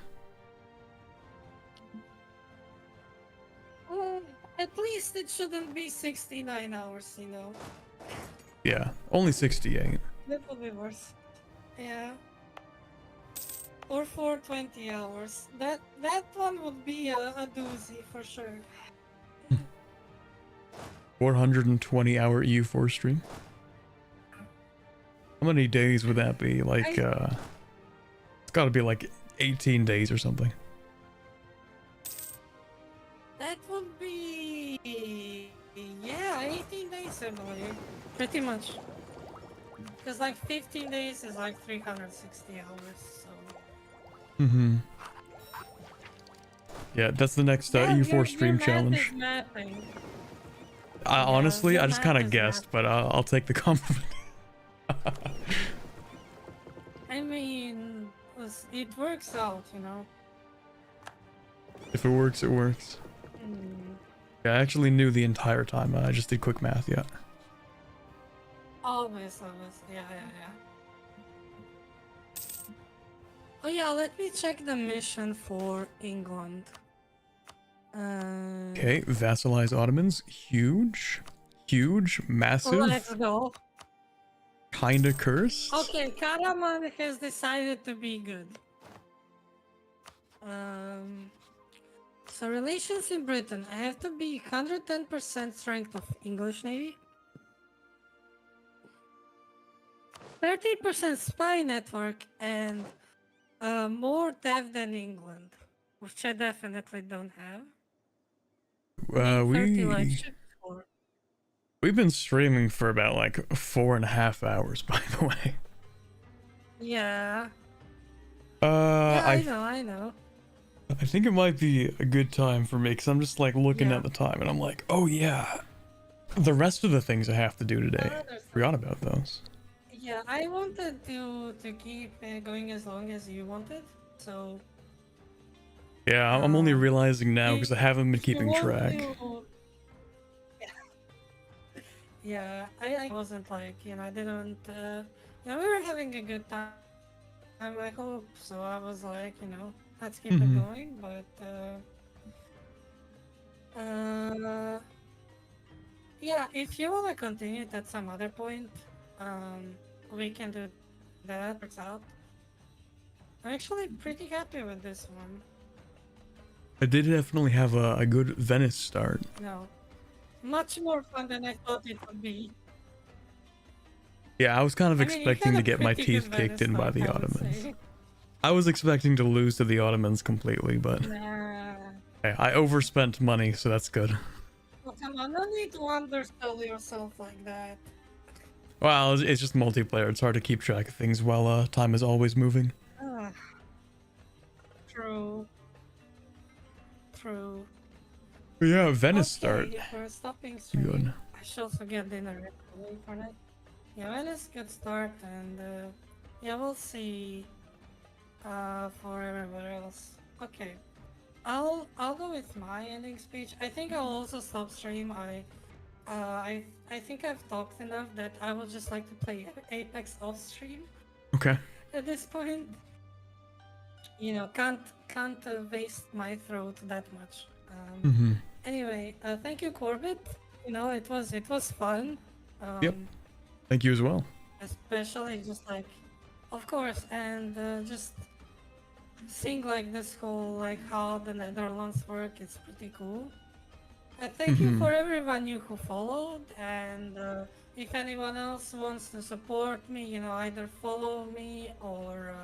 Well, at least it shouldn't be 69 hours, you know? Yeah, only 68. That would be worse. Yeah. Or 420 hours. That one would be a doozy for sure. 420-hour EU4 stream. How many days would that be? Like, it's gotta be like 18 days or something. That would be... yeah, 18 days I believe. Pretty much. Because like 15 days is like 360 hours, so... Yeah, that's the next EU4 stream challenge. Honestly, I just kind of guessed, but I'll take the compliment. I mean, it works out, you know. If it works, it works. Yeah, I actually knew the entire time. I just did quick math, yeah. Always. Yeah. Oh yeah, let me check the mission for England. Okay, vassalize Ottomans. Huge, massive. Let's go. Kinda cursed. Okay, Karaman has decided to be good. So relations in Britain. I have to be 110% strength of English Navy. 30% spy network and more dev than England, which I definitely don't have. We've been streaming for about like 4.5 hours, by the way. Yeah. I know. I think it might be a good time for me, because I'm just like looking at the time and I'm like, oh yeah, the rest of the things I have to do today. Forgot about those. Yeah, I wanted to keep going as long as you wanted, so... Yeah, I'm only realizing now because I haven't been keeping track. Yeah, I wasn't like, you know, I didn't, we were having a good time, I hope, so I was like, you know, let's keep it going, but, Uh, yeah, if you want to continue it at some other point, we can do that. Works out. I'm actually pretty happy with this one. I did definitely have a good Venice start. No, much more fun than I thought it would be. Yeah, I was kind of I mean, you expecting had to a get my pretty good teeth kicked Venice in by start, the I would Ottomans. say. I was expecting to lose to the Ottomans completely, but Nah. hey, I overspent money, so that's good. Oh, come on, no need to undersell yourself like that. Well, it's just multiplayer. It's hard to keep track of things while time is always moving. Ah, true. True. But yeah, Venice Okay, start. we're stopping stream. Good. I should also get dinner ready for that. Yeah, Venice good start, and yeah, we'll see for everybody else. Okay, I'll go with my ending speech. I think I'll also stop stream. I think I've talked enough that I would just like to play Apex off stream Okay. at this point. You know, can't waste my throat that much. Mm-hmm. Anyway, thank you, Corbett. You know, it was fun. Yep. Thank you as well. Especially just like, of course, and just seeing like this whole like how the Netherlands work is pretty cool. Thank you for everyone you who followed, and if anyone else wants to support me, you know, either follow me or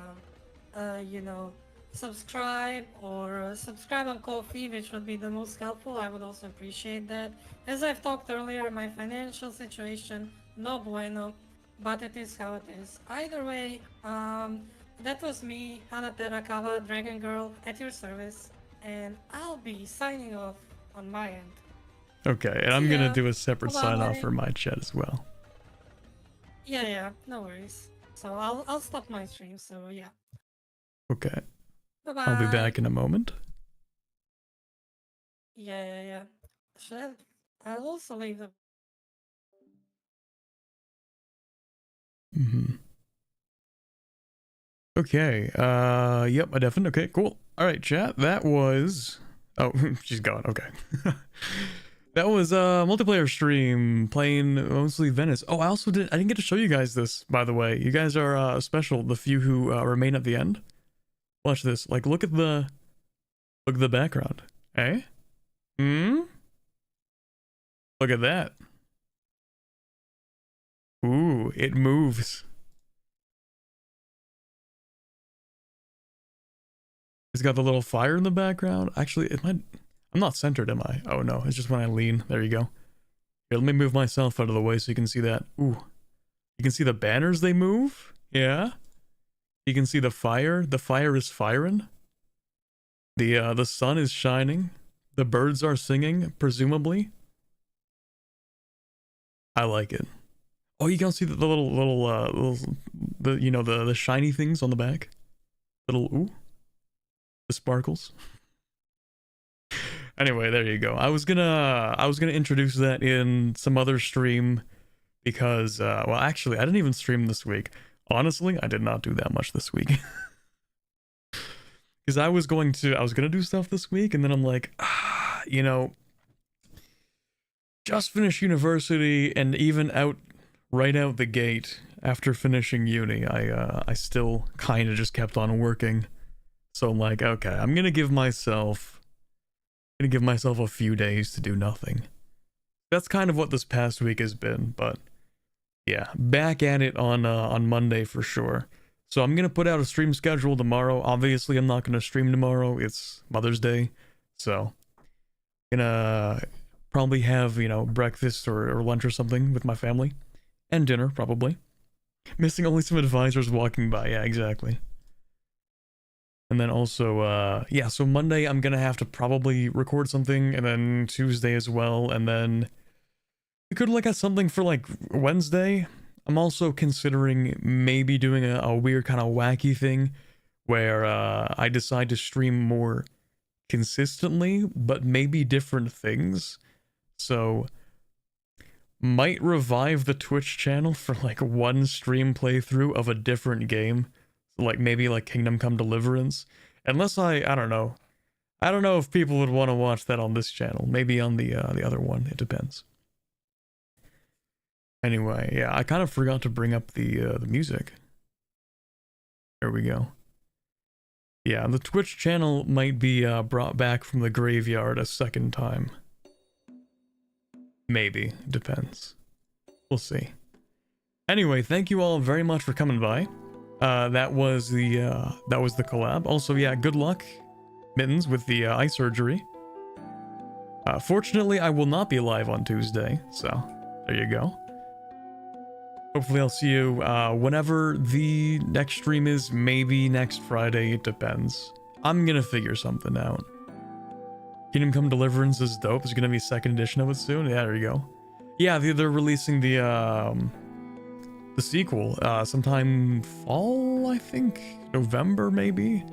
you know, subscribe or subscribe on Ko-fi, which would be the most helpful. I would also appreciate that. As I've talked earlier, my financial situation no bueno, but it is how it is. Either way, that was me, Hana Terakawa, Dragon Girl, at your service, and I'll be signing off on my end. Okay, and I'm gonna do a separate Bye-bye. sign off for my chat as well. Yeah, no worries. So I'll stop my stream. So yeah. Okay. Bye-bye. I'll be back in a moment. Yeah. I'll also leave the. Okay. Yep, I definitely. Okay, cool. All right, chat. That was. Oh, she's gone. Okay. That was a multiplayer stream playing mostly Venice. Oh, I didn't get to show you guys this, by the way. You guys are special, the few who remain at the end. Watch this. Like, look at the background. Eh? Look at that. Ooh, it moves. It's got the little fire in the background. Actually, I'm not centered, am I? Oh no, it's just when I lean. There you go. Here, let me move myself out of the way so you can see that. Ooh. You can see the banners, they move. Yeah. You can see the fire. The fire is firing. The sun is shining. The birds are singing, presumably. I like it. Oh, you can see the the shiny things on the back. The sparkles. Anyway, there you go. I was gonna introduce that in some other stream because well, actually, I didn't even stream this week. Honestly, I did not do that much this week. Because I was gonna do stuff this week, and then I'm like, you know, just finished university, and even right out the gate after finishing uni, I still kind of just kept on working. So I'm like, okay, I'm gonna give myself a few days to do nothing. That's kind of what this past week has been, but yeah, back at it on Monday for sure. So I'm gonna put out a stream schedule tomorrow. Obviously, I'm not gonna stream tomorrow. It's Mother's Day, so gonna probably have, you know, breakfast or lunch or something with my family, and dinner probably. Missing only some advisors walking by. Yeah, exactly. And then also, yeah, so Monday I'm gonna have to probably record something, and then Tuesday as well, and then we could look at something for like Wednesday. I'm also considering maybe doing a weird kind of wacky thing where I decide to stream more consistently, but maybe different things. So might revive the Twitch channel for like one stream playthrough of a different game. Like maybe like Kingdom Come Deliverance. Unless I don't know. I don't know if people would want to watch that on this channel. Maybe on the other one. It depends. Anyway, yeah, I kind of forgot to bring up the music. There we go. Yeah, the Twitch channel might be brought back from the graveyard a second time. Maybe. Depends. We'll see. Anyway, thank you all very much for coming by. That was the collab. Also, yeah, good luck, Mittens, with the eye surgery. Fortunately, I will not be live on Tuesday, so there you go. Hopefully I'll see you whenever the next stream is, maybe next Friday, it depends. I'm gonna figure something out. Kingdom Come Deliverance is dope. There's gonna be a second edition of it soon. Yeah, there you go. Yeah, they're releasing the sequel sometime fall, I think? November, maybe?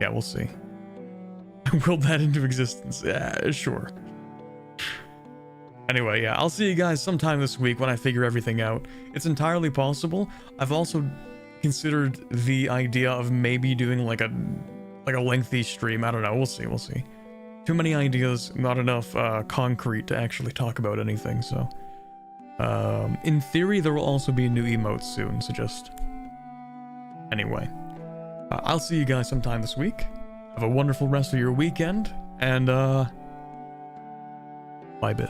Yeah, we'll see. Will that into existence? Yeah, sure. Anyway, yeah, I'll see you guys sometime this week when I figure everything out. It's entirely possible. I've also considered the idea of maybe doing like a lengthy stream. I don't know. We'll see. Too many ideas, not enough concrete to actually talk about anything, so... in theory, there will also be new emotes soon, so just... Anyway. I'll see you guys sometime this week. Have a wonderful rest of your weekend, and, bye, bit.